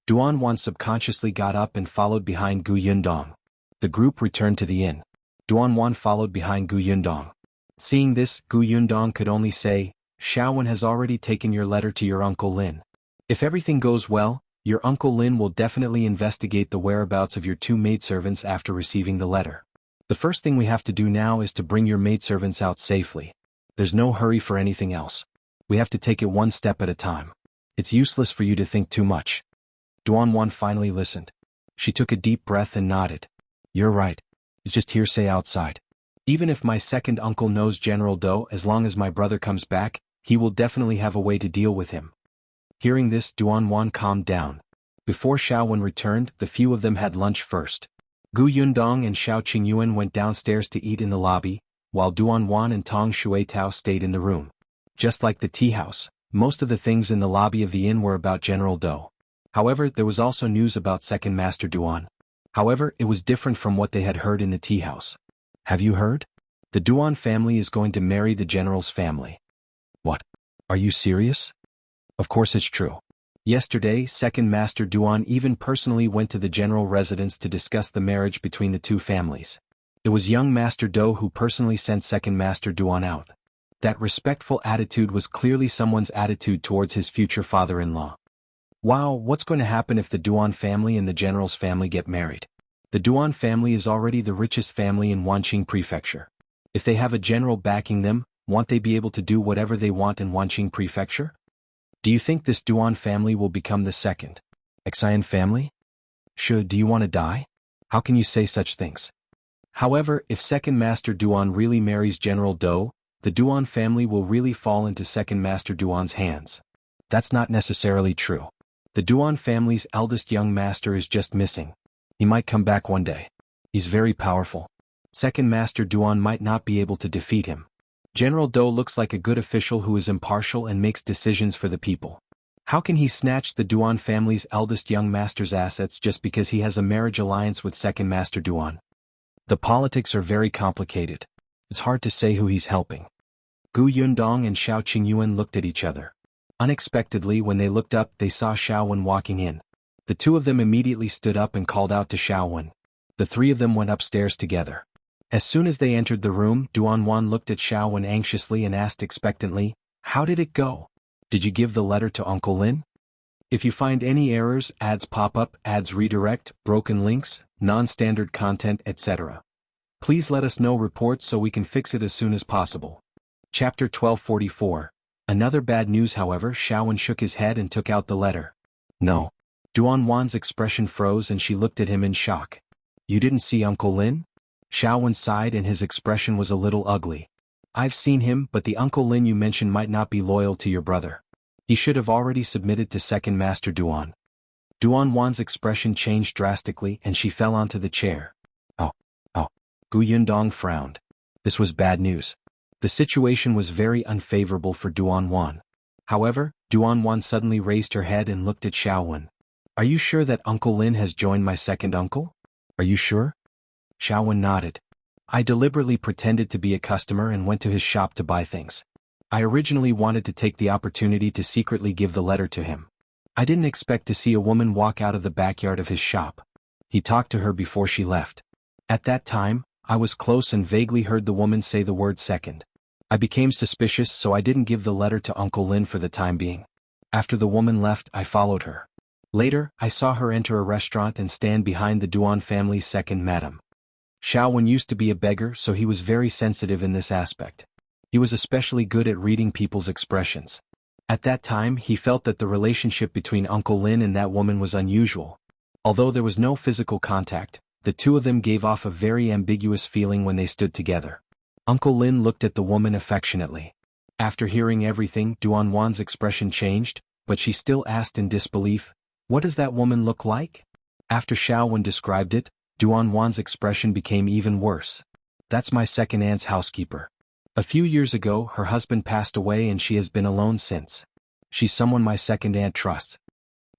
Duan subconsciously got up and followed behind Gu Yundong. The group returned to the inn. Duan followed behind Gu Yundong. Seeing this, Gu Yundong could only say, "Xiaowen has already taken your letter to your Uncle Lin. If everything goes well, your Uncle Lin will definitely investigate the whereabouts of your two maidservants after receiving the letter. The first thing we have to do now is to bring your maidservants out safely. There's no hurry for anything else. We have to take it one step at a time. It's useless for you to think too much." Duan finally listened. She took a deep breath and nodded. "You're right. It's just hearsay outside. Even if my second uncle knows General Dou, as long as my brother comes back, he will definitely have a way to deal with him." Hearing this, Duan calmed down. Before Xiaowen returned, the few of them had lunch first. Gu Yundong and Shao Qingyuan went downstairs to eat in the lobby, while Duan and Tong Xuetao stayed in the room. Just like the tea house, most of the things in the lobby of the inn were about General Dou. However, there was also news about Second Master Duan. However, it was different from what they had heard in the tea house. "Have you heard? The Duan family is going to marry the general's family." "What? Are you serious?" "Of course it's true. Yesterday, Second Master Duan even personally went to the general residence to discuss the marriage between the two families. It was young Master Do who personally sent Second Master Duan out. That respectful attitude was clearly someone's attitude towards his future father-in-law. Wow, what's going to happen if the Duan family and the general's family get married? The Duan family is already the richest family in Wanqing Prefecture. If they have a general backing them, won't they be able to do whatever they want in Wanqing Prefecture? Do you think this Duan family will become the second Qian family? Do you want to die? How can you say such things? However, if Second Master Duan really marries General Do, the Duan family will really fall into Second Master Duan's hands. That's not necessarily true. The Duan family's eldest young master is just missing. He might come back one day. He's very powerful. Second Master Duan might not be able to defeat him. General Do looks like a good official who is impartial and makes decisions for the people. How can he snatch the Duan family's eldest young master's assets just because he has a marriage alliance with Second Master Duan? The politics are very complicated. It's hard to say who he's helping. Yundong and Qingyuan looked at each other. Unexpectedly, when they looked up, they saw Xiaowen walking in. The two of them immediately stood up and called out to Xiaowen. The three of them went upstairs together. As soon as they entered the room, Duan looked at Xiaowen anxiously and asked expectantly, "How did it go? Did you give the letter to Uncle Lin? If you find any errors, ads pop up, ads redirect, broken links, non-standard content, etc. Please let us know reports so we can fix it as soon as possible." Chapter 1244. Another bad news. However, Xiaowen shook his head and took out the letter. No. Duan's expression froze and she looked at him in shock. "You didn't see Uncle Lin?" Xiaowen sighed and his expression was a little ugly. "I've seen him, but the Uncle Lin you mentioned might not be loyal to your brother. He should have already submitted to Second Master Duan." Duan's expression changed drastically and she fell onto the chair. Oh. Yundong frowned. This was bad news. The situation was very unfavorable for Duan. However, Duan suddenly raised her head and looked at Xiaowen. "Are you sure that Uncle Lin has joined my second uncle? Are you sure?" Xiaowen nodded. "I deliberately pretended to be a customer and went to his shop to buy things. I originally wanted to take the opportunity to secretly give the letter to him. I didn't expect to see a woman walk out of the backyard of his shop. He talked to her before she left. At that time, I was close and vaguely heard the woman say the word second. I became suspicious, so I didn't give the letter to Uncle Lin for the time being. After the woman left, I followed her. Later, I saw her enter a restaurant and stand behind the Duan family's second madam. Xiaowen used to be a beggar, so he was very sensitive in this aspect. He was especially good at reading people's expressions. At that time, he felt that the relationship between Uncle Lin and that woman was unusual. Although there was no physical contact, the two of them gave off a very ambiguous feeling when they stood together. Uncle Lin looked at the woman affectionately. After hearing everything, Duan's expression changed, but she still asked in disbelief, "What does that woman look like?" After Xiaowen described it, Duan's expression became even worse. "That's my second aunt's housekeeper. A few years ago, her husband passed away and she has been alone since. She's someone my second aunt trusts."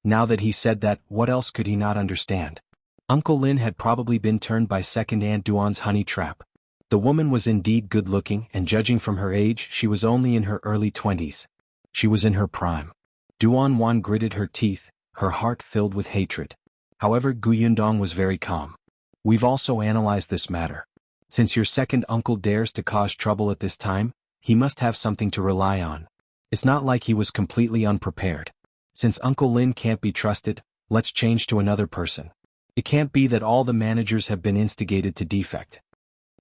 Now that he said that, what else could he not understand? Uncle Lin had probably been turned by second aunt Duan's honey trap. The woman was indeed good-looking, and judging from her age, she was only in her early 20s. She was in her prime. Duan gritted her teeth, her heart filled with hatred. However, Yundong was very calm. "We've also analyzed this matter. Since your second uncle dares to cause trouble at this time, he must have something to rely on. It's not like he was completely unprepared. Since Uncle Lin can't be trusted, let's change to another person. It can't be that all the managers have been instigated to defect."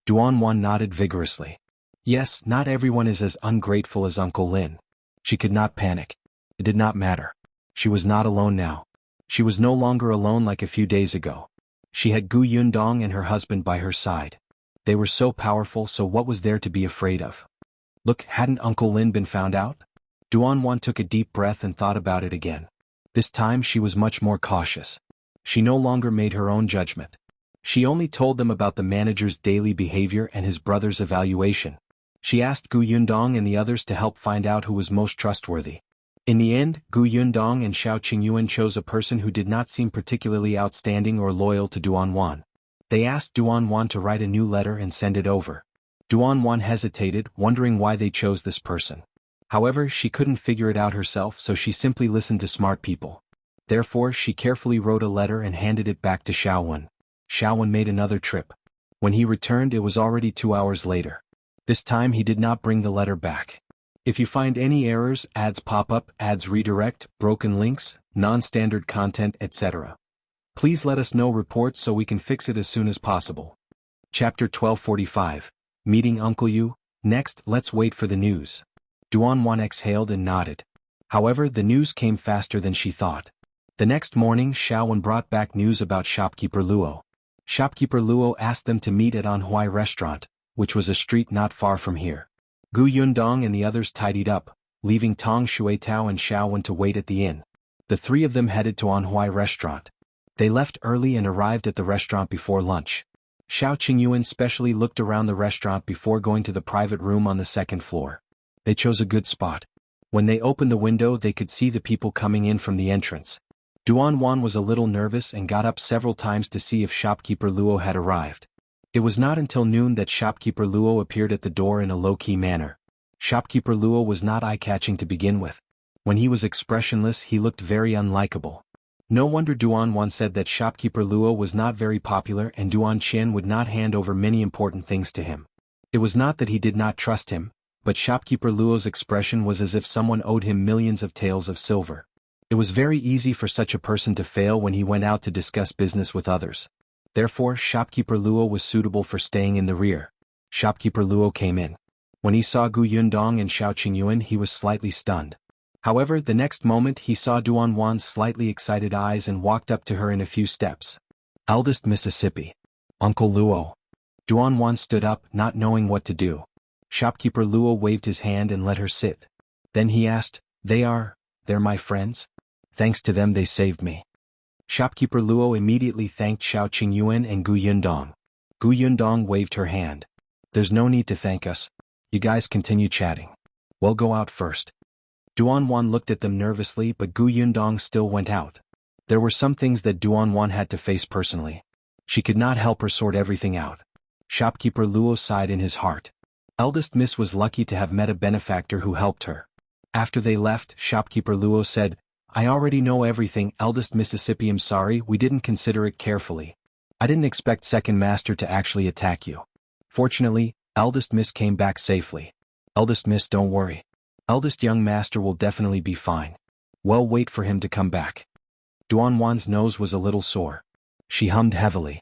Duan nodded vigorously. Yes, not everyone is as ungrateful as Uncle Lin. She could not panic. It did not matter. She was not alone now. She was no longer alone like a few days ago. She had Yundong and her husband by her side. They were so powerful, so what was there to be afraid of? Look, hadn't Uncle Lin been found out? Duan took a deep breath and thought about it again. This time she was much more cautious. She no longer made her own judgment. She only told them about the manager's daily behavior and his brother's evaluation. She asked Yundong and the others to help find out who was most trustworthy. In the end, Yundong and Qingyuan chose a person who did not seem particularly outstanding or loyal to Duan. They asked Duan to write a new letter and send it over. Duan hesitated, wondering why they chose this person. However, she couldn't figure it out herself, so she simply listened to smart people. Therefore, she carefully wrote a letter and handed it back to Xiaowen. Xiaowen made another trip. When he returned, it was already 2 hours later. This time he did not bring the letter back. If you find any errors, ads pop up, ads redirect, broken links, non-standard content, etc., please let us know reports so we can fix it as soon as possible. Chapter 1245. Meeting Uncle Yu. Next, let's wait for the news. Duan exhaled and nodded. However, the news came faster than she thought. The next morning, Xiaowen brought back news about shopkeeper Luo. Shopkeeper Luo asked them to meet at Anhui Restaurant, which was a street not far from here. Gu Yundong and the others tidied up, leaving Tong Shuitao and Xiaowen to wait at the inn. The three of them headed to Anhui Restaurant. They left early and arrived at the restaurant before lunch. Shao Qingyuan specially looked around the restaurant before going to the private room on the second floor. They chose a good spot. When they opened the window, they could see the people coming in from the entrance. Duan was a little nervous and got up several times to see if shopkeeper Luo had arrived. It was not until noon that shopkeeper Luo appeared at the door in a low-key manner. Shopkeeper Luo was not eye-catching to begin with. When he was expressionless, he looked very unlikable. No wonder Duan said that shopkeeper Luo was not very popular and Duan Qian would not hand over many important things to him. It was not that he did not trust him, but shopkeeper Luo's expression was as if someone owed him millions of taels of silver. It was very easy for such a person to fail when he went out to discuss business with others. Therefore, shopkeeper Luo was suitable for staying in the rear. Shopkeeper Luo came in. When he saw Gu Yundong and Xiao Qingyuan, he was slightly stunned. However, the next moment he saw Duan's slightly excited eyes and walked up to her in a few steps. Eldest Mississippi. Uncle Luo. Duan stood up, not knowing what to do. Shopkeeper Luo waved his hand and let her sit. Then he asked, they're my friends? Thanks to them they saved me. Shopkeeper Luo immediately thanked Xiao Qingyuan and Gu Yundong. Gu Yundong waved her hand. There's no need to thank us. You guys continue chatting. We'll go out first. Duan looked at them nervously, but Gu Yundong still went out. There were some things that Duan had to face personally. She could not help her sort everything out. Shopkeeper Luo sighed in his heart. Eldest Miss was lucky to have met a benefactor who helped her. After they left, shopkeeper Luo said, I already know everything, Eldest Mississippi. I'm sorry, we didn't consider it carefully. I didn't expect Second Master to actually attack you. Fortunately, Eldest Miss came back safely. Eldest Miss, don't worry. Eldest Young Master will definitely be fine. Well, wait for him to come back. Duan's nose was a little sore. She hummed heavily.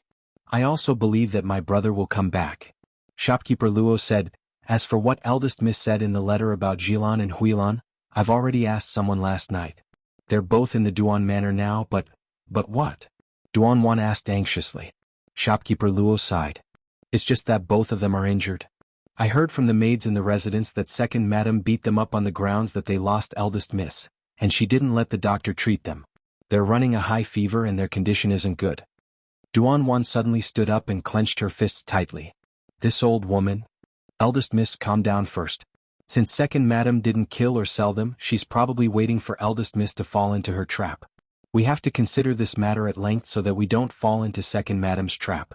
I also believe that my brother will come back. Shopkeeper Luo said, as for what Eldest Miss said in the letter about Jilan and Huilan, I've already asked someone last night. They're both in the Duan manor now, but what? Duan asked anxiously. Shopkeeper Luo sighed. It's just that both of them are injured. I heard from the maids in the residence that Second Madam beat them up on the grounds that they lost Eldest Miss, and she didn't let the doctor treat them. They're running a high fever and their condition isn't good. Duan suddenly stood up and clenched her fists tightly. This old woman? Eldest Miss, calm down first. Since Second Madam didn't kill or sell them, she's probably waiting for Eldest Miss to fall into her trap. We have to consider this matter at length so that we don't fall into Second Madam's trap.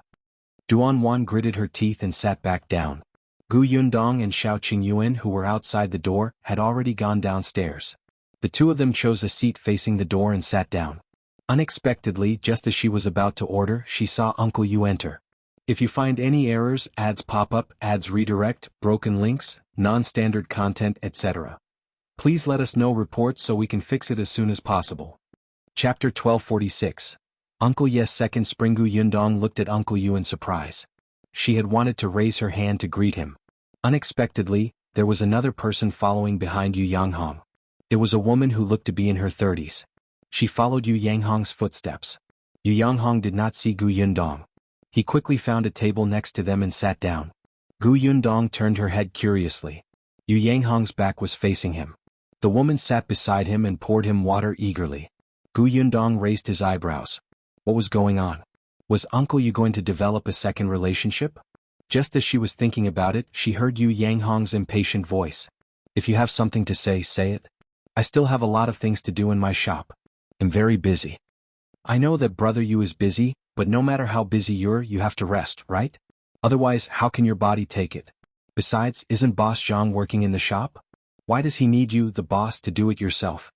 Duan gritted her teeth and sat back down. Gu Yundong and Xiao Qingyuan, who were outside the door, had already gone downstairs. The two of them chose a seat facing the door and sat down. Unexpectedly, just as she was about to order, she saw Uncle Yu enter. If you find any errors, ads pop up, ads redirect, broken links, non-standard content, etc., please let us know reports so we can fix it as soon as possible. Chapter 1246. Uncle Yes. Second Spring. Gu Yundong looked at Uncle Yu in surprise. She had wanted to raise her hand to greet him. Unexpectedly, there was another person following behind Yu Yanghong. It was a woman who looked to be in her 30s. She followed Yu Yanghong's footsteps. Yu Yanghong did not see Gu Yundong. He quickly found a table next to them and sat down. Gu Yundong turned her head curiously. Yu Yanghong's back was facing him. The woman sat beside him and poured him water eagerly. Gu Yundong raised his eyebrows. What was going on? Was Uncle Yu going to develop a second relationship? Just as she was thinking about it, she heard Yu Yanghong's impatient voice. If you have something to say, say it. I still have a lot of things to do in my shop. I'm very busy. I know that Brother Yu is busy, but no matter how busy you have to rest, right? Otherwise, how can your body take it? Besides, isn't Boss Zhang working in the shop? Why does he need you, the boss, to do it yourself?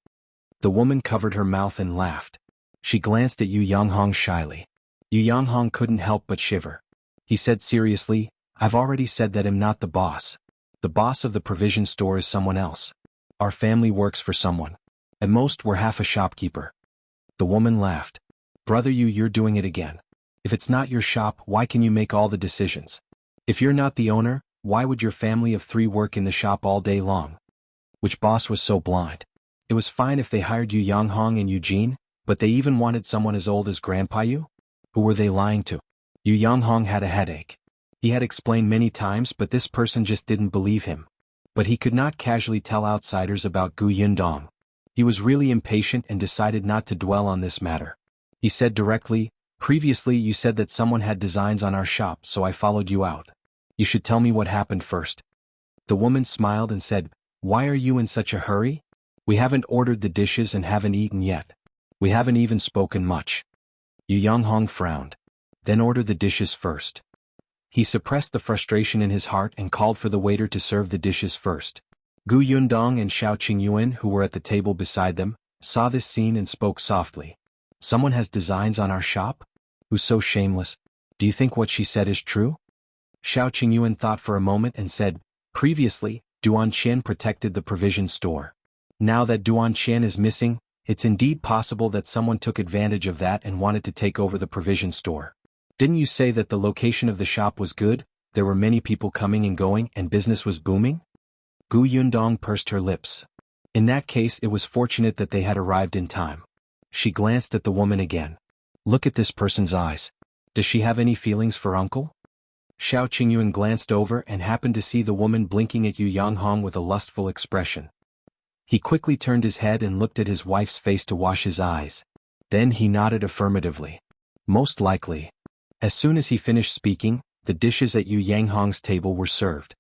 The woman covered her mouth and laughed. She glanced at Yu Yanghong shyly. Yu Yanghong couldn't help but shiver. He said seriously, I've already said that I'm not the boss. The boss of the provision store is someone else. Our family works for someone. At most we're half a shopkeeper. The woman laughed. Brother Yu, you're doing it again. If it's not your shop, why can you make all the decisions? If you're not the owner, why would your family of 3 work in the shop all day long? Which boss was so blind? It was fine if they hired Yu Yanghong and Eugene, but they even wanted someone as old as Grandpa Yu? Who were they lying to? Yu Yanghong had a headache. He had explained many times, but this person just didn't believe him. But he could not casually tell outsiders about Gu Yundong. He was really impatient and decided not to dwell on this matter. He said directly, previously you said that someone had designs on our shop, so I followed you out. You should tell me what happened first. The woman smiled and said, Why are you in such a hurry? We haven't ordered the dishes and haven't eaten yet. We haven't even spoken much. Yu Yanghong frowned. Then order the dishes first. He suppressed the frustration in his heart and called for the waiter to serve the dishes first. Gu Yundong and Shao Qingyuan, who were at the table beside them, saw this scene and spoke softly. Someone has designs on our shop? Who's so shameless? Do you think what she said is true? Shao Qingyuan thought for a moment and said, Previously, Duan Qian protected the provision store. Now that Duan Qian is missing, it's indeed possible that someone took advantage of that and wanted to take over the provision store. Didn't you say that the location of the shop was good, there were many people coming and going and business was booming? Gu Yundong pursed her lips. In that case it was fortunate that they had arrived in time. She glanced at the woman again. Look at this person's eyes. Does she have any feelings for uncle? Shao Qingyuan glanced over and happened to see the woman blinking at Yu Yanghong with a lustful expression. He quickly turned his head and looked at his wife's face to wash his eyes. Then he nodded affirmatively. Most likely. As soon as he finished speaking, the dishes at Yu Yanghong's table were served.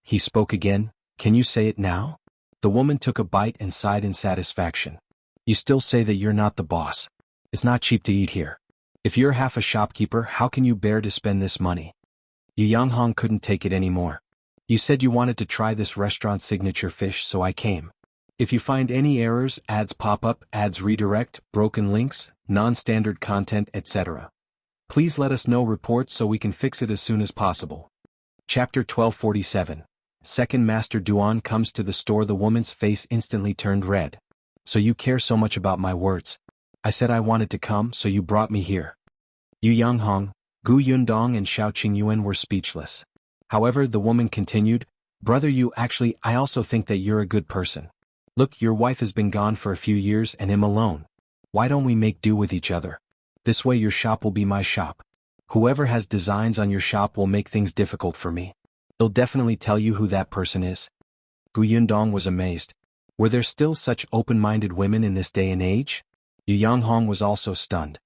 He spoke again, Can you say it now? The woman took a bite and sighed in satisfaction. You still say that you're not the boss. It's not cheap to eat here. If you're half a shopkeeper, how can you bear to spend this money? Yu Yanghong couldn't take it anymore. You said you wanted to try this restaurant's signature fish, so I came. If you find any errors, ads pop up, ads redirect, broken links, non-standard content, etc. Please let us know reports so we can fix it as soon as possible. Chapter 1247. Second Master Duan comes to the store. The woman's face instantly turned red. So you care so much about my words? I said I wanted to come, so you brought me here. Yu Yanghong, Gu Yundong and Shao Qingyuan were speechless. However, the woman continued, Brother Yu, actually I also think that you're a good person. Look, your wife has been gone for a few years and I'm alone. Why don't we make do with each other? This way your shop will be my shop. Whoever has designs on your shop will make things difficult for me. He'll definitely tell you who that person is. Gu Yundong was amazed. Were there still such open-minded women in this day and age? Yu Yanghong was also stunned.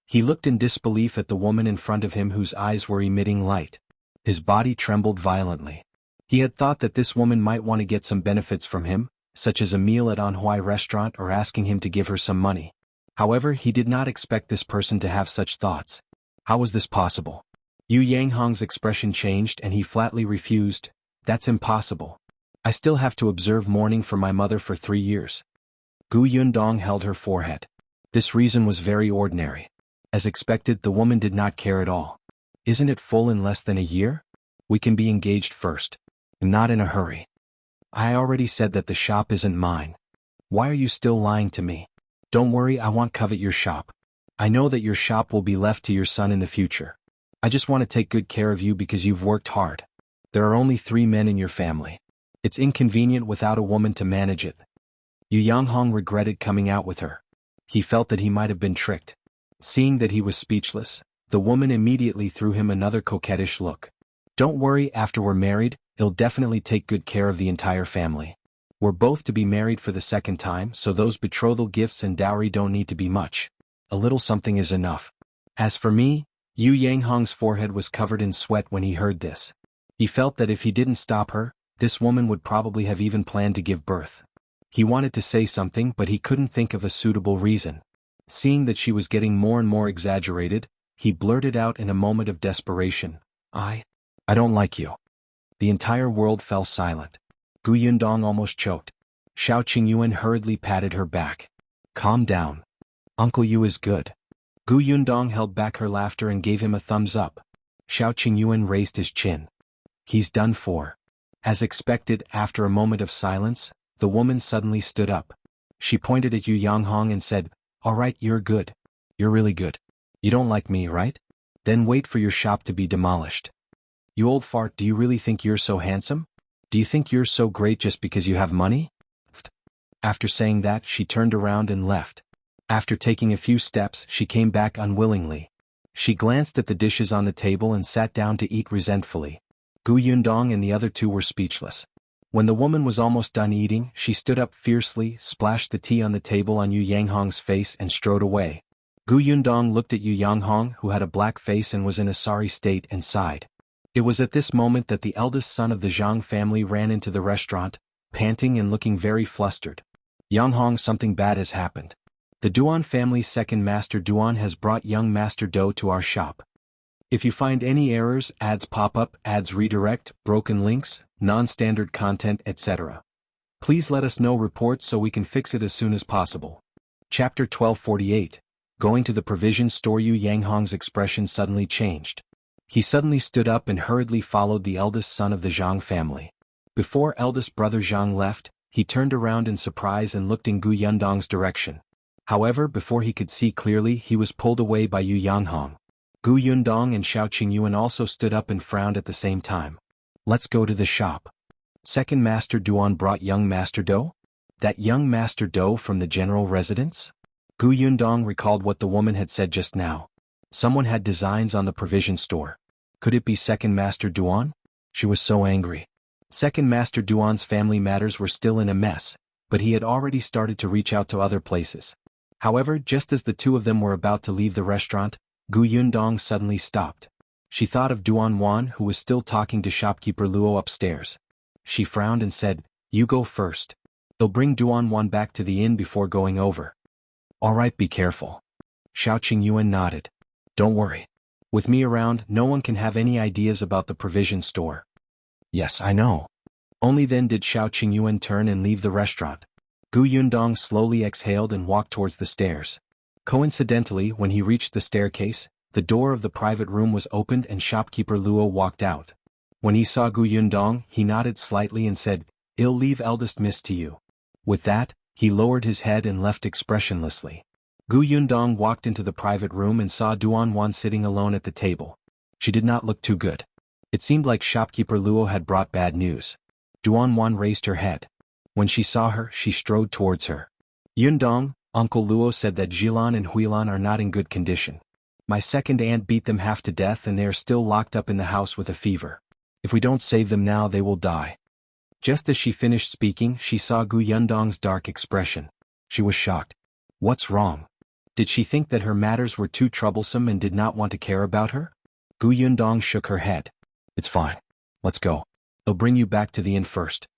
He looked in disbelief at the woman in front of him whose eyes were emitting light. His body trembled violently. He had thought that this woman might want to get some benefits from him, such as a meal at Anhui restaurant or asking him to give her some money. However, he did not expect this person to have such thoughts. How was this possible? Yu Yanghong's expression changed and he flatly refused. That's impossible. I still have to observe mourning for my mother for 3 years. Gu Yundong held her forehead. This reason was very ordinary. As expected, the woman did not care at all. Isn't it full in less than a year? We can be engaged first. I'm not in a hurry. I already said that the shop isn't mine. Why are you still lying to me? Don't worry, I won't covet your shop. I know that your shop will be left to your son in the future. I just want to take good care of you because you've worked hard. There are only 3 men in your family. It's inconvenient without a woman to manage it. Yu Yanghong regretted coming out with her. He felt that he might have been tricked. Seeing that he was speechless, the woman immediately threw him another coquettish look. Don't worry, after we're married, he'll definitely take good care of the entire family. We're both to be married for the 2nd time, so those betrothal gifts and dowry don't need to be much. A little something is enough. As for me, Yu Yanghong's forehead was covered in sweat when he heard this. He felt that if he didn't stop her, this woman would probably have even planned to give birth. He wanted to say something, but he couldn't think of a suitable reason. Seeing that she was getting more and more exaggerated, he blurted out in a moment of desperation, I don't like you. The entire world fell silent. Gu Yundong almost choked. Shao Qingyuan hurriedly patted her back. Calm down. Uncle Yu is good. Gu Yundong held back her laughter and gave him a thumbs up. Shao Qingyuan raised his chin. He's done for. As expected, after a moment of silence, the woman suddenly stood up. She pointed at Yu Yanghong and said, "All right, you're good. You're really good. You don't like me, right? Then wait for your shop to be demolished. You old fart, do you really think you're so handsome? Do you think you're so great just because you have money?" After saying that, she turned around and left. After taking a few steps, she came back unwillingly. She glanced at the dishes on the table and sat down to eat resentfully. Gu Yundong and the other two were speechless. When the woman was almost done eating, she stood up fiercely, splashed the tea on the table on Yu Yanghong's face and strode away. Gu Yundong looked at Yu Yanghong, who had a black face and was in a sorry state, and sighed. It was at this moment that the eldest son of the Zhang family ran into the restaurant, panting and looking very flustered. "Yanghong, something bad has happened. The Duan family's second master Duan has brought young Master Do to our shop. If you find any errors, ads pop up, ads redirect, broken links, non-standard content, etc. Please let us know reports so we can fix it as soon as possible." Chapter 1248. Going to the provision store. Yu Yanghong's expression suddenly changed. He suddenly stood up and hurriedly followed the eldest son of the Zhang family. Before eldest brother Zhang left, he turned around in surprise and looked in Gu Yundong's direction. However, before he could see clearly, he was pulled away by Yu Yanghong. Gu Yundong and Shao Qingyuan also stood up and frowned at the same time. "Let's go to the shop." Second Master Duan brought young Master Do? That young Master Do from the general residence? Gu Yundong recalled what the woman had said just now. Someone had designs on the provision store. Could it be Second Master Duan? She was so angry. Second Master Duan's family matters were still in a mess, but he had already started to reach out to other places. However, just as the two of them were about to leave the restaurant, Gu Yundong suddenly stopped. She thought of Duan Wan, who was still talking to shopkeeper Luo upstairs. She frowned and said, "You go first. They'll bring Duan Wan back to the inn before going over." "All right, be careful." Shao Qingyuan nodded. "Don't worry. With me around, no one can have any ideas about the provision store." "Yes, I know." Only then did Shao Qingyuan turn and leave the restaurant. Gu Yundong slowly exhaled and walked towards the stairs. Coincidentally, when he reached the staircase, the door of the private room was opened and shopkeeper Luo walked out. When he saw Gu Yundong, he nodded slightly and said, "I'll leave eldest miss to you." With that, he lowered his head and left expressionlessly. Gu Yundong walked into the private room and saw Duan Wan sitting alone at the table. She did not look too good. It seemed like shopkeeper Luo had brought bad news. Duan Wan raised her head. When she saw her, she strode towards her. "Yundong, Uncle Luo said that Jilan and Huilan are not in good condition. My second aunt beat them half to death and they are still locked up in the house with a fever. If we don't save them now, they will die." Just as she finished speaking, she saw Gu Yundong's dark expression. She was shocked. What's wrong? Did she think that her matters were too troublesome and did not want to care about her? Gu Yundong shook her head. "It's fine. Let's go. They'll bring you back to the inn first."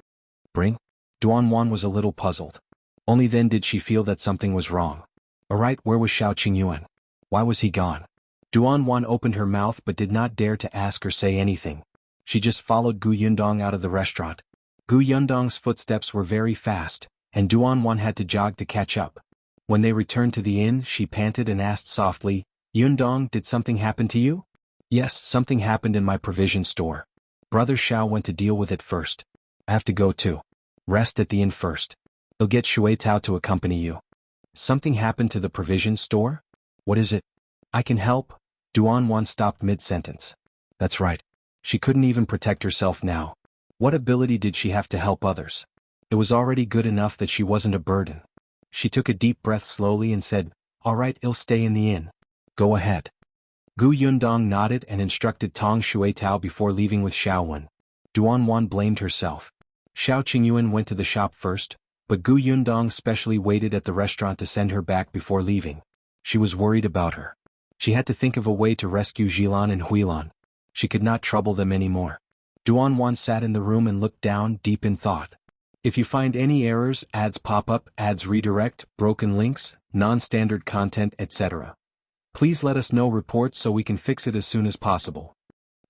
"Bring?" Duan Wan was a little puzzled. Only then did she feel that something was wrong. Alright, where was Shao Qingyuan? Why was he gone? Duan Wan opened her mouth but did not dare to ask or say anything. She just followed Gu Yundong out of the restaurant. Gu Yundong's footsteps were very fast, and Duan Wan had to jog to catch up. When they returned to the inn, she panted and asked softly, "Yundong, did something happen to you?" "Yes, something happened in my provision store. Brother Shao went to deal with it first. I have to go too. Rest at the inn first. He'll get Shui Tao to accompany you." "Something happened to the provision store? What is it?" "I can help." Duan Wan stopped mid-sentence. That's right. She couldn't even protect herself now. What ability did she have to help others? It was already good enough that she wasn't a burden. She took a deep breath slowly and said, "All right, I'll stay in the inn. Go ahead." Gu Yundong nodded and instructed Tong Shui Tao before leaving with Xiaowen. Duan Wan blamed herself. Shao Qingyuan went to the shop first, but Gu Yundong specially waited at the restaurant to send her back before leaving. She was worried about her. She had to think of a way to rescue Jilan and Huilan. She could not trouble them anymore. Duan Wan sat in the room and looked down, deep in thought. If you find any errors, ads pop up, ads redirect, broken links, non-standard content, etc. Please let us know reports so we can fix it as soon as possible.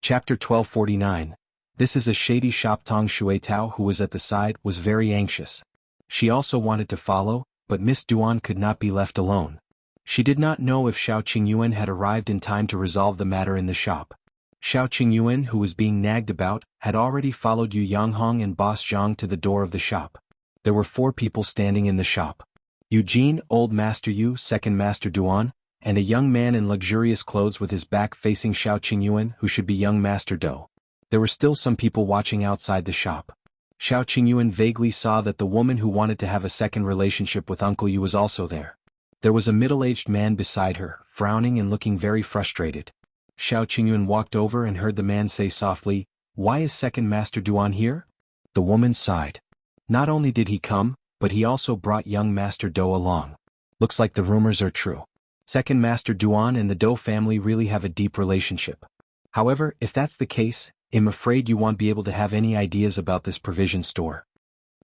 Chapter 1249. This is a shady shop. Tong Shuetao, who was at the side, was very anxious. She also wanted to follow, but Miss Duan could not be left alone. She did not know if Shao Qingyuan had arrived in time to resolve the matter in the shop. Shao Qingyuan, who was being nagged about, had already followed Yu Yanghong and Boss Zhang to the door of the shop. There were 4 people standing in the shop. Eugene, Old Master Yu, Second Master Duan, and a young man in luxurious clothes with his back facing Shao Qingyuan, who should be young Master Dou. There were still some people watching outside the shop. Shao Qingyuan vaguely saw that the woman who wanted to have a second relationship with Uncle Yu was also there. There was a middle-aged man beside her, frowning and looking very frustrated. Shao Qingyuan walked over and heard the man say softly, "Why is Second Master Duan here?" The woman sighed. Not only did he come, but he also brought young Master Dou along. Looks like the rumors are true. Second Master Duan and the Dou family really have a deep relationship. However, if that's the case, I'm afraid you won't be able to have any ideas about this provision store.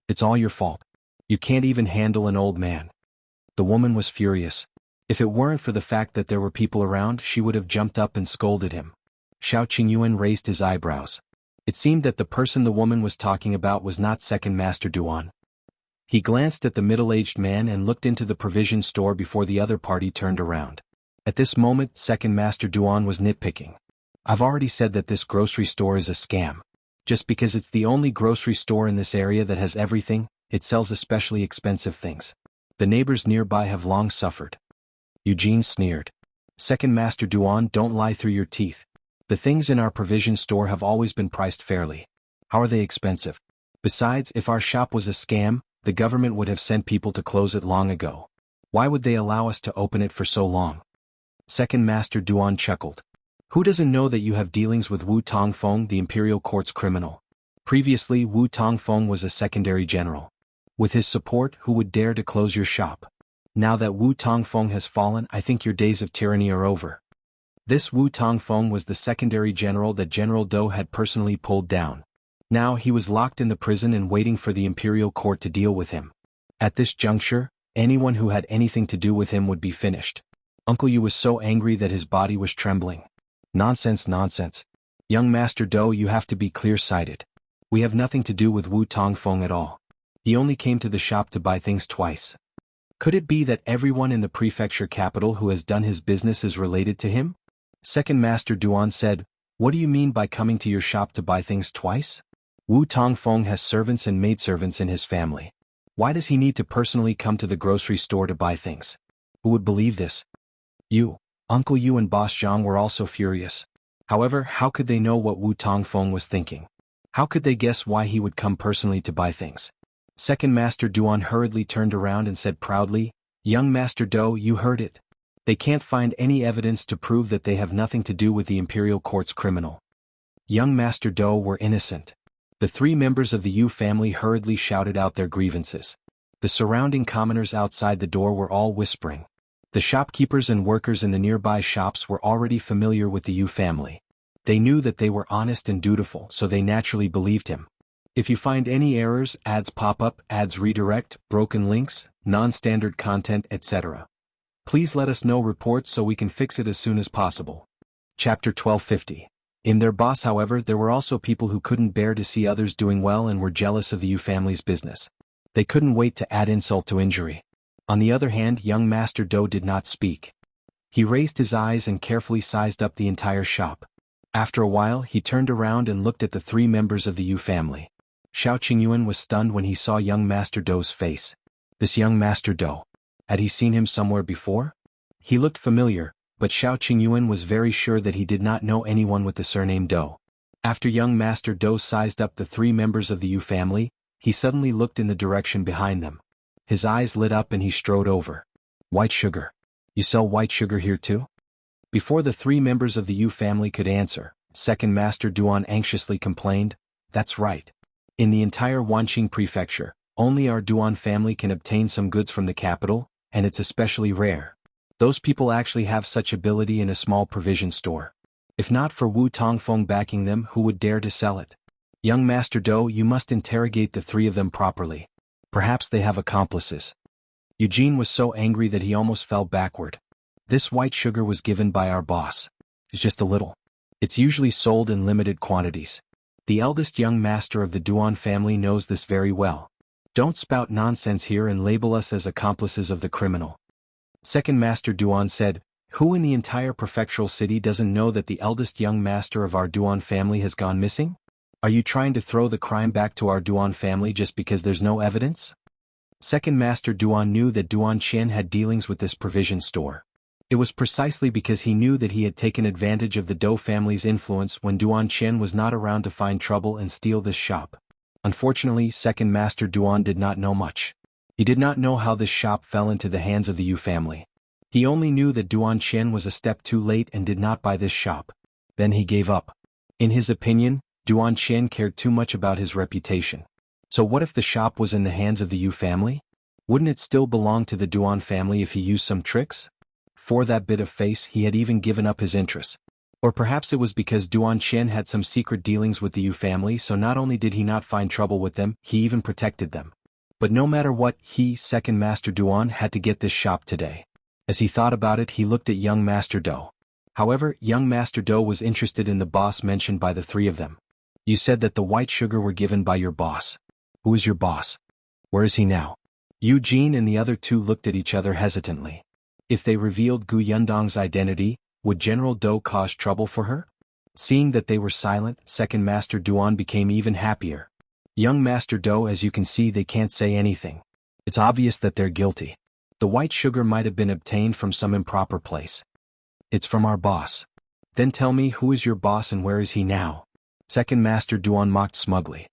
It's all your fault. You can't even handle an old man. The woman was furious. If it weren't for the fact that there were people around, she would have jumped up and scolded him. Shao Qingyuan raised his eyebrows. It seemed that the person the woman was talking about was not Second Master Duan. He glanced at the middle-aged man and looked into the provision store before the other party turned around. At this moment, Second Master Duan was nitpicking. I've already said that this grocery store is a scam. Just because it's the only grocery store in this area that has everything, it sells especially expensive things. The neighbors nearby have long suffered. Eugene sneered. Second Master Duan, don't lie through your teeth. The things in our provision store have always been priced fairly. How are they expensive? Besides, if our shop was a scam, the government would have sent people to close it long ago. Why would they allow us to open it for so long? Second Master Duan chuckled. Who doesn't know that you have dealings with Wu Tongfeng, the Imperial Court's criminal? Previously, Wu Tongfeng was a secondary general. With his support, who would dare to close your shop? Now that Wu Tongfeng has fallen, I think your days of tyranny are over. This Wu Tongfeng was the secondary general that General Dou had personally pulled down. Now he was locked in the prison and waiting for the Imperial Court to deal with him. At this juncture, anyone who had anything to do with him would be finished. Uncle Yu was so angry that his body was trembling. Nonsense, nonsense. Young Master Dou, you have to be clear-sighted. We have nothing to do with Wu Tongfeng at all. He only came to the shop to buy things twice. Could it be that everyone in the prefecture capital who has done his business is related to him? Second Master Duan said, what do you mean by coming to your shop to buy things twice? Wu Tongfeng has servants and maidservants in his family. Why does he need to personally come to the grocery store to buy things? Who would believe this? You, Uncle Yu and Boss Zhang were also furious. However, how could they know what Wu Tongfeng was thinking? How could they guess why he would come personally to buy things? Second Master Duan hurriedly turned around and said proudly, Young Master Dou, you heard it. They can't find any evidence to prove that they have nothing to do with the Imperial Court's criminal. Young Master Dou were innocent. The 3 members of the Yu family hurriedly shouted out their grievances. The surrounding commoners outside the door were all whispering. The shopkeepers and workers in the nearby shops were already familiar with the Yu family. They knew that they were honest and dutiful, so they naturally believed him. If you find any errors, ads pop up, ads redirect, broken links, non-standard content, etc., please let us know reports so we can fix it as soon as possible. Chapter 1250. In their boss, however, there were also people who couldn't bear to see others doing well and were jealous of the Yu family's business. They couldn't wait to add insult to injury. On the other hand, young Master Dou did not speak. He raised his eyes and carefully sized up the entire shop. After a while, he turned around and looked at the 3 members of the Yu family. Shao Qingyuan was stunned when he saw young Master Dou's face. This young Master Dou. Had he seen him somewhere before? He looked familiar, but Shao Qingyuan was very sure that he did not know anyone with the surname Dou. After young Master Dou sized up the 3 members of the Yu family, he suddenly looked in the direction behind them. His eyes lit up and he strode over. White sugar. You sell white sugar here too? Before the 3 members of the Yu family could answer, Second Master Duan anxiously complained, That's right. In the entire Wanqing Prefecture, only our Duan family can obtain some goods from the capital, and it's especially rare. Those people actually have such ability in a small provision store. If not for Wu Tongfeng backing them, who would dare to sell it? Young Master Dou, you must interrogate the 3 of them properly. Perhaps they have accomplices. Eugene was so angry that he almost fell backward. This white sugar was given by our boss. It's just a little. It's usually sold in limited quantities. The eldest young master of the Duan family knows this very well. Don't spout nonsense here and label us as accomplices of the criminal. Second Master Duan said, who in the entire prefectural city doesn't know that the eldest young master of our Duan family has gone missing? Are you trying to throw the crime back to our Duan family just because there's no evidence? Second Master Duan knew that Duan Qian had dealings with this provision store. It was precisely because he knew that he had taken advantage of the Dou family's influence when Duan Qian was not around to find trouble and steal this shop. Unfortunately, Second Master Duan did not know much. He did not know how this shop fell into the hands of the Yu family. He only knew that Duan Qian was a step too late and did not buy this shop. Then he gave up. In his opinion, Duan Qian cared too much about his reputation. So what if the shop was in the hands of the Yu family? Wouldn't it still belong to the Duan family if he used some tricks? For that bit of face he had even given up his interest. Or perhaps it was because Duan Qian had some secret dealings with the Yu family, so not only did he not find trouble with them, he even protected them. But no matter what, he, Second Master Duan, had to get this shop today. As he thought about it, he looked at young Master Dou. However, young Master Dou was interested in the boss mentioned by the three of them. You said that the white sugar were given by your boss. Who is your boss? Where is he now? Eugene and the other two looked at each other hesitantly. If they revealed Gu Yundong's identity, would General Dou cause trouble for her? Seeing that they were silent, Second Master Duan became even happier. Young Master Dou, as you can see, they can't say anything. It's obvious that they're guilty. The white sugar might have been obtained from some improper place. It's from our boss. Then tell me, who is your boss and where is he now? Second Master Duan mocked smugly.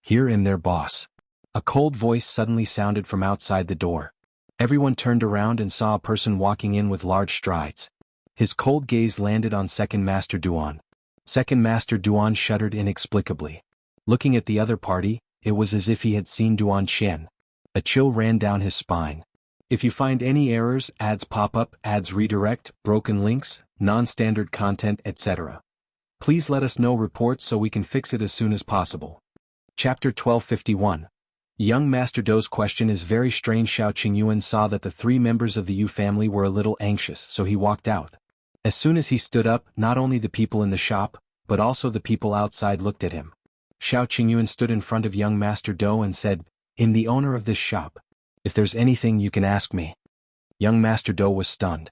Here am their boss. A cold voice suddenly sounded from outside the door. Everyone turned around and saw a person walking in with large strides. His cold gaze landed on Second Master Duan. Second Master Duan shuddered inexplicably. Looking at the other party, it was as if he had seen Duan Qian. A chill ran down his spine. If you find any errors, ads pop up, ads redirect, broken links, non-standard content, etc. Please let us know reports so we can fix it as soon as possible. Chapter 1251. Young Master Dou's question is very strange. Qingyuan saw that the three members of the Yu family were a little anxious, so he walked out. As soon as he stood up, not only the people in the shop, but also the people outside looked at him. Qingyuan stood in front of young Master Dou and said, I'm the owner of this shop. If there's anything you can ask me. Young Master Dou was stunned.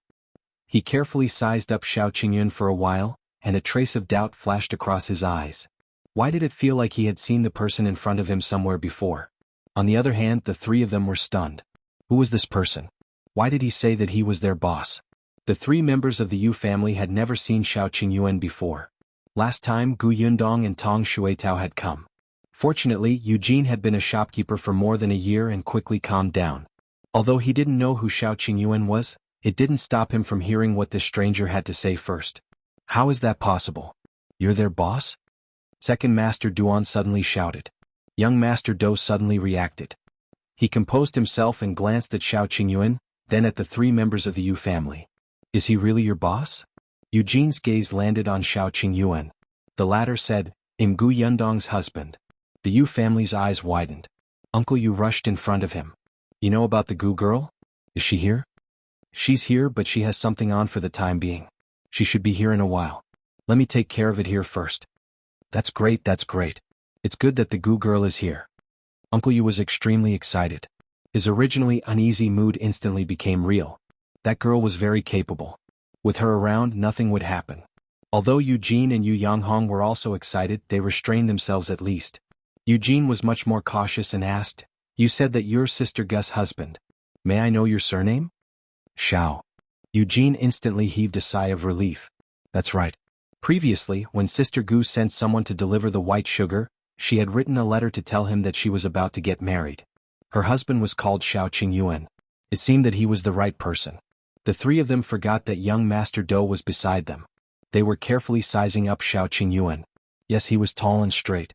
He carefully sized up Qingyuan for a while, and a trace of doubt flashed across his eyes. Why did it feel like he had seen the person in front of him somewhere before? On the other hand, the three of them were stunned. Who was this person? Why did he say that he was their boss? The three members of the Yu family had never seen Qingyuan before. Last time Gu Yundong and Tong Shuitao had come. Fortunately, Eugene had been a shopkeeper for more than a year and quickly calmed down. Although he didn't know who Qingyuan was, it didn't stop him from hearing what this stranger had to say first. How is that possible? You're their boss? Second Master Duan suddenly shouted. Young Master Dou suddenly reacted. He composed himself and glanced at Qingyuan, then at the three members of the Yu family. Is he really your boss? Eugene's gaze landed on Qingyuan. The latter said, I'm Gu Yundong's husband. The Yu family's eyes widened. Uncle Yu rushed in front of him. You know about the Gu girl? Is she here? She's here, but she has something on for the time being. She should be here in a while. Let me take care of it here first. That's great, that's great. It's good that the Gu girl is here. Uncle Yu was extremely excited. His originally uneasy mood instantly became real. That girl was very capable. With her around, nothing would happen. Although Eugene and Yu Yanghong were also excited, they restrained themselves at least. Eugene was much more cautious and asked, You said that you're Sister Gus' husband. May I know your surname? Shao. Eugene instantly heaved a sigh of relief. That's right. Previously, when Sister Gu sent someone to deliver the white sugar, she had written a letter to tell him that she was about to get married. Her husband was called Qingyuan. It seemed that he was the right person. The three of them forgot that young Master Dou was beside them. They were carefully sizing up Qingyuan. Yes, he was tall and straight.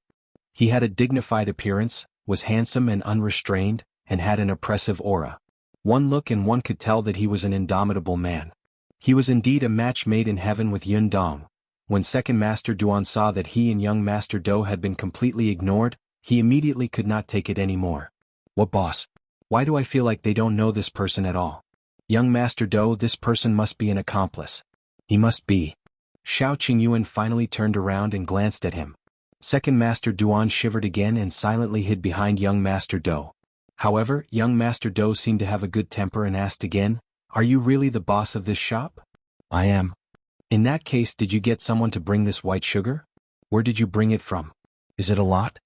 He had a dignified appearance, was handsome and unrestrained, and had an oppressive aura. One look and one could tell that he was an indomitable man. He was indeed a match made in heaven with Yundong. When Second Master Duan saw that he and young Master Dou had been completely ignored, he immediately could not take it anymore. What boss? Why do I feel like they don't know this person at all? Young Master Dou, this person must be an accomplice. He must be. Qingyuan finally turned around and glanced at him. Second Master Duan shivered again and silently hid behind young Master Do. However, young Master Do seemed to have a good temper and asked again, "Are you really the boss of this shop?" "I am." "In that case, did you get someone to bring this white sugar? Where did you bring it from? Is it a lot?"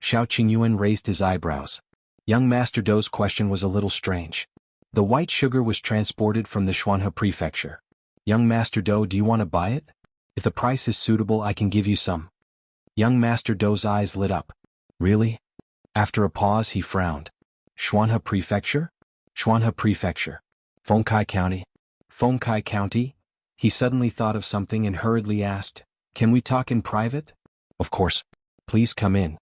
Shao Qingyuan raised his eyebrows. Young Master Do's question was a little strange. The white sugar was transported from the Xuanhe Prefecture. "Young Master Do, do you want to buy it? If the price is suitable, I can give you some." Young Master Do's eyes lit up. "Really?" After a pause, he frowned. "Xuanhe Prefecture? Xuanhe Prefecture. Fengkai County. Fengkai County?" He suddenly thought of something and hurriedly asked, "Can we talk in private?" "Of course. Please come in."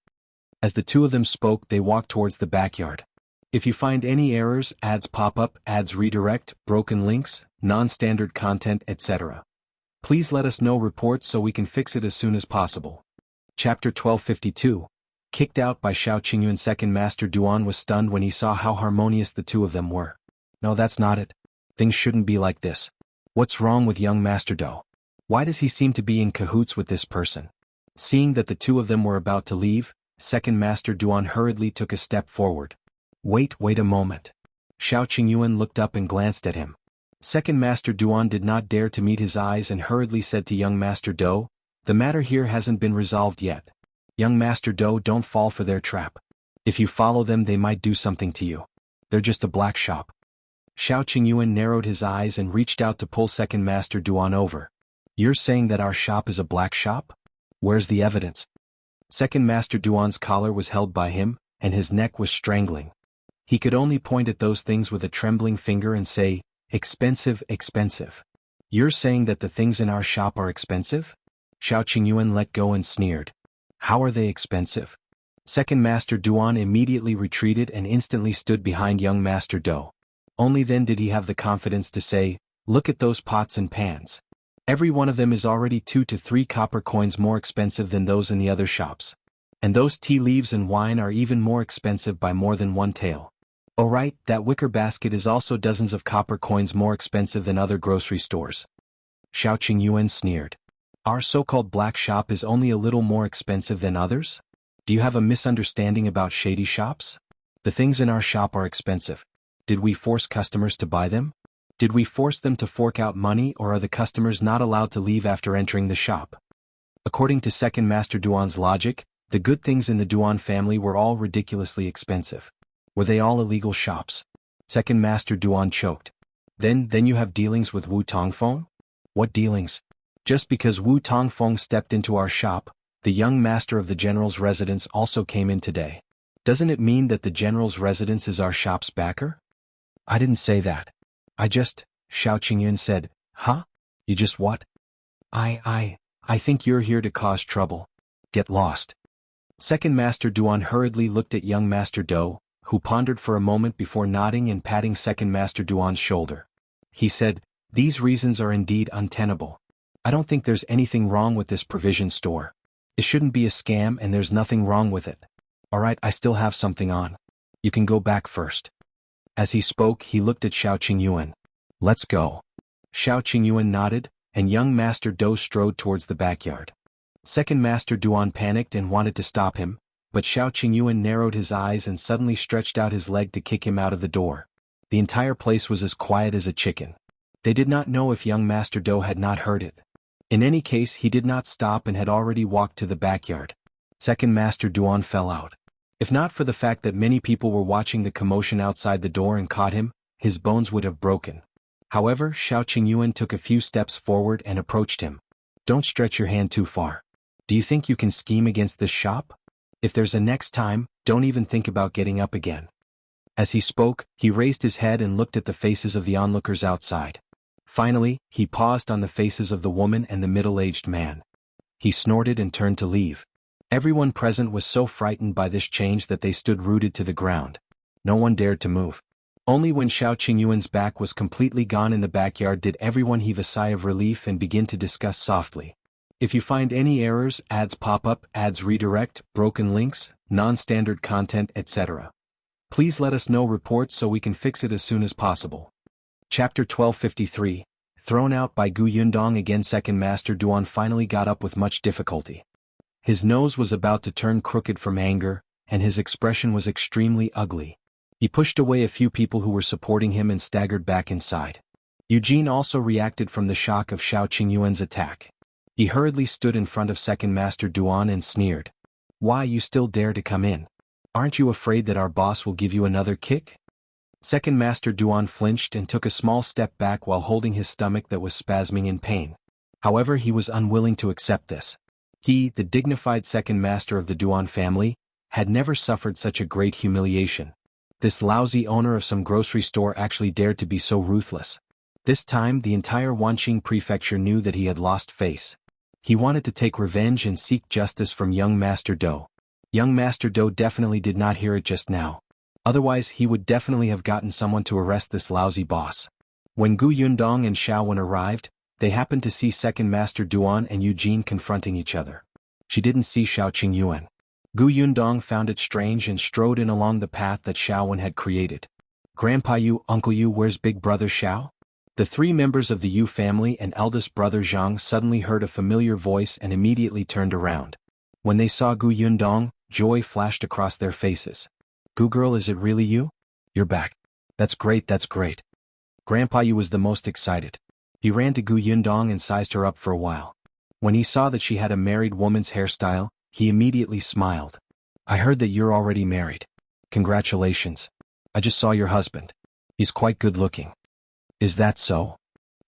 As the two of them spoke, they walked towards the backyard. If you find any errors, ads pop up, ads redirect, broken links, non-standard content, etc., please let us know reports so we can fix it as soon as possible. Chapter 1252. Kicked out by Shao Qingyuan. Second Master Duan was stunned when he saw how harmonious the two of them were. "No, that's not it. Things shouldn't be like this. What's wrong with young Master Do? Why does he seem to be in cahoots with this person?" Seeing that the two of them were about to leave, Second Master Duan hurriedly took a step forward. Wait a moment." Shao Qingyuan looked up and glanced at him. Second Master Duan did not dare to meet his eyes and hurriedly said to young Master Do, "The matter here hasn't been resolved yet. Young Master Do, don't fall for their trap. If you follow them, they might do something to you. They're just a black shop." Shao Qingyuan narrowed his eyes and reached out to pull Second Master Duan over. "You're saying that our shop is a black shop? Where's the evidence?" Second Master Duan's collar was held by him, and his neck was strangling. He could only point at those things with a trembling finger and say, "Expensive, expensive. You're saying that the things in our shop are expensive?" Shao Qingyuan let go and sneered. "How are they expensive?" Second Master Duan immediately retreated and instantly stood behind young Master Do. Only then did he have the confidence to say, "Look at those pots and pans. Every one of them is already 2 to 3 copper coins more expensive than those in the other shops. And those tea leaves and wine are even more expensive by more than one tael. Oh right, that wicker basket is also dozens of copper coins more expensive than other grocery stores." Shao Qingyuan sneered. "Our so-called black shop is only a little more expensive than others? Do you have a misunderstanding about shady shops? The things in our shop are expensive. Did we force customers to buy them? Did we force them to fork out money, or are the customers not allowed to leave after entering the shop?" According to Second Master Duan's logic, the good things in the Duan family were all ridiculously expensive. Were they all illegal shops? Second Master Duan choked. Then you have dealings with Wu Tongfeng? "What dealings? Just because Wu Tongfeng stepped into our shop, the young master of the general's residence also came in today. Doesn't it mean that the general's residence is our shop's backer?" "I didn't say that. I just," Shao Qingyuan said. "Huh? You just what?" I think you're here to cause trouble. Get lost." Second Master Duan hurriedly looked at young Master Do, who pondered for a moment before nodding and patting Second Master Duan's shoulder. He said, "These reasons are indeed untenable. I don't think there's anything wrong with this provision store. It shouldn't be a scam and there's nothing wrong with it. Alright, I still have something on. You can go back first." As he spoke, he looked at Shao Qingyuan. "Let's go." Shao Qingyuan nodded, and young Master Do strode towards the backyard. Second Master Duan panicked and wanted to stop him, but Shao Qingyuan narrowed his eyes and suddenly stretched out his leg to kick him out of the door. The entire place was as quiet as a chicken. They did not know if young Master Do had not heard it. In any case, he did not stop and had already walked to the backyard. Second Master Duan fell out. If not for the fact that many people were watching the commotion outside the door and caught him, his bones would have broken. However, Shao Qingyuan took a few steps forward and approached him. "Don't stretch your hand too far. Do you think you can scheme against this shop? If there's a next time, don't even think about getting up again." As he spoke, he raised his head and looked at the faces of the onlookers outside. Finally, he paused on the faces of the woman and the middle-aged man. He snorted and turned to leave. Everyone present was so frightened by this change that they stood rooted to the ground. No one dared to move. Only when Shao Qingyuan's back was completely gone in the backyard did everyone heave a sigh of relief and begin to discuss softly. If you find any errors, ads pop up, ads redirect, broken links, non-standard content, etc., please let us know reports so we can fix it as soon as possible. Chapter 1253. Thrown out by Yundong again. Second Master Duan finally got up with much difficulty. His nose was about to turn crooked from anger, and his expression was extremely ugly. He pushed away a few people who were supporting him and staggered back inside. Eugene also reacted from the shock of Shao Qingyuan's attack. He hurriedly stood in front of Second Master Duan and sneered. "Why, you still dare to come in? Aren't you afraid that our boss will give you another kick?" Second Master Duan flinched and took a small step back while holding his stomach that was spasming in pain. However, he was unwilling to accept this. He, the dignified second master of the Duan family, had never suffered such a great humiliation. This lousy owner of some grocery store actually dared to be so ruthless. This time, the entire Wanqing Prefecture knew that he had lost face. He wanted to take revenge and seek justice from young Master Do. Young Master Do definitely did not hear it just now. Otherwise, he would definitely have gotten someone to arrest this lousy boss. When Yundong and Xiaowen arrived, they happened to see Second Master Duan and Eugene confronting each other. She didn't see Shao Qingyuan. Yundong found it strange and strode in along the path that Xiaowen had created. "Grandpa Yu, Uncle Yu, where's big brother Shao?" The three members of the Yu family and eldest brother Zhang suddenly heard a familiar voice and immediately turned around. When they saw Yundong, joy flashed across their faces. "Gu girl, is it really you? You're back. That's great, that's great." Grandpa Yu was the most excited. He ran to Yundong and sized her up for a while. When he saw that she had a married woman's hairstyle, he immediately smiled. "I heard that you're already married. Congratulations. I just saw your husband. He's quite good looking." "Is that so?"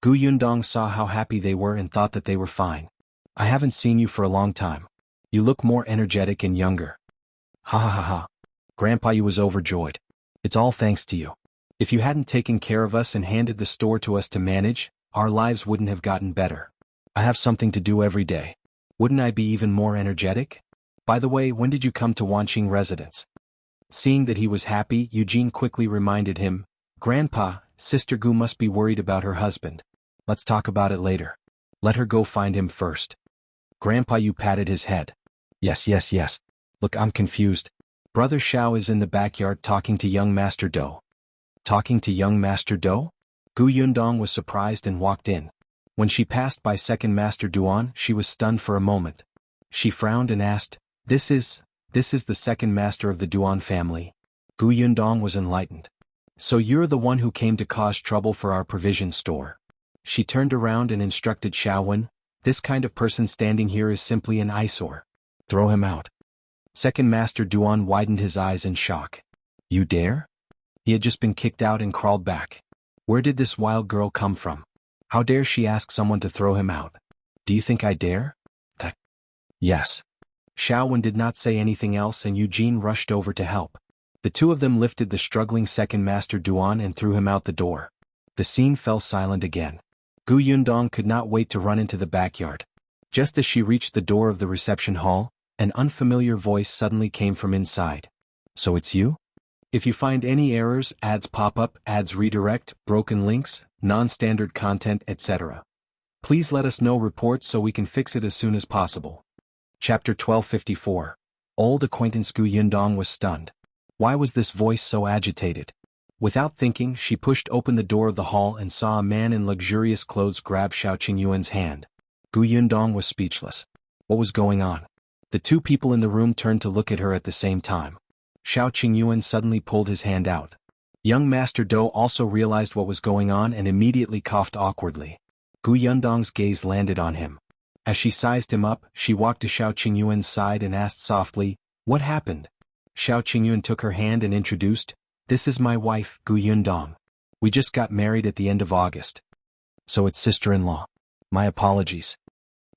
Yundong saw how happy they were and thought that they were fine. "I haven't seen you for a long time. You look more energetic and younger." "Ha ha ha ha." Grandpa Yu was overjoyed. "It's all thanks to you. If you hadn't taken care of us and handed the store to us to manage, our lives wouldn't have gotten better. I have something to do every day. Wouldn't I be even more energetic? By the way, when did you come to Wanqing residence?" Seeing that he was happy, Eugene quickly reminded him, "Grandpa, Sister Gu must be worried about her husband. Let's talk about it later. Let her go find him first." Grandpa Yu patted his head. Yes. Look, I'm confused. Brother Shao is in the backyard talking to young Master Do." "Talking to young Master Do?" Yundong was surprised and walked in. When she passed by Second Master Duan, she was stunned for a moment. She frowned and asked, This is the second master of the Duan family." Yundong was enlightened. "So you're the one who came to cause trouble for our provision store." She turned around and instructed Xiaowen, "This kind of person standing here is simply an eyesore. Throw him out." Second Master Duan widened his eyes in shock. "You dare?" He had just been kicked out and crawled back. Where did this wild girl come from? How dare she ask someone to throw him out? "Do you think I dare?" Yes. Xiaowen did not say anything else and Eugene rushed over to help. The two of them lifted the struggling Second Master Duan and threw him out the door. The scene fell silent again. Yundong could not wait to run into the backyard. Just as she reached the door of the reception hall, an unfamiliar voice suddenly came from inside. "So it's you? If you find any errors, ads pop up, ads redirect, broken links, non-standard content, etc. Please let us know reports so we can fix it as soon as possible." Chapter 1254. Old Acquaintance. Yundong was stunned. Why was this voice so agitated? Without thinking, she pushed open the door of the hall and saw a man in luxurious clothes grab Shao Qingyuan's hand. Yundong was speechless. What was going on? The two people in the room turned to look at her at the same time. Shao Qingyuan suddenly pulled his hand out. Young Master Do also realized what was going on and immediately coughed awkwardly. Yundong's gaze landed on him. As she sized him up, she walked to Shao Qingyuan's side and asked softly, "What happened?" Shao Qingyuan took her hand and introduced, "This is my wife, Yundong. We just got married at the end of August." "So it's sister-in-law. My apologies."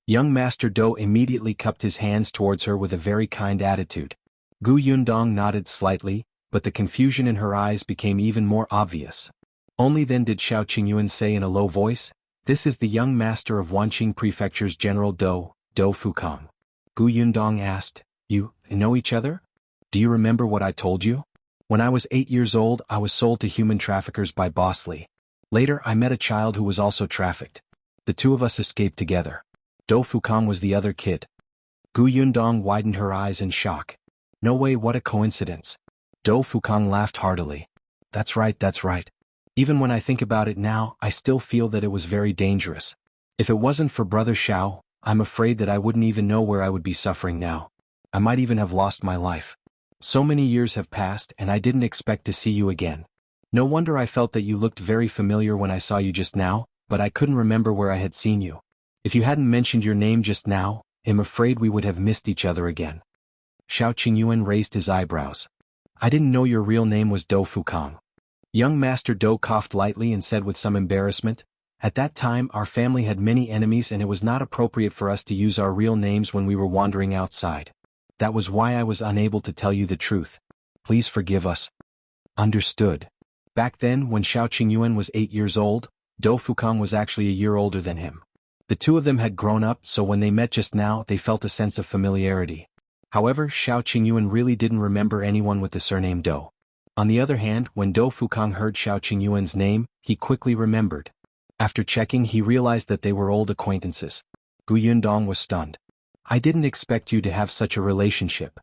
Young Master Do immediately cupped his hands towards her with a very kind attitude. Yundong nodded slightly, but the confusion in her eyes became even more obvious. Only then did Shao Qingyuan say in a low voice, "This is the young master of Wanqing Prefecture's General Do Fukang." Yundong asked, You know each other? Do you remember what I told you? When I was 8 years old, I was sold to human traffickers by Boss Li. Later, I met a child who was also trafficked. The two of us escaped together. Do Fukang was the other kid." Yundong widened her eyes in shock. "No way, what a coincidence." Do Fukang laughed heartily. That's right. Even when I think about it now, I still feel that it was very dangerous. If it wasn't for Brother Shao, I'm afraid that I wouldn't even know where I would be suffering now. I might even have lost my life. So many years have passed and I didn't expect to see you again. No wonder I felt that you looked very familiar when I saw you just now, but I couldn't remember where I had seen you. If you hadn't mentioned your name just now, I'm afraid we would have missed each other again. Shao Qingyuan raised his eyebrows. I didn't know your real name was Do Fukang. Young Master Do coughed lightly and said with some embarrassment, at that time our family had many enemies and it was not appropriate for us to use our real names when we were wandering outside. That was why I was unable to tell you the truth. Please forgive us. Understood. Back then, when Shao Qingyuan was 8 years old, Do Fukang was actually a year older than him. The two of them had grown up, so when they met just now they felt a sense of familiarity. However, Shao Qingyuan really didn't remember anyone with the surname Do. On the other hand, when Do Fukang heard Shao Qingyuan's name, he quickly remembered. After checking, he realized that they were old acquaintances. Yundong was stunned. I didn't expect you to have such a relationship.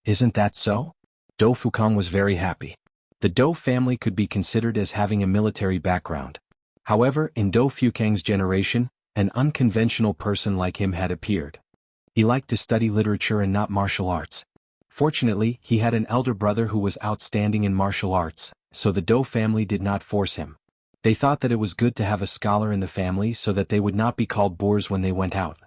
Isn't that so? Do Fukang was very happy. The Do family could be considered as having a military background. However, in Do Fukang's generation, an unconventional person like him had appeared. He liked to study literature and not martial arts. Fortunately, he had an elder brother who was outstanding in martial arts, so the Do family did not force him. They thought that it was good to have a scholar in the family so that they would not be called boors when they went out.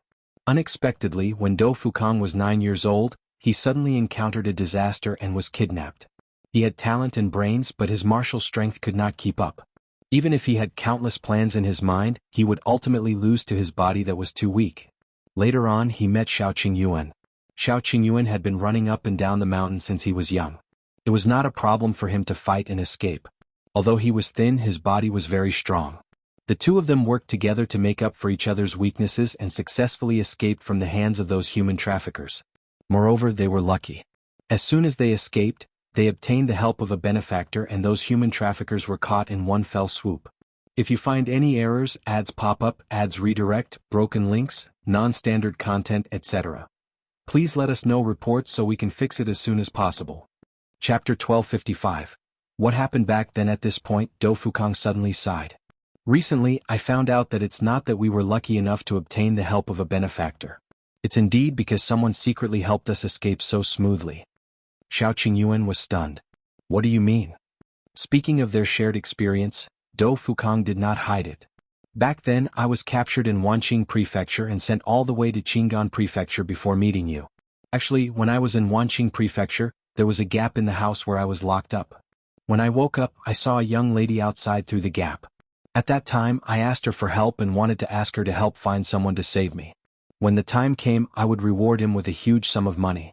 Unexpectedly, when Do Fukang was 9 years old, he suddenly encountered a disaster and was kidnapped. He had talent and brains, but his martial strength could not keep up. Even if he had countless plans in his mind, he would ultimately lose to his body that was too weak. Later on, he met Shao Qingyuan. Shao Qingyuan had been running up and down the mountain since he was young. It was not a problem for him to fight and escape. Although he was thin, his body was very strong. The two of them worked together to make up for each other's weaknesses and successfully escaped from the hands of those human traffickers. Moreover, they were lucky. As soon as they escaped, they obtained the help of a benefactor and those human traffickers were caught in one fell swoop. If you find any errors, ads pop up, ads redirect, broken links, non-standard content, etc., please let us know reports so we can fix it as soon as possible. Chapter 1255. What happened back then? At this point, Do Fukang suddenly sighed. Recently, I found out that it's not that we were lucky enough to obtain the help of a benefactor. It's indeed because someone secretly helped us escape so smoothly. Shao Qingyuan was stunned. What do you mean? Speaking of their shared experience, Do Fukang did not hide it. Back then, I was captured in Wanqing Prefecture and sent all the way to Qingyuan Prefecture before meeting you. Actually, when I was in Wanqing Prefecture, there was a gap in the house where I was locked up. When I woke up, I saw a young lady outside through the gap. At that time, I asked her for help and wanted to ask her to help find someone to save me. When the time came, I would reward him with a huge sum of money.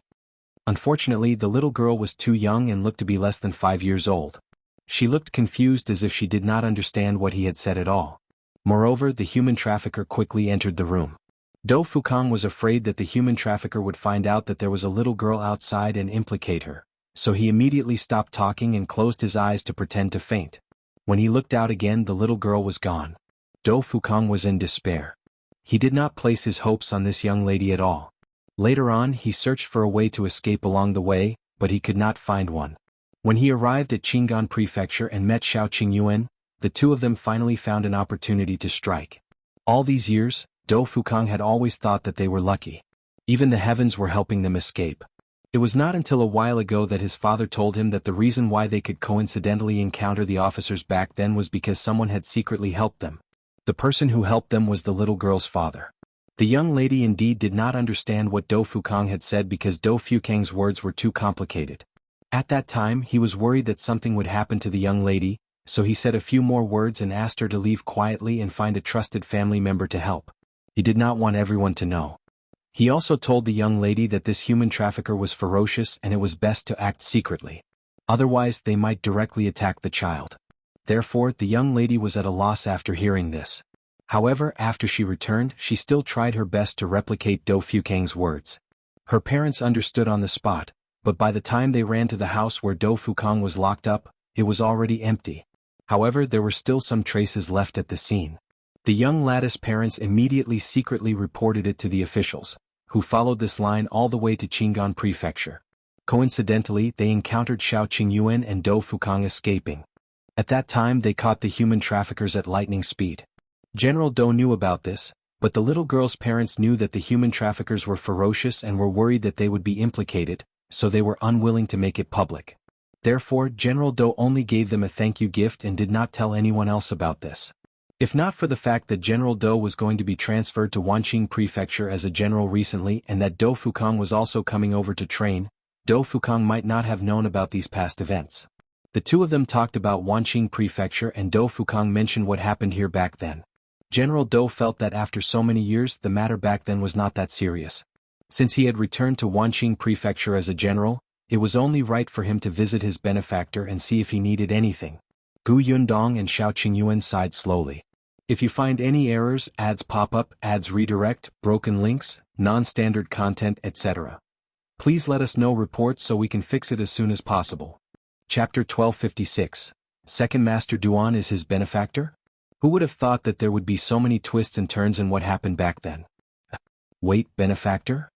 Unfortunately, the little girl was too young and looked to be less than 5 years old. She looked confused as if she did not understand what he had said at all. Moreover, the human trafficker quickly entered the room. Do Fukang was afraid that the human trafficker would find out that there was a little girl outside and implicate her, so he immediately stopped talking and closed his eyes to pretend to faint. When he looked out again, the little girl was gone. Do Fukang was in despair. He did not place his hopes on this young lady at all. Later on, he searched for a way to escape along the way, but he could not find one. When he arrived at Qingyuan Prefecture and met Shao Qingyuan, the two of them finally found an opportunity to strike. All these years, Do Fukang had always thought that they were lucky. Even the heavens were helping them escape. It was not until a while ago that his father told him that the reason why they could coincidentally encounter the officers back then was because someone had secretly helped them. The person who helped them was the little girl's father. The young lady indeed did not understand what Do Fukang had said because Do Fukang's words were too complicated. At that time, he was worried that something would happen to the young lady, so he said a few more words and asked her to leave quietly and find a trusted family member to help. He did not want everyone to know. He also told the young lady that this human trafficker was ferocious and it was best to act secretly. Otherwise, they might directly attack the child. Therefore, the young lady was at a loss after hearing this. However, after she returned, she still tried her best to replicate Do Fukang's words. Her parents understood on the spot, but by the time they ran to the house where Do Fukang was locked up, it was already empty. However, there were still some traces left at the scene. The young lad's parents immediately secretly reported it to the officials, who followed this line all the way to Qingyuan Prefecture. Coincidentally, they encountered Shao Qingyuan and Do Fukang escaping. At that time, they caught the human traffickers at lightning speed. General Do knew about this, But the little girl's parents knew that the human traffickers were ferocious and were worried that they would be implicated, so they were unwilling to make it public. Therefore, General Dou only gave them a thank you gift and did not tell anyone else about this. If not for the fact that General Dou was going to be transferred to Wanqing Prefecture as a general recently and that Dou Fukang was also coming over to train, Dou Fukang might not have known about these past events. The two of them talked about Wanqing Prefecture and Dou Fukang mentioned what happened here back then. General Dou felt that after so many years the matter back then was not that serious. Since he had returned to Wanqing Prefecture as a general, it was only right for him to visit his benefactor and see if he needed anything. Gu Yundong and Shao Qingyuan sighed slowly. If you find any errors, ads pop up, ads redirect, broken links, non-standard content, etc. Please let us know reports so we can fix it as soon as possible. Chapter 1256. Second Master Duan is his benefactor? Who would have thought that there would be so many twists and turns in what happened back then? Wait, benefactor?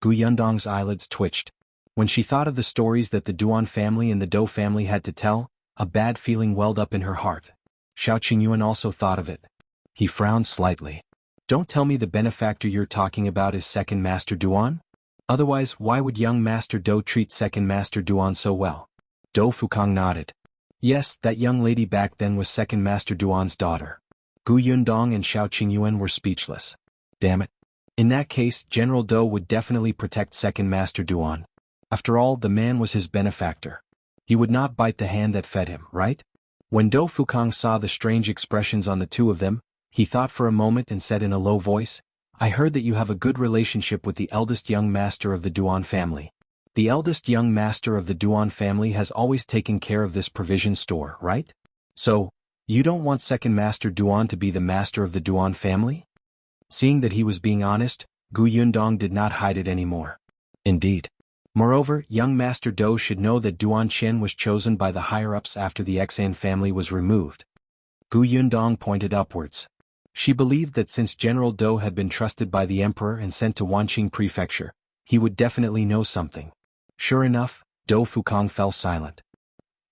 Gu Yundong's eyelids twitched. When she thought of the stories that the Duan family and the Dou family had to tell, a bad feeling welled up in her heart. Shao Qingyuan also thought of it. He frowned slightly. Don't tell me the benefactor you're talking about is Second Master Duan? Otherwise, why would young Master Dou treat Second Master Duan so well? Dou Fukang nodded. Yes, that young lady back then was Second Master Duan's daughter. Gu Yundong and Shao Qingyuan were speechless. Damn it. In that case, General Dou would definitely protect Second Master Duan. After all, the man was his benefactor. He would not bite the hand that fed him, right? When Dou Fukang saw the strange expressions on the two of them, he thought for a moment and said in a low voice, I heard that you have a good relationship with the eldest young master of the Duan family. The eldest young master of the Duan family has always taken care of this provision store, right? So, you don't want Second Master Duan to be the master of the Duan family? Seeing that he was being honest, Gu Yundong did not hide it anymore. Indeed. Moreover, young Master Dou should know that Duan Qian was chosen by the higher-ups after the Xian family was removed. Gu Yundong pointed upwards. She believed that since General Dou had been trusted by the emperor and sent to Wanqing Prefecture, he would definitely know something. Sure enough, Dou Fukang fell silent.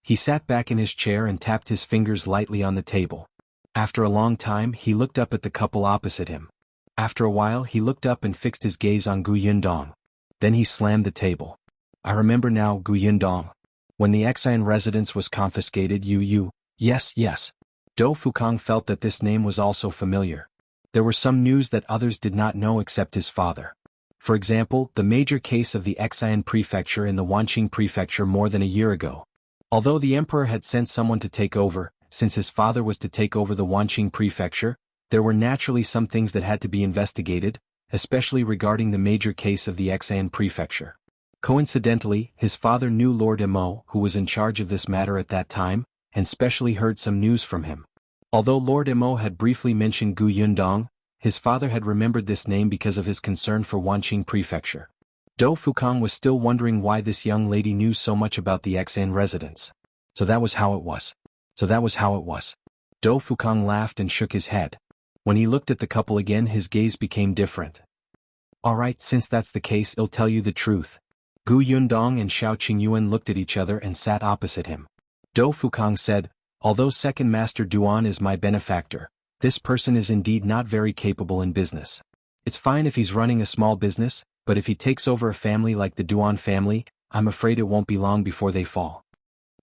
He sat back in his chair and tapped his fingers lightly on the table. After a long time he looked up at the couple opposite him. After a while he looked up and fixed his gaze on Gu Yundong. Then he slammed the table. I remember now, Gu Yundong. When the Xian residence was confiscated yes. Dou Fukang felt that this name was also familiar. There were some news that others did not know except his father. For example, the major case of the Xian Prefecture in the Wanqing Prefecture more than a year ago. Although the emperor had sent someone to take over, since his father was to take over the Wanqing Prefecture, there were naturally some things that had to be investigated, especially regarding the major case of the Xian Prefecture. Coincidentally, his father knew Lord Mo, who was in charge of this matter at that time, and specially heard some news from him. Although Lord Mo had briefly mentioned Gu Yundong, his father had remembered this name because of his concern for Wanqing Prefecture. Dou Fukang was still wondering why this young lady knew so much about the Xian residence. So that was how it was. Dou Fukang laughed and shook his head. When he looked at the couple again his gaze became different. Alright, since that's the case I'll tell you the truth. Gu Yundong and Shao Qingyuan looked at each other and sat opposite him. Dou Fukang said, although Second Master Duan is my benefactor, this person is indeed not very capable in business. It's fine if he's running a small business, but if he takes over a family like the Duan family, I'm afraid it won't be long before they fall.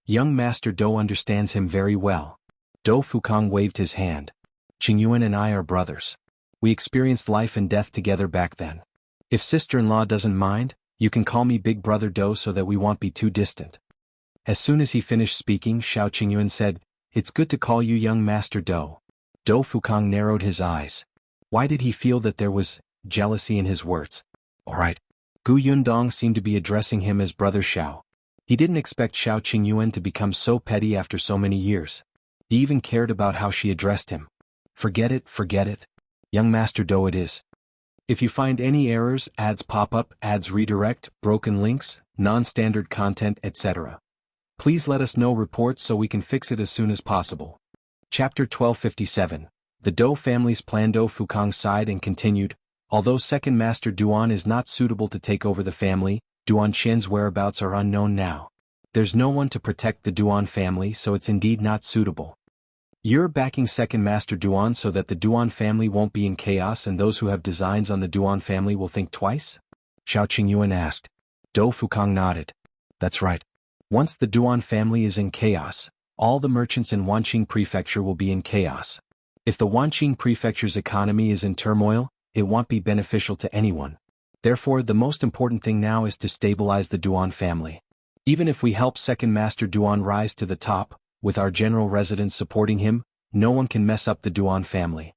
Young Master Dou understands him very well. Dou Fukang waved his hand. Qingyuan and I are brothers. We experienced life and death together back then. If sister-in-law doesn't mind, you can call me Big Brother Dou so that we won't be too distant. As soon as he finished speaking, Shao Qingyuan said, It's good to call you young Master Dou. Dou Fukang narrowed his eyes. Why did he feel that there was jealousy in his words? Alright. Gu Yundong seemed to be addressing him as Brother Shao. He didn't expect Shao Qingyuan to become so petty after so many years. He even cared about how she addressed him. Forget it. Young Master Dou it is. If you find any errors, ads pop up, ads redirect, broken links, non-standard content, etc. Please let us know reports so we can fix it as soon as possible. Chapter 1257. The Dou family's plan. Dou Fukang sighed and continued, although Second Master Duan is not suitable to take over the family, Duan Qian's whereabouts are unknown now. There's no one to protect the Duan family so it's indeed not suitable. You're backing Second Master Duan so that the Duan family won't be in chaos and those who have designs on the Duan family will think twice? Shao Qingyuan asked. Dou Fukang nodded. That's right. Once the Duan family is in chaos, all the merchants in Wanqing Prefecture will be in chaos. If the Wanqing Prefecture's economy is in turmoil, it won't be beneficial to anyone. Therefore, the most important thing now is to stabilize the Duan family. Even if we help Second Master Duan rise to the top, with our general residents supporting him, no one can mess up the Duan family.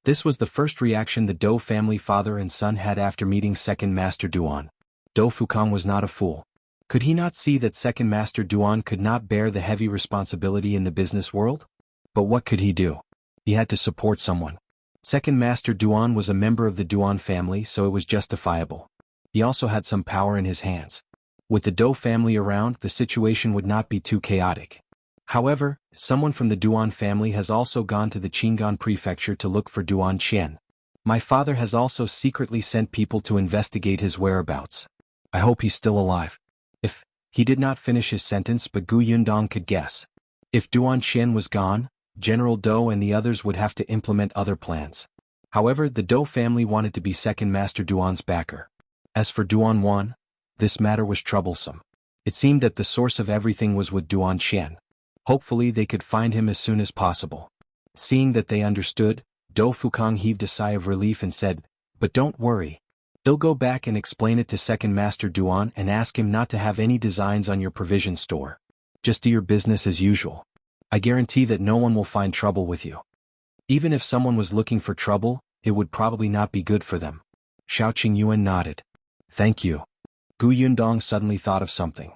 This was the first reaction the Dou family father and son had after meeting Second Master Duan. Dou Fukang was not a fool. Could he not see that Second Master Duan could not bear the heavy responsibility in the business world? But what could he do? He had to support someone. Second Master Duan was a member of the Duan family, so it was justifiable. He also had some power in his hands. With the Dou family around, the situation would not be too chaotic. However, someone from the Duan family has also gone to the Qingyuan Prefecture to look for Duan Qian. My father has also secretly sent people to investigate his whereabouts. I hope he's still alive. If he did not finish his sentence, but Yundong could guess. If Duan Qian was gone, General Dou and the others would have to implement other plans. However, the Dou family wanted to be Second Master Duan's backer. As for Duan Wan, this matter was troublesome. It seemed that the source of everything was with Duan Qian. Hopefully they could find him as soon as possible. Seeing that they understood, Dou Fukang heaved a sigh of relief and said, but don't worry. They'll go back and explain it to Second Master Duan and ask him not to have any designs on your provision store. Just do your business as usual. I guarantee that no one will find trouble with you. Even if someone was looking for trouble, it would probably not be good for them. Shao Qingyuan nodded. Thank you. Yundong suddenly thought of something.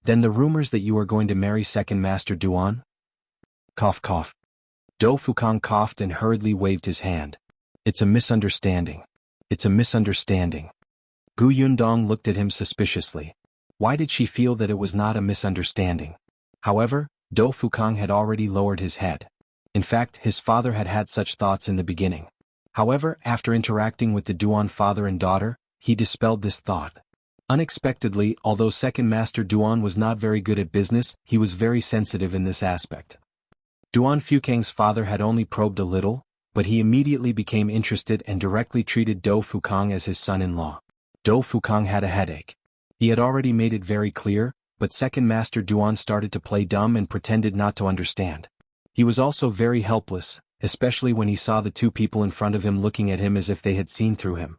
Then the rumors that you are going to marry Second Master Duan? Cough cough. Dou Fukang coughed and hurriedly waved his hand. It's a misunderstanding. It's a misunderstanding. Yundong looked at him suspiciously. Why did she feel that it was not a misunderstanding? However, Dou Fukang had already lowered his head. In fact, his father had had such thoughts in the beginning. However, after interacting with the Duan father and daughter, he dispelled this thought. Unexpectedly, although Second Master Duan was not very good at business, he was very sensitive in this aspect. Duan Fukang's father had only probed a little, but he immediately became interested and directly treated Dou Fukang as his son-in-law. Dou Fukang had a headache. He had already made it very clear, but Second Master Duan started to play dumb and pretended not to understand. He was also very helpless, especially when he saw the two people in front of him looking at him as if they had seen through him.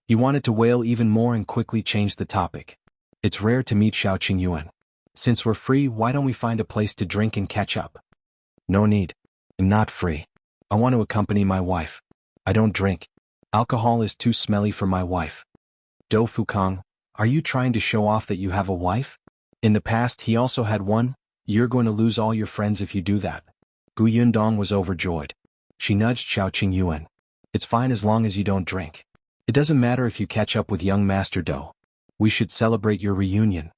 He wanted to wail even more and quickly changed the topic. It's rare to meet Shao Qingyuan. Since we're free, why don't we find a place to drink and catch up? No need. I'm not free. I want to accompany my wife. I don't drink. Alcohol is too smelly for my wife. Dou Fukang, are you trying to show off that you have a wife? In the past he also had one. You're going to lose all your friends if you do that. Yundong was overjoyed. She nudged Shao Qingyuan. It's fine as long as you don't drink. It doesn't matter if you catch up with young Master Dou. We should celebrate your reunion.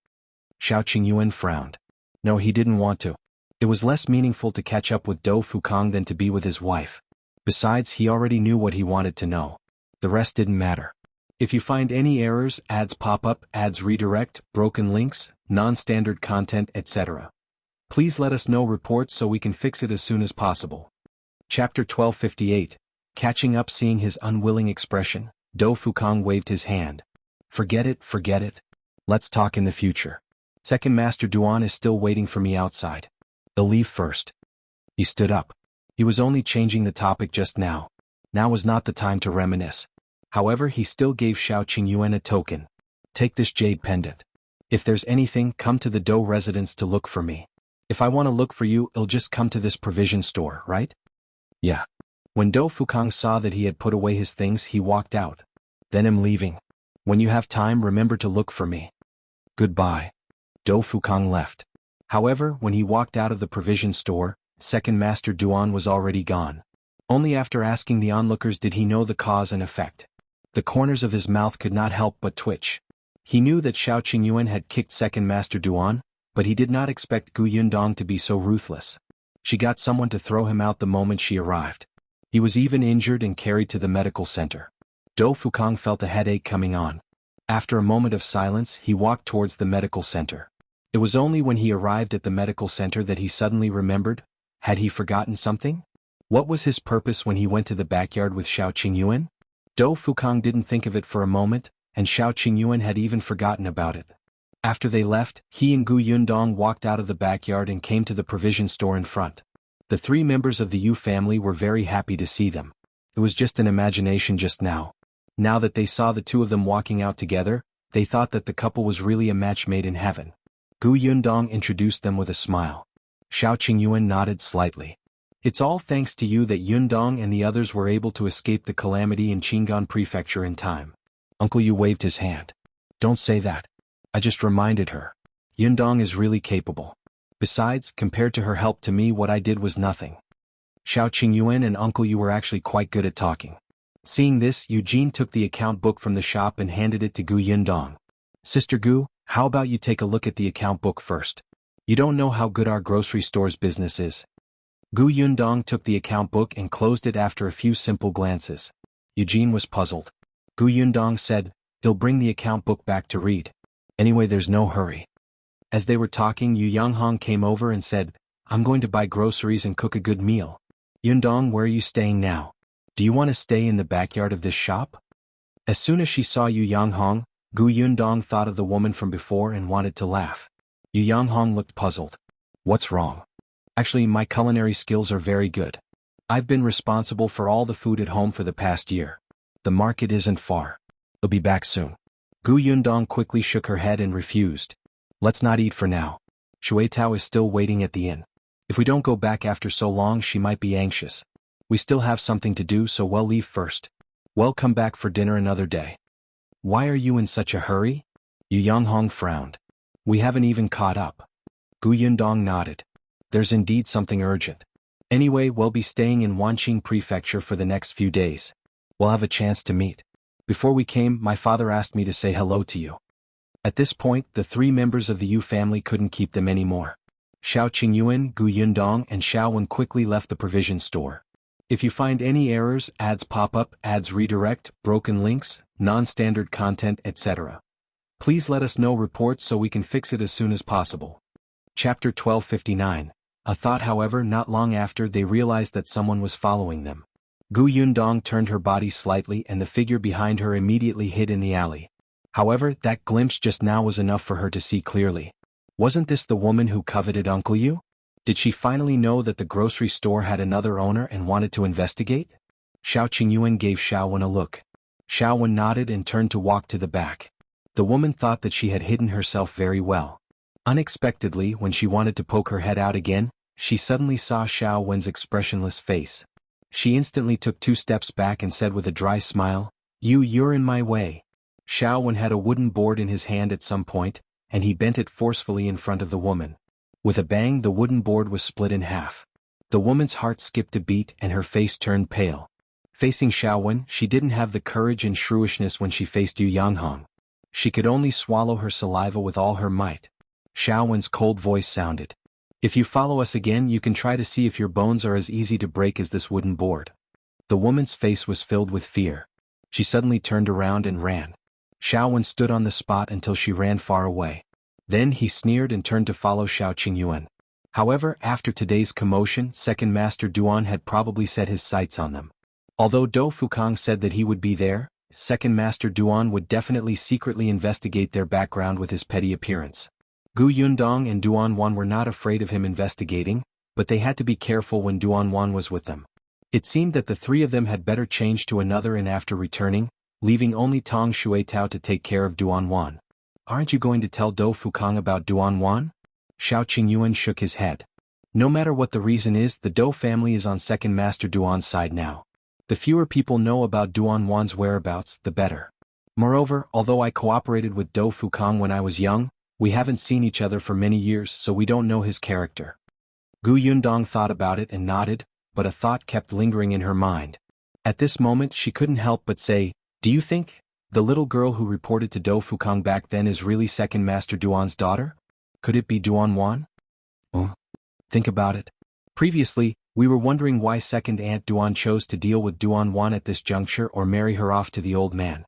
Shao Qingyuan frowned. No, he didn't want to. It was less meaningful to catch up with Dou Fukang than to be with his wife. Besides, he already knew what he wanted to know. The rest didn't matter. If you find any errors, ads pop up, ads redirect, broken links, non-standard content, etc., please let us know reports so we can fix it as soon as possible. Chapter 1258. Catching up. Seeing his unwilling expression, Dou Fukang waved his hand. Forget it, forget it. Let's talk in the future. Second Master Duan is still waiting for me outside. I'll leave first. He stood up. He was only changing the topic just now. Now was not the time to reminisce. However, he still gave Shao Qingyuan a token. Take this jade pendant. If there's anything, come to the Dou residence to look for me. If I want to look for you, I'll just come to this provision store, right? Yeah. When Dou Fukang saw that he had put away his things, he walked out. Then I'm leaving. When you have time, remember to look for me. Goodbye. Dou Fukang left. However, when he walked out of the provision store, Second Master Duan was already gone. Only after asking the onlookers did he know the cause and effect. The corners of his mouth could not help but twitch. He knew that Shao Qingyuan had kicked Second Master Duan, but he did not expect Yundong to be so ruthless. She got someone to throw him out the moment she arrived. He was even injured and carried to the medical center. Dou Fukang felt a headache coming on. After a moment of silence, he walked towards the medical center. It was only when he arrived at the medical center that he suddenly remembered. Had he forgotten something? What was his purpose when he went to the backyard with Xiao Qingyuan? Dou Fukang didn't think of it for a moment, and Xiao Qingyuan had even forgotten about it. After they left, he and Gu Yundong walked out of the backyard and came to the provision store in front. The three members of the Yu family were very happy to see them. It was just an imagination just now. Now that they saw the two of them walking out together, they thought that the couple was really a match made in heaven. Gu Yundong introduced them with a smile. Xiao Qingyuan nodded slightly. It's all thanks to you that Yundong and the others were able to escape the calamity in Qingyuan Prefecture in time. Uncle Yu waved his hand. Don't say that. I just reminded her. Yundong is really capable. Besides, compared to her help to me, what I did was nothing. Xiao Qingyuan and Uncle Yu were actually quite good at talking. Seeing this, Eugene took the account book from the shop and handed it to Gu Yundong. Sister Gu, how about you take a look at the account book first? You don't know how good our grocery store's business is. Gu Yundong took the account book and closed it after a few simple glances. Eugene was puzzled. Gu Yundong said, he'll bring the account book back to read. Anyway, there's no hurry. As they were talking, Yu Yanghong came over and said, I'm going to buy groceries and cook a good meal. Yundong, where are you staying now? Do you want to stay in the backyard of this shop? As soon as she saw Yu Yanghong, Gu Yundong thought of the woman from before and wanted to laugh. Yu Yanghong looked puzzled. What's wrong? Actually, my culinary skills are very good. I've been responsible for all the food at home for the past year. The market isn't far. I'll be back soon. Gu Yundong quickly shook her head and refused. Let's not eat for now. Shuetao is still waiting at the inn. If we don't go back after so long, she might be anxious. We still have something to do, so we'll leave first. We'll come back for dinner another day. Why are you in such a hurry? Yu Yanghong frowned. We haven't even caught up. Gu Yundong nodded. There's indeed something urgent. Anyway, we'll be staying in Wanqing Prefecture for the next few days. We'll have a chance to meet. Before we came, my father asked me to say hello to you. At this point, the three members of the Yu family couldn't keep them anymore. Xiao Qingyuan, Gu Yundong, and Shao Wen quickly left the provision store. If you find any errors, ads pop up, ads redirect, broken links, non-standard content, etc., please let us know reports so we can fix it as soon as possible. Chapter 1259. A thought. However, not long after, they realized that someone was following them. Gu Yundong turned her body slightly and the figure behind her immediately hid in the alley. However, that glimpse just now was enough for her to see clearly. Wasn't this the woman who coveted Uncle Yu? Did she finally know that the grocery store had another owner and wanted to investigate? Xiao Qingyuan gave Shao Wen a look. Shao Wen nodded and turned to walk to the back. The woman thought that she had hidden herself very well. Unexpectedly, when she wanted to poke her head out again, she suddenly saw Shao Wen's expressionless face. She instantly took 2 steps back and said with a dry smile, You're in my way. Shao Wen had a wooden board in his hand at some point, and he bent it forcefully in front of the woman. With a bang, the wooden board was split in half. The woman's heart skipped a beat and her face turned pale. Facing Shao Wen, she didn't have the courage and shrewishness when she faced Yu Yanghong. She could only swallow her saliva with all her might. Shao Wen's cold voice sounded. If you follow us again, you can try to see if your bones are as easy to break as this wooden board. The woman's face was filled with fear. She suddenly turned around and ran. Shao Wen stood on the spot until she ran far away. Then he sneered and turned to follow Xiao Qingyuan. However, after today's commotion, Second Master Duan had probably set his sights on them. Although Dou Fukang said that he would be there, Second Master Duan would definitely secretly investigate their background with his petty appearance. Gu Yundong and Duan Wan were not afraid of him investigating, but they had to be careful when Duan Wan was with them. It seemed that the three of them had better change to another inn after returning, leaving only Tong Shuetao to take care of Duan Wan. Aren't you going to tell Dou Fukang about Duan Wan? Xiao Qingyuan shook his head. No matter what the reason is, the Dou family is on Second Master Duan's side now. The fewer people know about Duan Wan's whereabouts, the better. Moreover, although I cooperated with Dou Fukang when I was young, we haven't seen each other for many years, so we don't know his character. Gu Yundong thought about it and nodded, but a thought kept lingering in her mind. At this moment she couldn't help but say, Do you think the little girl who reported to Dou Fukang back then is really Second Master Duan's daughter? Could it be Duan Wan? Oh, think about it. Previously, we were wondering why Second Aunt Duan chose to deal with Duan Wan at this juncture or marry her off to the old man.